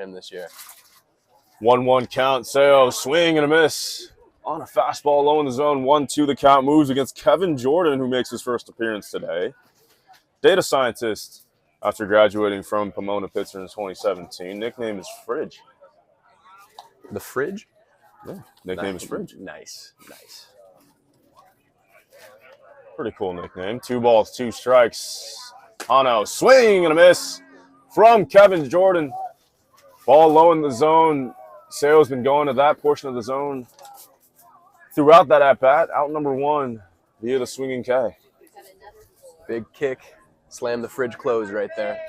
him this year. 1-1 count. Seo swing and a miss on a fastball low in the zone. 1-2 the count. Moves against Kevin Jordan, who makes his first appearance today. Data scientist after graduating from Pomona Pitzer in 2017. Nickname is Fridge. The Fridge? Yeah, nickname is Fridge. Nice. Pretty cool nickname. 2 balls, 2 strikes. Hano swing and a miss from Kevin Jordan. Ball low in the zone. Seo's been going to that portion of the zone throughout that at-bat. Out number 1 via the swinging K. Big kick. Slam the fridge closed right there.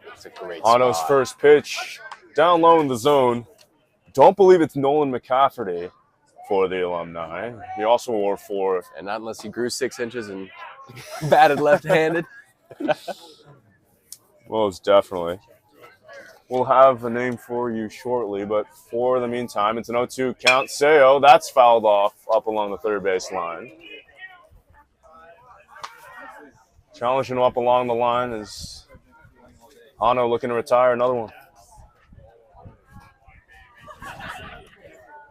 That's a great Hano's spot. first pitch. Down low in the zone. Don't believe it's Nolan McCafferty for the Alumni. He also wore 4. And not unless he grew 6 inches and batted left-handed. Most definitely. We'll have a name for you shortly, but for the meantime, it's an 0-2 count. Seo, that's fouled off up along the third base line. Challenging him up along the line is Hano looking to retire another one.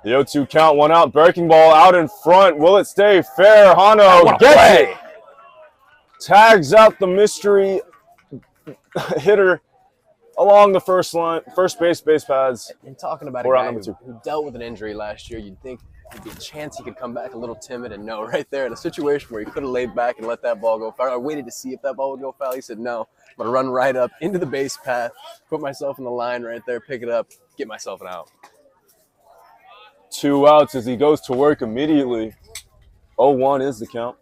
The 0-2 count, 1 out, breaking ball out in front. Will it stay fair? Hano gets it. Tags out the mystery hitter along the first base pads. And talking about a guy who dealt with an injury last year, you'd think there'd be a chance he could come back a little timid, and no, right there in a situation where he could have laid back and let that ball go foul. I waited to see if that ball would go foul. He said, no, I'm going to run right up into the base path, put myself in the line right there, pick it up, get myself an out. 2 outs as he goes to work immediately. 0-1 is the count.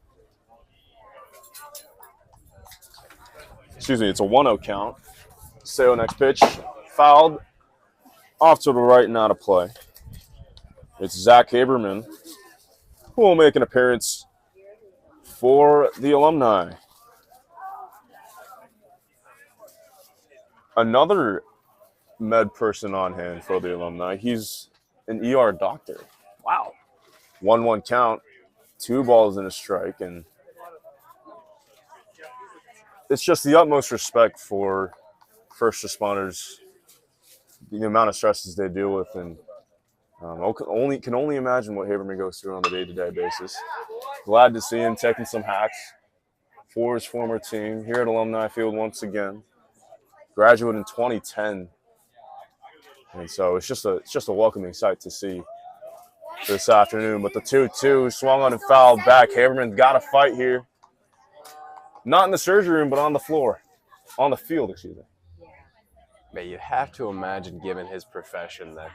Excuse me, it's a 1-0 count. Seo next pitch, fouled, off to the right and out of play. It's Zach Haberman, who will make an appearance for the Alumni. Another med person on hand for the Alumni. He's an ER doctor. Wow. 1-1 count, 2 balls and a strike, and it's just the utmost respect for first responders, the amount of stresses they deal with, and can only imagine what Haberman goes through on a day-to-day basis. Glad to see him taking some hacks for his former team here at Alumni Field once again. Graduate in 2010, and so it's just a welcoming sight to see this afternoon. But the 2-2 swung on and fouled back. Haberman's got to fight here. Not in the surgery room, but on the floor. On the field, excuse me. But you have to imagine, given his profession, that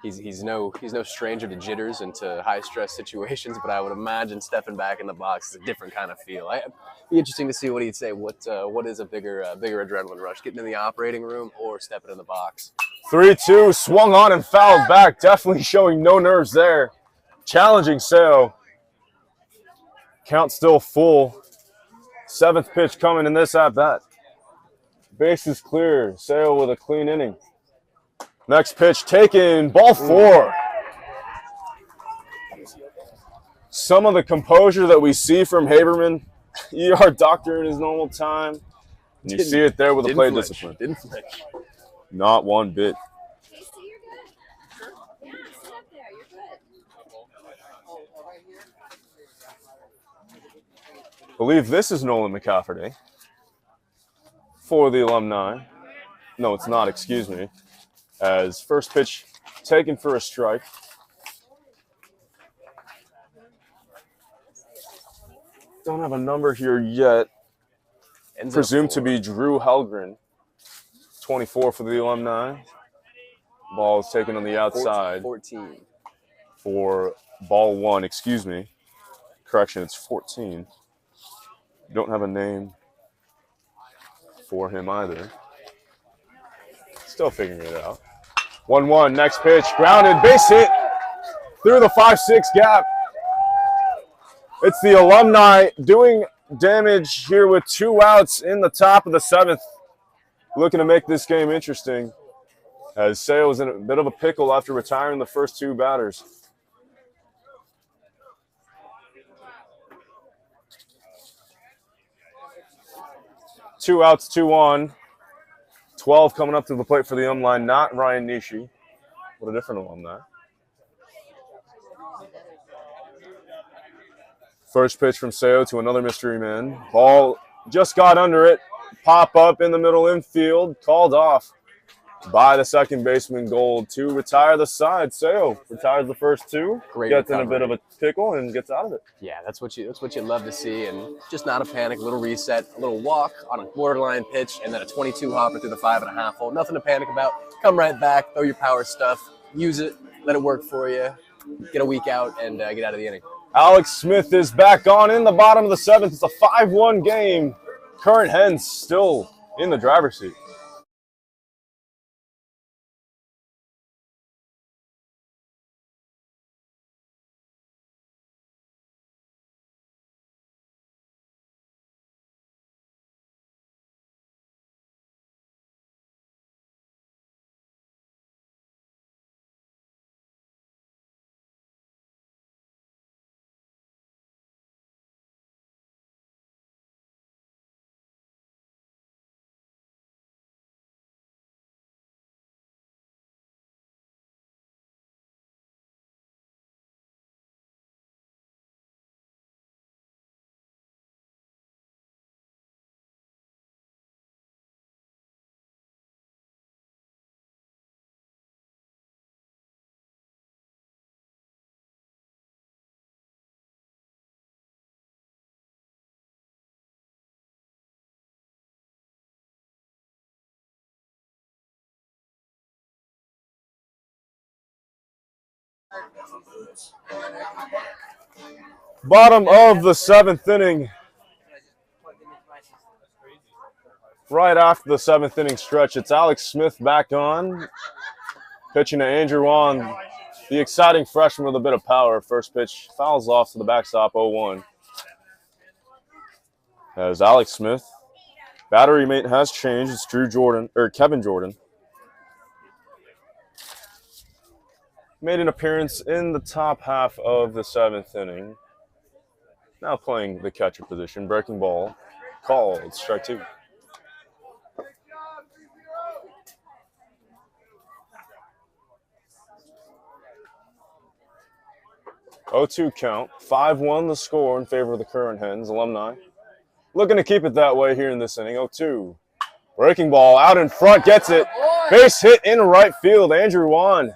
he's no stranger to jitters and to high-stress situations, but I would imagine stepping back in the box is a different kind of feel. It'd be interesting to see what he'd say. What is a bigger adrenaline rush, getting in the operating room or stepping in the box? 3-2, swung on and fouled back. Definitely showing no nerves there. Challenging Seo. Count still full. 7th pitch coming in this at-bat. Base is clear. Sale with a clean inning. Next pitch taken. Ball 4. Some of the composure that we see from Haberman, ER doctor in his normal time. And you see it there with the play discipline. Didn't flinch. Not one bit. I believe this is Nolan McCafferty for the Alumni. No, it's not, excuse me. As first pitch taken for a strike. Don't have a number here yet. Presumed to be Drew Helgren, 24 for the Alumni. Ball is taken on the outside. 14. For ball 1, excuse me. Correction, it's 14. Don't have a name for him either. Still figuring it out. 1-1, next pitch, grounded, base hit through the 5-6 gap. It's the Alumni doing damage here with 2 outs in the top of the 7th. Looking to make this game interesting, as Sale was in a bit of a pickle after retiring the first 2 batters. Two outs, 2 on. 12 coming up to the plate for the Alumni, not Ryan Nishi. What a different Alumni. First pitch from Seo to another mystery man. Ball just got under it. Pop up in the middle infield. Called off by the second baseman Gold to retire the side. Seo retires the first 2. Great gets recovery. in a bit of a pickle and gets out of it. Yeah, that's what you love to see, and just not a panic, a little reset, a little walk on a borderline pitch, and then a 22 hopper through the 5.5 hole. Nothing to panic about. Come right back, throw your power stuff, use it, let it work for you, get a week out, and get out of the inning. Alex Smith is back on in the bottom of the 7th. It's a 5-1 game. Current Hens still in the driver's seat. Bottom of the 7th inning. Right after the 7th inning stretch, it's Alex Smith back on. Pitching to Andrew Wan, the exciting freshman with a bit of power. First pitch fouls off to the backstop, 0-1. As Alex Smith, battery mate has changed. It's Kevin Jordan. Made an appearance in the top half of the 7th inning. Now playing the catcher position. Breaking ball. Called. Strike 2. (0-2) count. 5-1 the score in favor of the Current Hens. Alumni looking to keep it that way here in this inning. 0-2. Breaking ball out in front. Gets it. Base hit in right field. Andrew Wan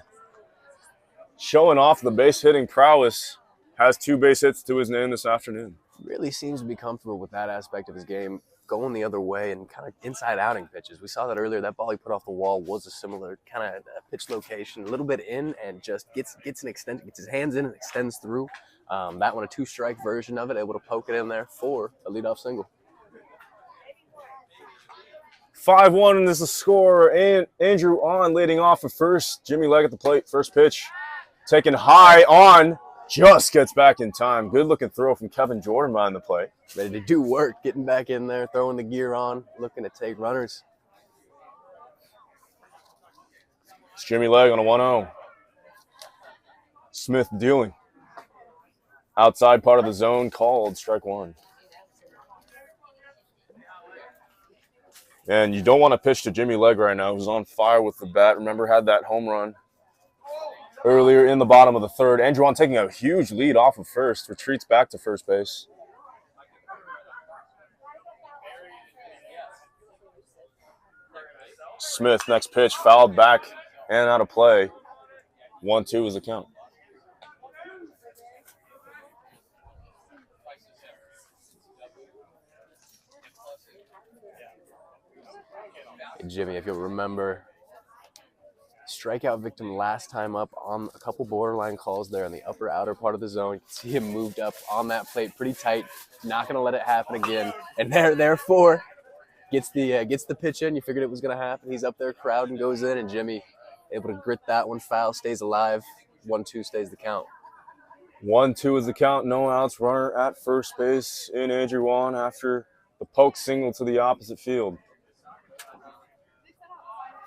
showing off the base hitting prowess. Has 2 base hits to his name this afternoon. Really seems to be comfortable with that aspect of his game, going the other way and kind of inside outing pitches. We saw that earlier. That ball he put off the wall was a similar kind of pitch location, a little bit in, and just gets his hands in and extends through. That one, a 2-strike version of it, able to poke it in there for a leadoff single. 5-1 is the score. And Andrew On leading off at first. Jimmy Legg at the plate. First pitch taken high on. just gets back in time. Good looking throw from Kevin Jordan behind the plate. Ready to do work, getting back in there, throwing the gear on, looking to take runners. It's Jimmy Legg on a 1-0. Smith dealing. Outside part of the zone called strike one. And you don't want to pitch to Jimmy Legg right now. He's on fire with the bat. Remember, had that home run earlier in the bottom of the third. Andrew on taking a huge lead off of first. Retreats back to first base. Smith, next pitch, fouled back and out of play. 1-2 is the count. Jimmy, if you'll remember, strikeout victim last time up on a couple borderline calls there in the upper outer part of the zone. You can see him moved up on that plate pretty tight. Not going to let it happen again. And therefore, gets the pitch in. You figured it was going to happen. He's up there, crowd, and goes in. And Jimmy able to grit that one foul, stays alive. 1-2 stays the count. 1-2 is the count. No outs. Runner at first base in Andrew Wan after the poke single to the opposite field.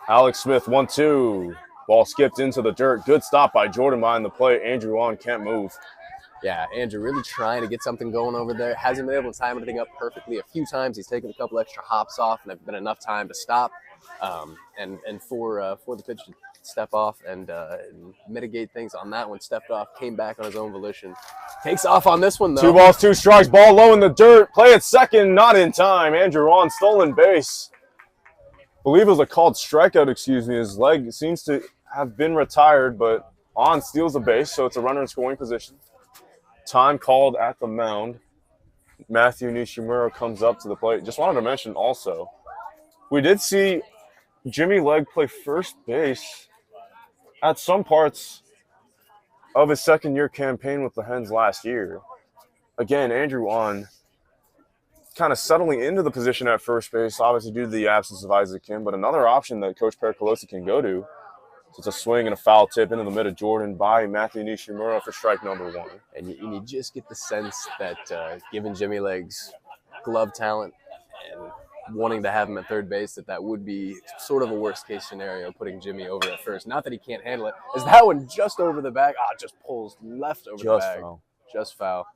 Alex Smith, 1-2. Ball skipped into the dirt. Good stop by Jordan behind the plate. Andrew Wan can't move. Yeah, Andrew really trying to get something going over there. Hasn't been able to time anything up perfectly a few times. He's taken a couple extra hops off, and there's been enough time to stop and for the pitch to step off and mitigate things on that one. Stepped off, came back on his own volition. Takes off on this one, though. 2 balls, 2 strikes. Ball low in the dirt. Play at second, not in time. Andrew Wan stolen base. I believe it was a called strikeout, excuse me. His leg seems to have been retired, but On steals a base, so it's a runner in scoring position. Time called at the mound. Matthew Nishimura comes up to the plate. Just wanted to mention also, we did see Jimmy Legg play first base at some parts of his second-year campaign with the Hens last year. Again, Andrew On kind of settling into the position at first base, obviously due to the absence of Isaac Kim, but another option that Coach Pericolosi can go to. So it's a swing and a foul tip into the mid of Jordan by Matthew Nishimura for strike number 1. And you just get the sense that given Jimmy Legg's glove talent and wanting to have him at third base, that would be sort of a worst-case scenario, putting Jimmy over at first. Not that he can't handle it. Is that one just over the bag? Just pulls left over the bag. Foul. Just foul.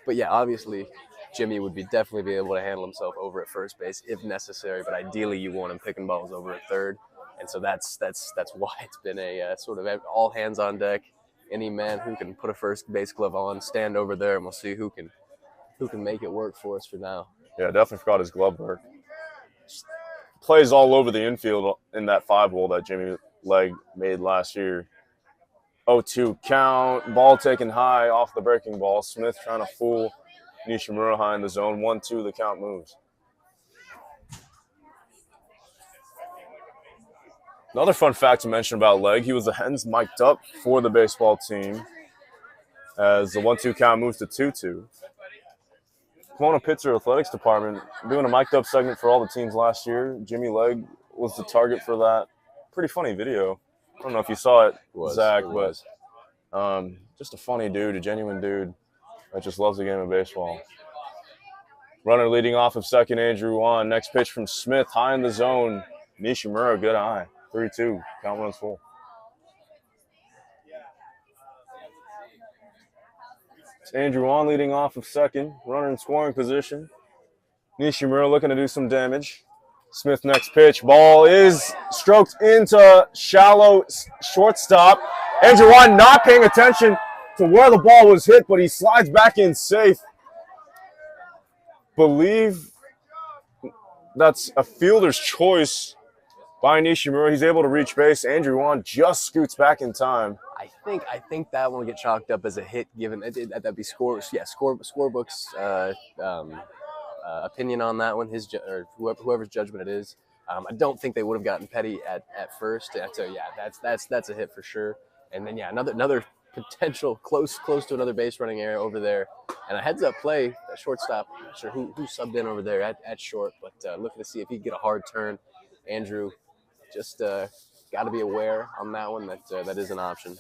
But, yeah, obviously, Jimmy would definitely be able to handle himself over at first base if necessary, but ideally you want him picking balls over at third. And so that's why it's been a sort of all hands on deck. Any man who can put a first base glove on, stand over there, and we'll see who can make it work for us for now. Yeah, definitely forgot his glove work. Plays all over the infield in that 5-hole that Jimmy Legg made last year. 0-2 count, ball taken high off the breaking ball. Smith trying to fool Nishimura high in the zone. 1-2, the count moves. Another fun fact to mention about Legg, he was the Hens mic'd up for the baseball team as the 1-2 count moves to 2-2. Pomona Pitzer Athletics Department doing a mic'd up segment for all the teams last year. Jimmy Legg was the target for that pretty funny video. I don't know if you saw it, Zach, but just a funny dude, a genuine dude that just loves the game of baseball. Runner leading off of second, Andrew On. Next pitch from Smith, high in the zone. Nishimura, good eye. 3-2, count runs full. It's Andrew On leading off of second, runner in scoring position. Nishimura looking to do some damage. Smith next pitch, ball is stroked into shallow shortstop. Andrew On not paying attention to where the ball was hit, but he slides back in safe. Believe that's a fielder's choice by Nishimura. He's able to reach base. Andrew On just scoots back in time. I think that one will get chalked up as a hit, given that'd be scorebook's opinion on that one. Or whoever's judgment it is. I don't think they would have gotten Petty at first. So yeah, that's a hit for sure. And then yeah, another potential close to another base running area over there, and a heads up play. A shortstop. I'm not sure who subbed in over there at short, but looking to see if he can get a hard turn. Andrew. Just got to be aware on that one that is an option.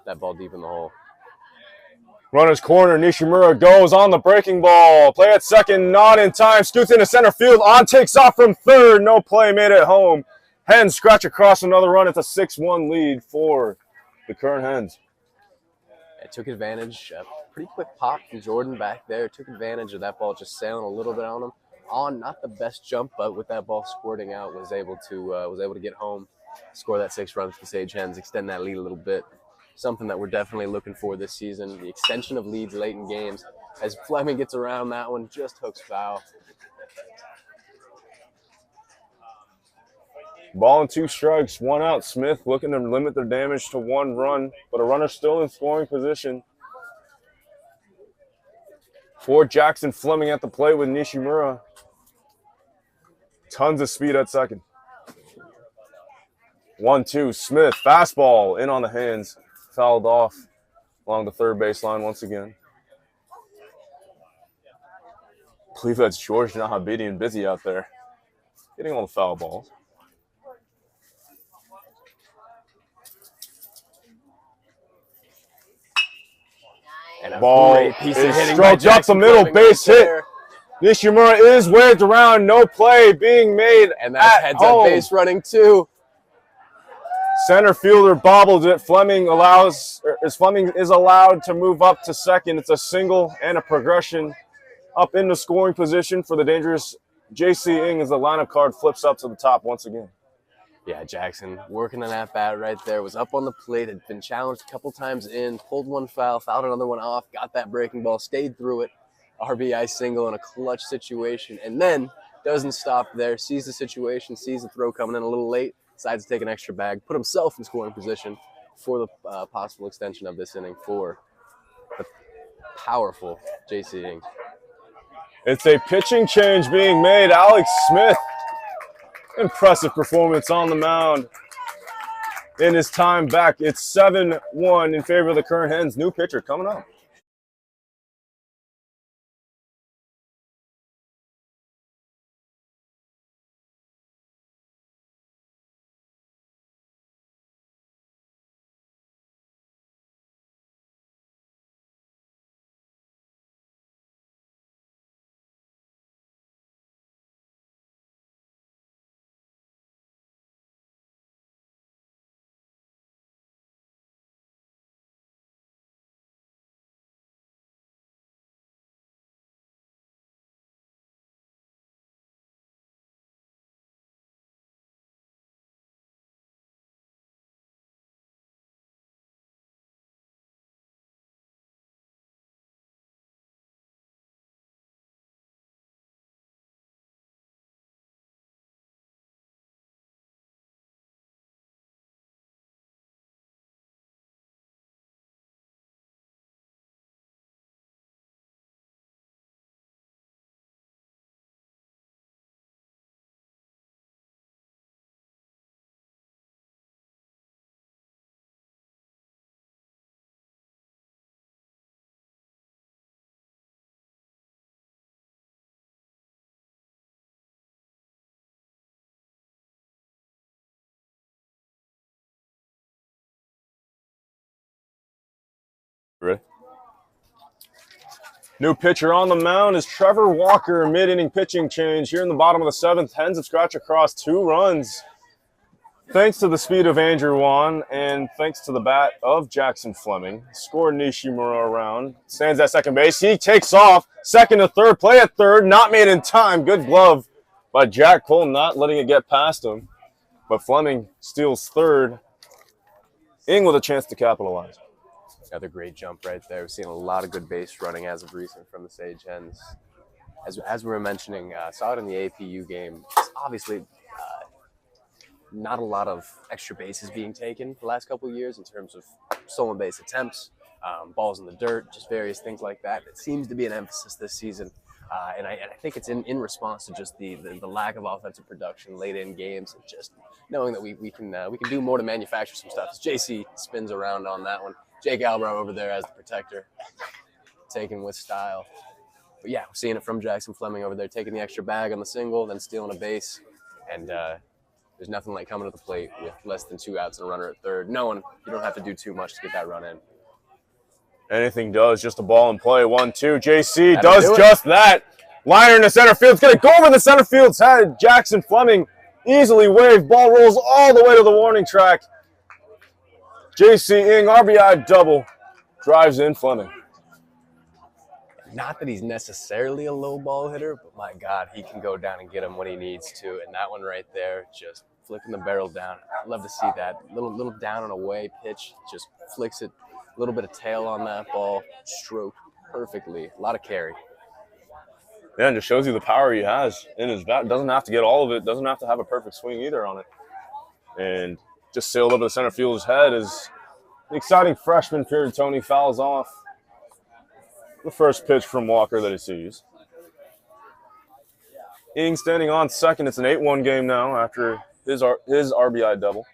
That ball deep in the hole. Runner's corner, Nishimura goes on the breaking ball. Play at second, not in time. Scoots into center field. On takes off from third. No play made at home. Hens scratch across another run. It's a 6-1 lead for the Kern Hens. It took advantage. A pretty quick pop from Jordan back there. Took advantage of that ball just sailing a little bit on him. On not the best jump, but with that ball squirting out, was able to get home, score that 6 runs for the Sage Hens, extend that lead a little bit. Something that we're definitely looking for this season. The extension of leads late in games. As Fleming gets around that one, just hooks foul. Ball and 2 strikes, 1 out. Smith looking to limit their damage to 1 run, but a runner still in scoring position. For Jackson Fleming at the plate with Nishimura. Tons of speed at second. 1-2. Smith, fastball in on the hands. Fouled off along the third baseline once again. I believe that's George Nahabidi and Busy out there, getting all the foul balls. And a Ball great piece of is hitting stroked by up the Jackson middle, Fleming base right hit. there. Nishimura is waved around, no play being made And that's at heads home. up base running too. Center fielder bobbled it. Fleming is allowed to move up to second. It's a single and a progression up into scoring position for the dangerous J.C. Ng as the lineup card flips up to the top once again. Yeah, Jackson working on that bat right there. Was up on the plate, had been challenged a couple times in, pulled one foul, fouled another one off, got that breaking ball, stayed through it. RBI single in a clutch situation, and then doesn't stop there, sees the situation, sees the throw coming in a little late, decides to take an extra bag, put himself in scoring position for the possible extension of this inning for the powerful J.C. Ng. It's a pitching change being made. Alex Smith, impressive performance on the mound in his time back. It's 7-1 in favor of the Kern Hens. New pitcher coming up. Ready? New pitcher on the mound is Trevor Walker, mid-inning pitching change here in the bottom of the 7th. Hens have scratched across 2 runs. Thanks to the speed of Andrew Wan and thanks to the bat of Jackson Fleming. Scored Nishimura around. Stands at second base. He takes off. Second to third. Play at third. Not made in time. Good glove by Jack Cole, not letting it get past him. But Fleming steals third. Ng with a chance to capitalize. Another great jump right there. We've seen a lot of good base running as of recent from the Sage Hens. As we were mentioning, saw it in the APU game. It's obviously not a lot of extra bases being taken the last couple of years in terms of stolen base attempts, balls in the dirt, just various things like that. It seems to be an emphasis this season. And I think it's in response to just the lack of offensive production late in games, and just knowing that we can do more to manufacture some stuff. As JC spins around on that one. Jake Albrow over there as the protector, taken with style. But yeah, we're seeing it from Jackson Fleming over there, taking the extra bag on the single, then stealing a base. And there's nothing like coming to the plate with less than 2 outs and a runner at third, knowing you don't have to do too much to get that run in. Anything does, just a ball in play. 1-2. JC That'll does do it. just that. Liner in the center field. It's going to go over the center field's head. Jackson Fleming easily waved. Ball rolls all the way to the warning track. JC Ing, RBI double. Drives in Fleming. Not that he's necessarily a low ball hitter, but my God, he can go down and get him when he needs to. And that one right there, just flicking the barrel down. I'd love to see that. Little down and away pitch, just flicks it. A little bit of tail on that ball, stroked perfectly. A lot of carry. Yeah, and just shows you the power he has in his bat. Doesn't have to get all of it. Doesn't have to have a perfect swing either on it. And just sailed over the center fielder's head as the exciting freshman Piratoni fouls off the first pitch from Walker that he sees. Ing standing on second. It's an 8-1 game now after his RBI double.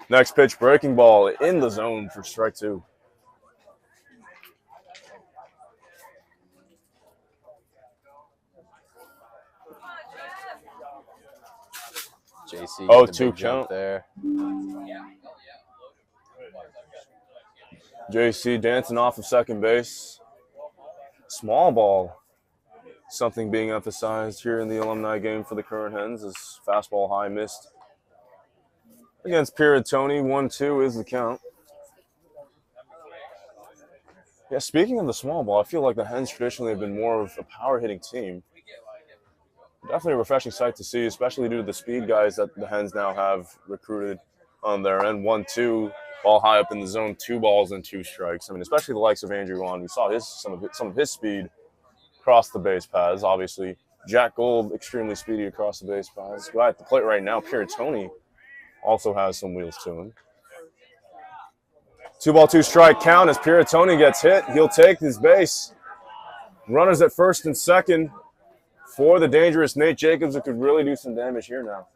Next pitch, breaking ball in the zone for strike 2. JC. 0-2 count there. JC dancing off of second base. Small ball. Something being emphasized here in the alumni game for the current Hens is fastball high missed. Against Piratoni, 1-2 is the count. Yeah, speaking of the small ball, I feel like the Hens traditionally have been more of a power-hitting team. Definitely a refreshing sight to see, especially due to the speed guys that the Hens now have recruited on their end. 1-2, ball high up in the zone, 2 balls and 2 strikes. I mean, especially the likes of Andrew Wan. We saw some of his speed across the base paths. Obviously, Jack Gold, extremely speedy across the base paths. Right at the plate right now, Piratoni also has some wheels to him. 2-ball, 2-strike count as Piratoni gets hit. He'll take his base. Runners at first and second for the dangerous Nate Jacobs, who could really do some damage here now.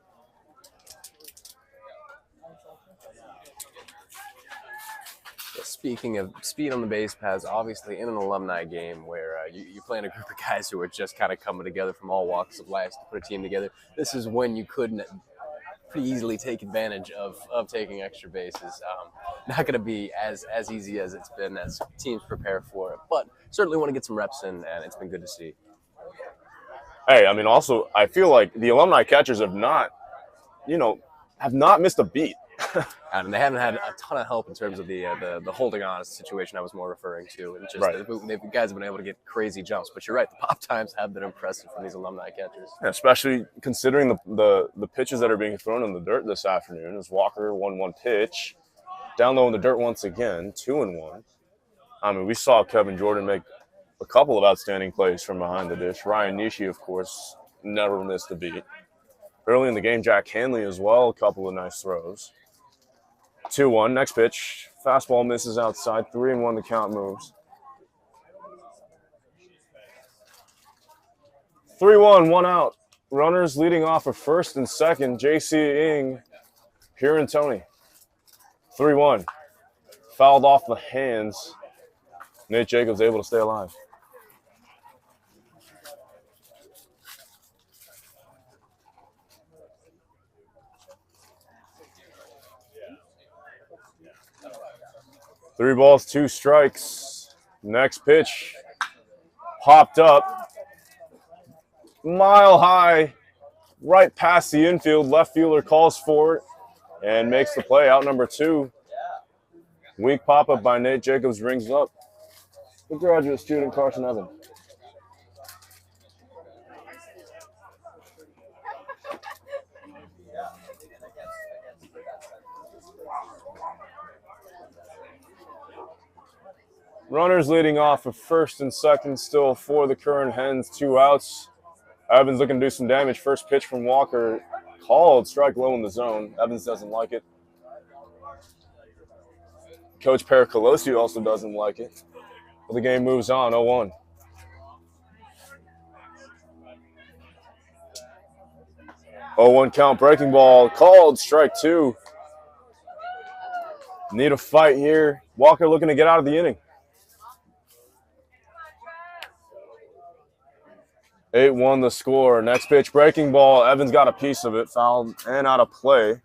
Speaking of speed on the base paths, obviously in an alumni game where you're playing a group of guys who are just kind of coming together from all walks of life to put a team together, this is when you couldn't pretty easily take advantage of taking extra bases. Not going to be as easy as it's been as teams prepare for it, but certainly want to get some reps in, and it's been good to see. Hey, I mean, also, I feel like the alumni catchers have not missed a beat. And they haven't had a ton of help in terms of the holding on situation I was more referring to. And just Right. the guys have been able to get crazy jumps. But you're right, the pop times have been impressive from these alumni catchers. Yeah, especially considering the pitches that are being thrown in the dirt this afternoon. As Walker 1-1 pitch, down low in the dirt once again, 2-1. I mean, we saw Kevin Jordan make a couple of outstanding plays from behind the dish. Ryan Nishi, of course, never missed a beat. Early in the game, Jack Hanley as well, a couple of nice throws. 2-1, next pitch. Fastball misses outside. 3-1, the count moves. 3-1, 1 out. Runners leading off of first and second. JC Ing, Piratoni. 3-1. Fouled off the hands. Nate Jacobs able to stay alive. Three balls, 2 strikes. Next pitch. Popped up. Mile high. Right past the infield. Left fielder calls for it and makes the play. Out number 2. Weak pop-up by Nate Jacobs rings up the graduate student Carson Evan. Runners leading off of first and second still for the current Hens. 2 outs. Evans looking to do some damage. First pitch from Walker called. Strike low in the zone. Evans doesn't like it. Coach Pericolosi also doesn't like it. But the game moves on. 0-1. Count, breaking ball called. Strike 2. Need a fight here. Walker looking to get out of the inning. 8-1 the score. Next pitch, breaking ball. Evans got a piece of it, fouled and out of play.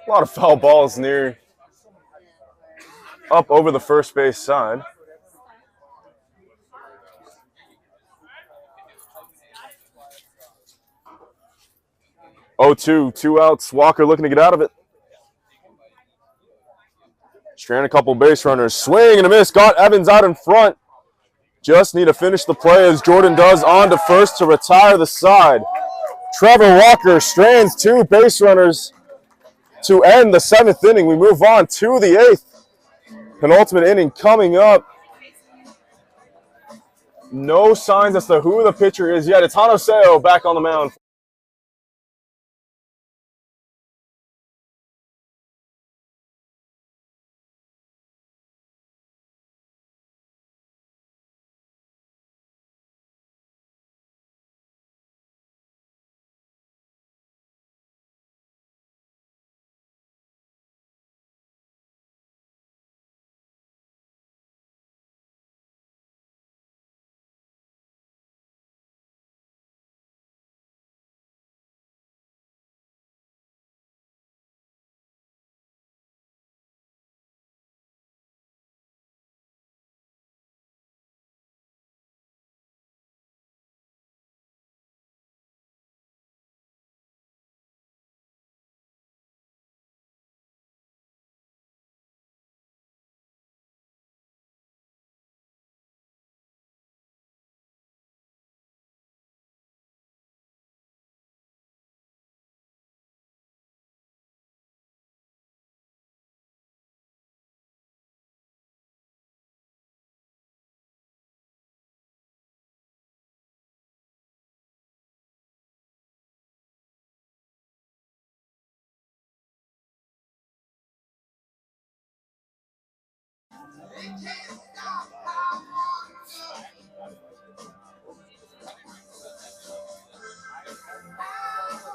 A lot of foul balls near up over the first base side. Oh, two outs. Walker looking to get out of it. Strand a couple base runners. Swing and a miss. Got Evans out in front. Just need to finish the play as Jordan does on to first to retire the side. Trevor Walker strands 2 base runners to end the 7th inning. We move on to the 8th. Penultimate inning coming up. No signs as to who the pitcher is yet. It's Hanoseo back on the mound.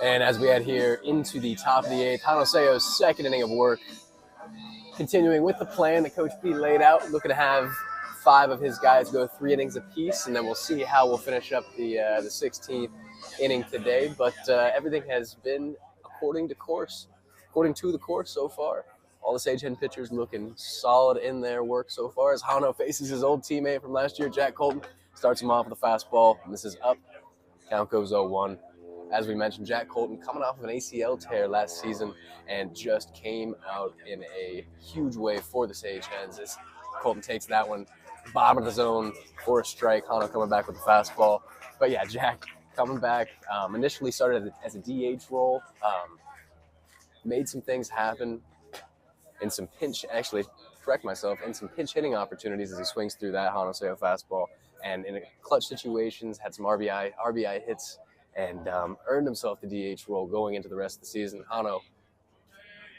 And as we head here into the top of the 8th, Hanoseo's 2nd inning of work, continuing with the plan that Coach P laid out, looking to have 5 of his guys go 3 innings apiece, and then we'll see how we'll finish up the 16th inning today. But everything has been according to the course so far. All the Sagehen pitchers looking solid in their work so far as Hano faces his old teammate from last year, Jack Colton. Starts him off with a fastball, misses up. Count goes 0-1. As we mentioned, Jack Colton coming off of an ACL tear last season and just came out in a huge way for the Sagehens as Colton takes that one bottom of the zone for a strike. Hano coming back with the fastball. But yeah, Jack coming back. Initially started as a DH role. Made some things happen in some pinch, actually, correct myself, in some pinch hitting opportunities as he swings through that Hanoseo fastball. And in clutch situations, had some RBI hits, and earned himself the DH role going into the rest of the season. Hano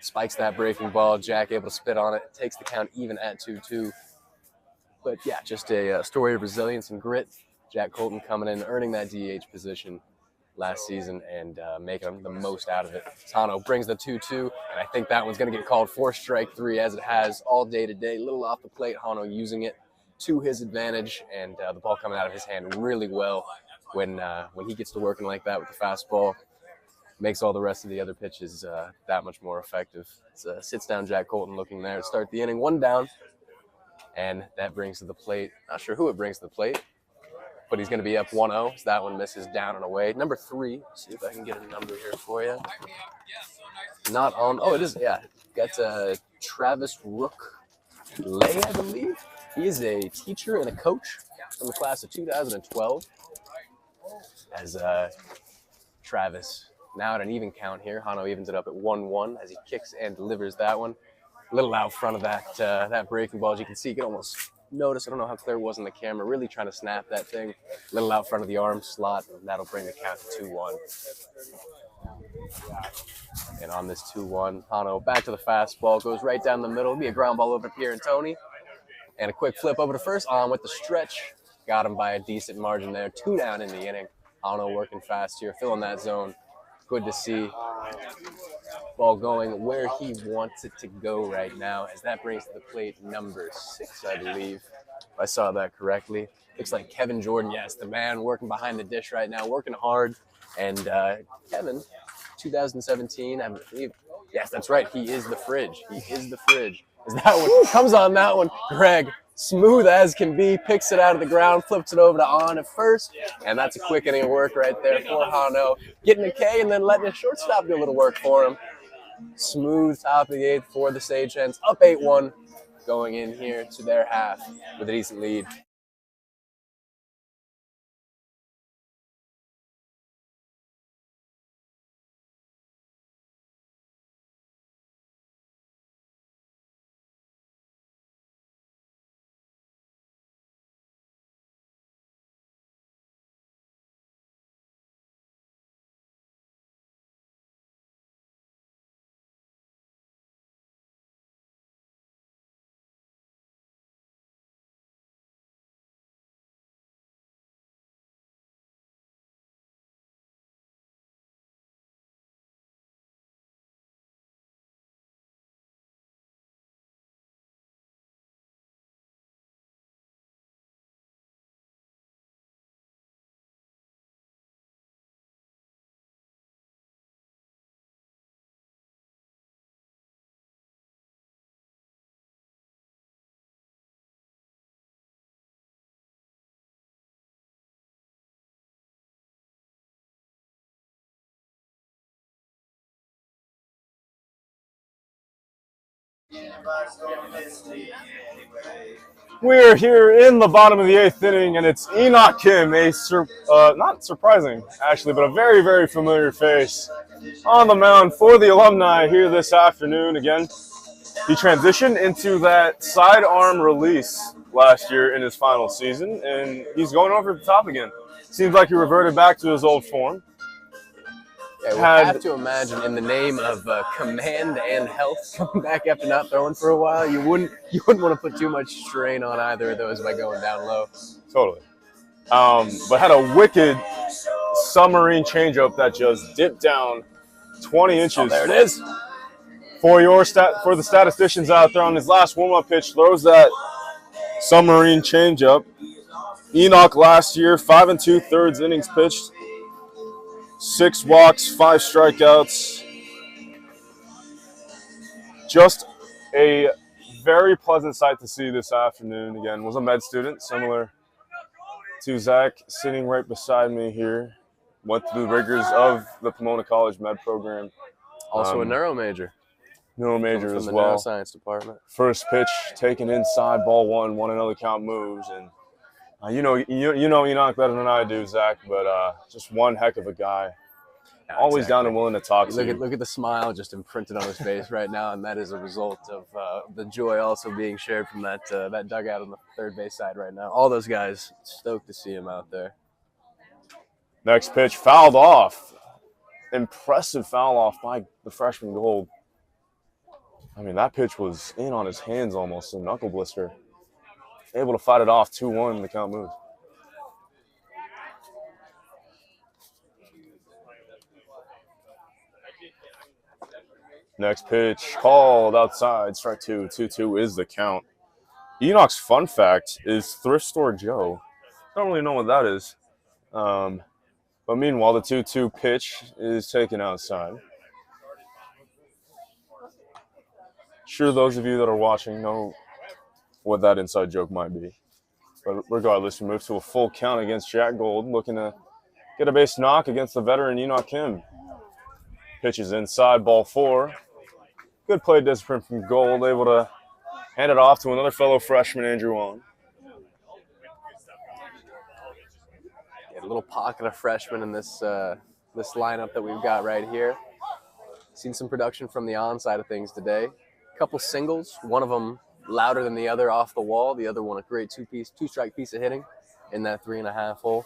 spikes that breaking ball. Jack able to spit on it, takes the count even at 2-2. But yeah, just a story of resilience and grit. Jack Colton coming in, earning that DH position last season and making the most out of it. Hano brings the 2-2, and I think that one's going to get called for strike 3 as it has all day today. Little off the plate, Hano using it to his advantage, and the ball coming out of his hand really well. When he gets to working like that with the fastball, makes all the rest of the other pitches that much more effective. Sits down Jack Colton looking there to start the inning, 1 down, and that brings to the plate. Not sure who it brings to the plate, but he's going to be up 1-0. So that one misses down and away. Number 3, let's see if I can get a number here for you. Not on. Oh, it is. Yeah, got Travis Rook-Lay, I believe. He is a teacher and a coach from the class of 2012. As Travis now at an even count here. Hano evens it up at 1-1 as he kicks and delivers that one. A little out front of that breaking ball. As you can see, you can almost notice, I don't know how clear it was in the camera, really trying to snap that thing. A little out front of the arm slot, and that'll bring the count to 2-1. And on this 2-1, Hano back to the fastball, goes right down the middle. It'll be a ground ball over to Pierre and Tony. And a quick flip over to first, on with the stretch. Got him by a decent margin there. 2 down in the inning. Hano working fast here, filling that zone. Good to see. Ball going where he wants it to go right now, as that brings to the plate number 6, I believe, if I saw that correctly. Looks like Kevin Jordan, yes, the man working behind the dish right now, working hard. And Kevin, 2017, I believe, yes, that's right, he is the fridge. He is the fridge. As that one comes on that one, Greg, smooth as can be, picks it out of the ground, flips it over to On at first, and that's a quick inning of work right there for Hano. Getting a K and then letting his shortstop do a little work for him. Smooth top of the 8th for the Sagehens, up 8-1, going in here to their half with a decent lead. We're here in the bottom of the 8th inning, and it's Enoch Kim, not surprising, actually, but a very, very familiar face on the mound for the Alumni here this afternoon. Again, he transitioned into that sidearm release last year in his final season, and he's going over the top again. Seems like he reverted back to his old form. Yeah, we have to imagine, in the name of command and health, coming back after not throwing for a while, you wouldn't want to put too much strain on either of those by going down low. Totally. But had a wicked submarine changeup that just dipped down 20 inches. Oh, there it is. For the statisticians out there, on his last warm-up pitch, throws that submarine changeup. Enoch last year, 5 2/3 innings pitched. 6 walks, 5 strikeouts. Just a very pleasant sight to see this afternoon. Again, was a med student, similar to Zach, sitting right beside me here. Went through the rigors of the Pomona College med program. Also a neuro major. Neuro major from as the well. neuroscience department. First Pitch taken inside, ball 1, 1-0 count moves, and you know Enoch better than I do, Zach, but just one heck of a guy. Yeah, Always exactly. down and willing to talk to you. Look at the smile just imprinted on his face right now, and that is a result of the joy also being shared from that dugout on the third base side right now. All those guys stoked to see him out there. Next pitch fouled off. Impressive foul off by the freshman Gold. I mean, that pitch was in on his hands almost, a knuckle blister. Able to fight it off, 2-1, the count moves. Next pitch called outside, strike 2. 2-2 is the count. Enoch's fun fact is Thrift Store Joe. Don't really know what that is. But meanwhile, the 2-2 pitch is taken outside. Sure, those of you that are watching know what that inside joke might be. But regardless, we move to a full count against Jack Gold, looking to get a base knock against the veteran Enoch Kim. Pitches inside, ball 4. Good play discipline from Gold, able to hand it off to another fellow freshman, Andrew On. Yeah, a little pocket of freshmen in this lineup that we've got right here. Seen some production from the on side of things today. A couple singles, one of them louder than the other off the wall. The other one a great two-strike piece of hitting in that 3.5 hole.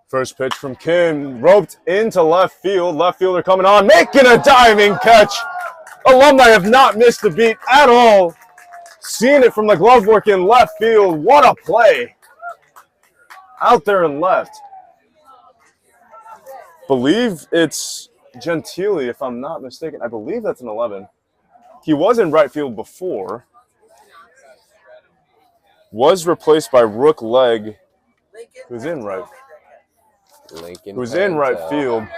First pitch from Kim, roped into left field. Left fielder coming on, making a diving catch. Alumni have not missed a beat at all. Seeing it from the glove work in left field. What a play. Out there and left. Believe it's Gentili, if I'm not mistaken. I believe that's an 11. He was in right field before. Was replaced by Rook Legg, who's in right field.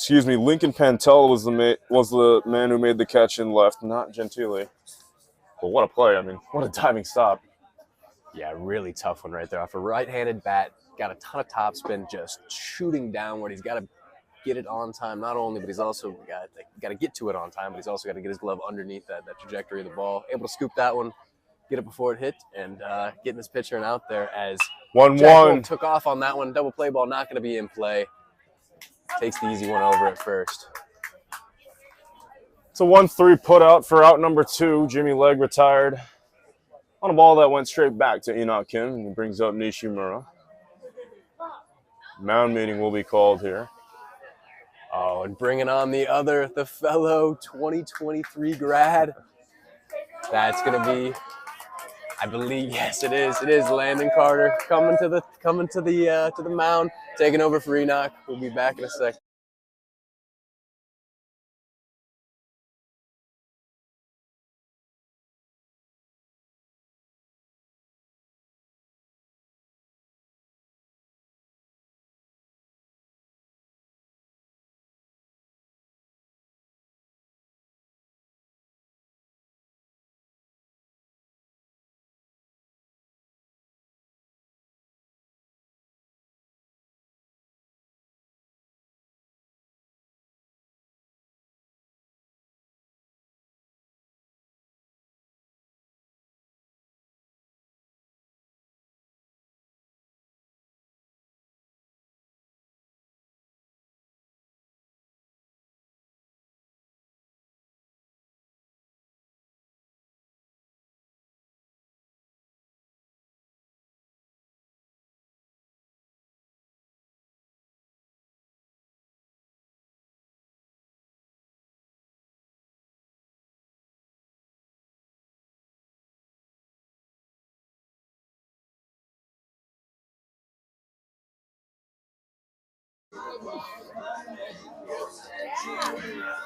excuse me, Lincoln Pantel was the man who made the catch in left, not Gentili. But what a play! I mean, what a diving stop. Yeah, really tough one right there. Off a right-handed bat, got a ton of topspin, just shooting downward. He's got to get it on time, not only, but he's also got to get to it on time, but he's also got to get his glove underneath that trajectory of the ball. Able to scoop that one, get it before it hit, and getting this pitcher and out there as 1-1. took off on that one. Double play ball not going to be in play. Takes the easy one over at first. It's a 1-3 put out for out number 2. Jimmy Legg retired on a ball that went straight back to Enoch Kim, and he brings up Nishimura. Mound meeting will be called here. Oh, and bringing on the fellow 2023 grad. That's going to be, I believe, yes, it is. It is Landon Carter coming to the mound, taking over for Enoch. We'll be back in a second.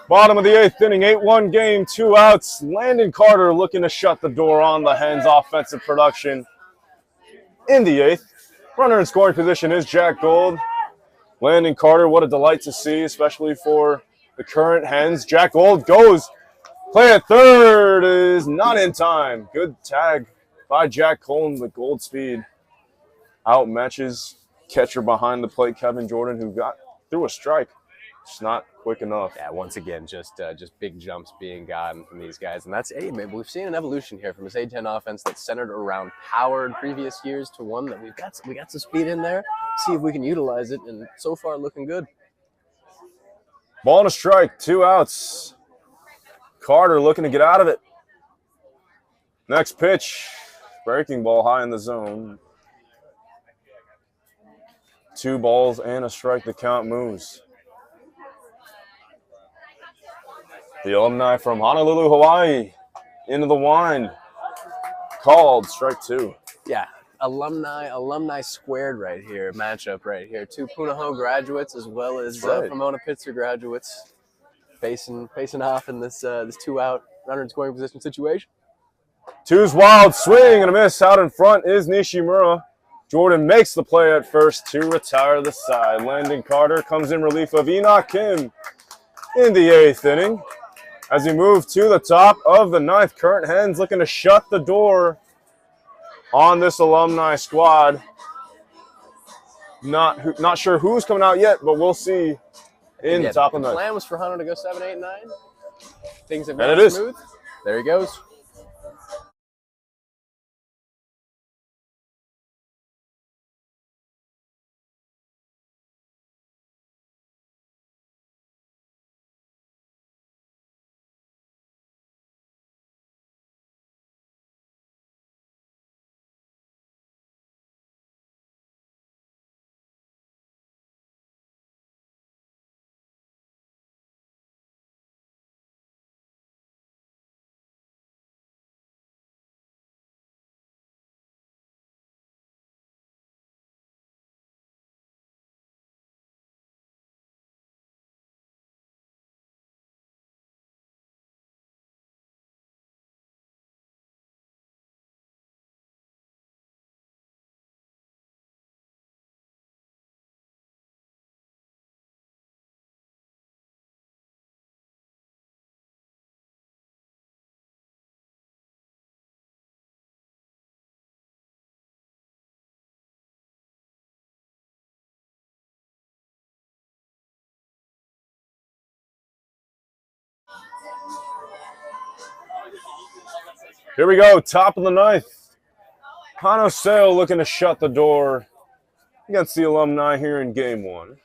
Bottom of the 8th inning, 8-1 game, 2 outs. Landon Carter looking to shut the door on the Hens' offensive production in the 8th. Runner in scoring position is Jack Gold. Landon Carter, what a delight to see, especially for the current Hens. Jack Gold goes. Play at third is not in time. Good tag by Jack Cohn with Gold speed. Outmatches catcher behind the plate, Kevin Jordan, who got through a strike. Just not quick enough. Yeah, once again, just big jumps being gotten from these guys. And that's, hey, man, we've seen an evolution here from this A-10 offense that's centered around power in previous years to one that we got some speed in there. See if we can utilize it, and so far looking good. Ball and a strike, 2 outs. Carter looking to get out of it. Next pitch, breaking ball high in the zone. 2 balls and a strike, the count moves. The alumni from Honolulu, Hawaii, into the wind. Called strike 2. Yeah, alumni squared right here, matchup right here. 2 Punahou graduates as well as Pomona Pitzer graduates facing off in this 2-out runner in scoring position situation. 2's wild swing and a miss. Out in front is Nishimura. Jordan makes the play at first to retire the side. Landon Carter comes in relief of Enoch Kim in the 8th inning. As we move to the top of the 9th, current Hens looking to shut the door on this alumni squad. Not sure who's coming out yet, but we'll see in the top of the 9th. The plan was for Hunter to go 7, 8, 9. Things have And gone it is. smooth. There he goes. Here we go, top of the ninth. Hano Sale looking to shut the door against the Alumni here in game one.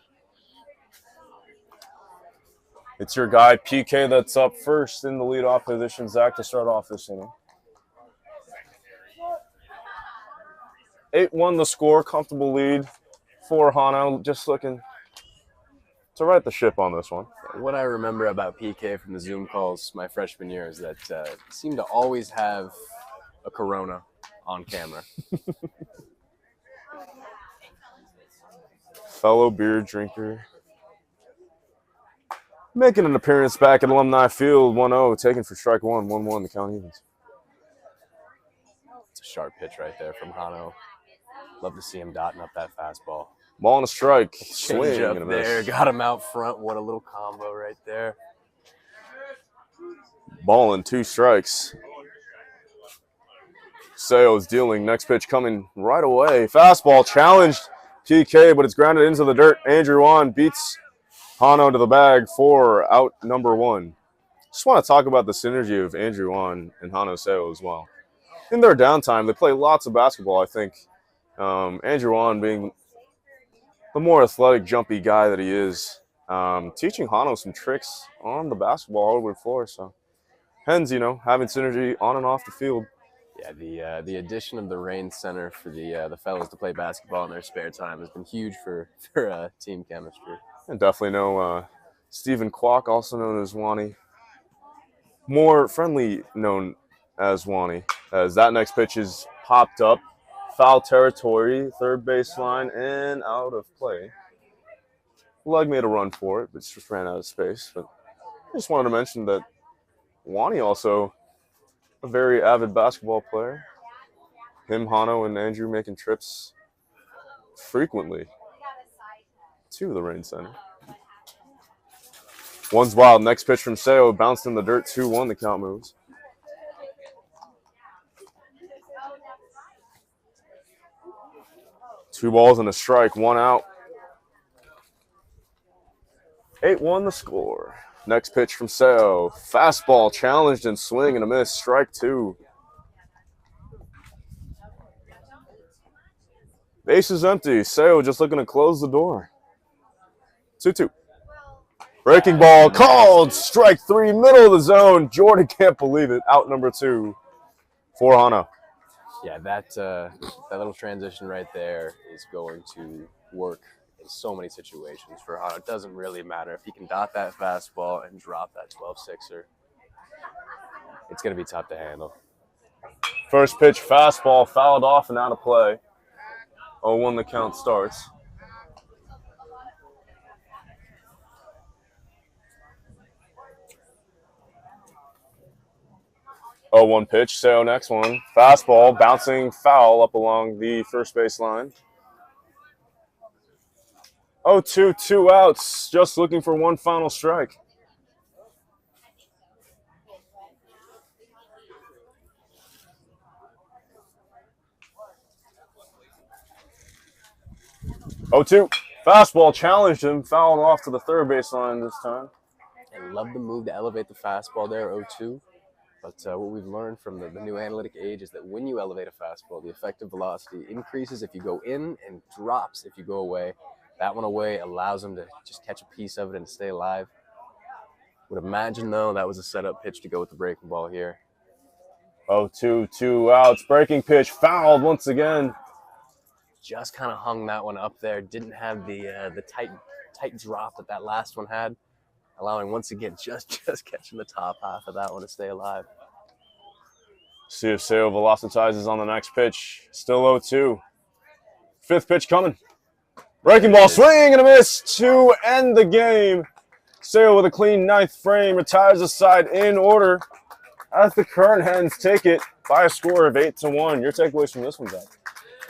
It's your guy, PK, that's up first in the leadoff position. Zach to start off this inning. 8-1 the score, comfortable lead for Hano. Just looking to right the ship on this one. What I remember about PK from the Zoom calls my freshman year is that he seemed to always have a Corona on camera. Fellow beer drinker. Making an appearance back at Alumni Field, 1-0, taken for strike one, 1-1 the count evens. It's a sharp pitch right there from Hano. Love to see him dotting up that fastball. Ball and a strike. Swing Swing up and a there, miss. got him out front. What a little combo right there. Ball and 2 strikes. Sale's dealing. Next pitch coming right away. Fastball challenged PK, but it's grounded into the dirt. Andrew Wan beats Hano to the bag for out number 1. Just want to talk about the synergy of Andrew Wan and Hano Sale as well. In their downtime, they play lots of basketball, I think. Andrew Wan being the more athletic, jumpy guy that he is, teaching Hano some tricks on the basketball hardwood floor. So, hence, having synergy on and off the field. Yeah, the addition of the Rain Center for the fellows to play basketball in their spare time has been huge for team chemistry. And definitely know Stephen Kwok, also known as Wani, more friendly known as Wani, as that next pitch is popped up. Foul territory, third baseline, and out of play. Leg made a run for it, but just ran out of space. But I just wanted to mention that Wani also a very avid basketball player. Him, Hano, and Andrew making trips frequently to the Rain Center. One's wild. Next pitch from Seo, bounced in the dirt, 2-1, the count moves. Two balls and a strike, 1 out. 8-1 the score. Next pitch from Seo. Fastball challenged and swing and a miss. Strike 2. Base is empty. Seo just looking to close the door. 2-2. Breaking ball called. Strike 3, middle of the zone. Jordan can't believe it. Out number 2 for Hano. Yeah, that little transition right there is going to work in so many situations for Hano. It doesn't really matter if he can dot that fastball and drop that 12-6er. It's going to be tough to handle. First pitch, fastball, fouled off and out of play. 0-1 the count starts. Oh, 1 pitch, so next one. Fastball, bouncing foul up along the first base line. 0-2, 2 outs, just looking for one final strike. Oh, 2. Fastball challenged him, fouled off to the third base line this time. And love the move to elevate the fastball there, 0-2. But what we've learned from the new analytic age is that when you elevate a fastball, the effective velocity increases if you go in and drops if you go away. That one away allows him to just catch a piece of it and stay alive. Would imagine, though, that was a setup pitch to go with the breaking ball here. 0-2, 2 outs. Breaking pitch, fouled once again. Just kind of hung that one up there. Didn't have the tight drop that last one had. Allowing, once again, just catching the top half of that one to stay alive. See if Seo velocitizes on the next pitch. Still 0-2. Fifth pitch coming. Breaking ball, swing and a miss to end the game. Seo with a clean ninth frame retires the side in order as the Current Hens take it by a score of 8-1. Your takeaways from this one, Zach?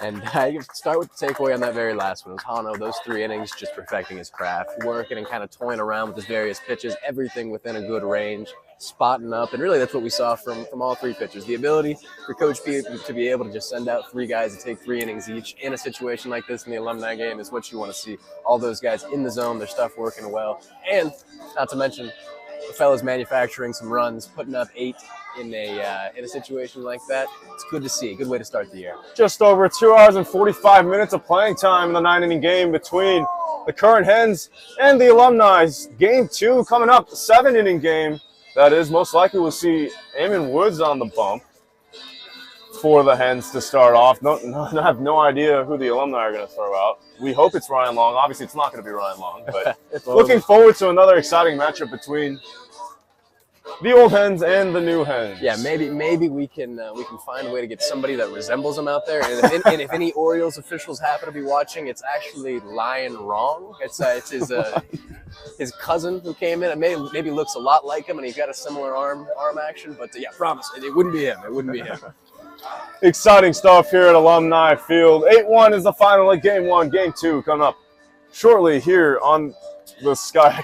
And I start with the takeaway on that very last one. It was Hano, those 3 innings, just perfecting his craft, working and kind of toying around with his various pitches, everything within a good range, spotting up. And really that's what we saw from all 3 pitchers. The ability for Coach P to be able to just send out 3 guys to take 3 innings each in a situation like this in the Alumni Game is what you want to see. All those guys in the zone, their stuff working well. And not to mention the fellas manufacturing some runs, putting up 8 in a situation like that. It's good to see. Good way to start the year. Just over 2 hours and 45 minutes of playing time in the 9-inning game between the current Hens and the Alumni. Game 2 coming up, the 7-inning game. That is, most likely we'll see Eamon Woods on the bump for the Hens to start off. I have no idea who the Alumni are going to throw out. We hope it's Ryan Long. Obviously, it's not going to be Ryan Long, but looking forward to another exciting matchup between the old Hens and the new Hens. Yeah, maybe we can find a way to get somebody that resembles him out there. And if any Orioles officials happen to be watching, it's actually Lion Wrong. It's his cousin who came in. It maybe looks a lot like him, and he's got a similar arm action. But yeah, promise it wouldn't be him. It wouldn't be him. Exciting stuff here at Alumni Field. 8-1 is the final of Game 1. Game 2 coming up shortly here on the Sky.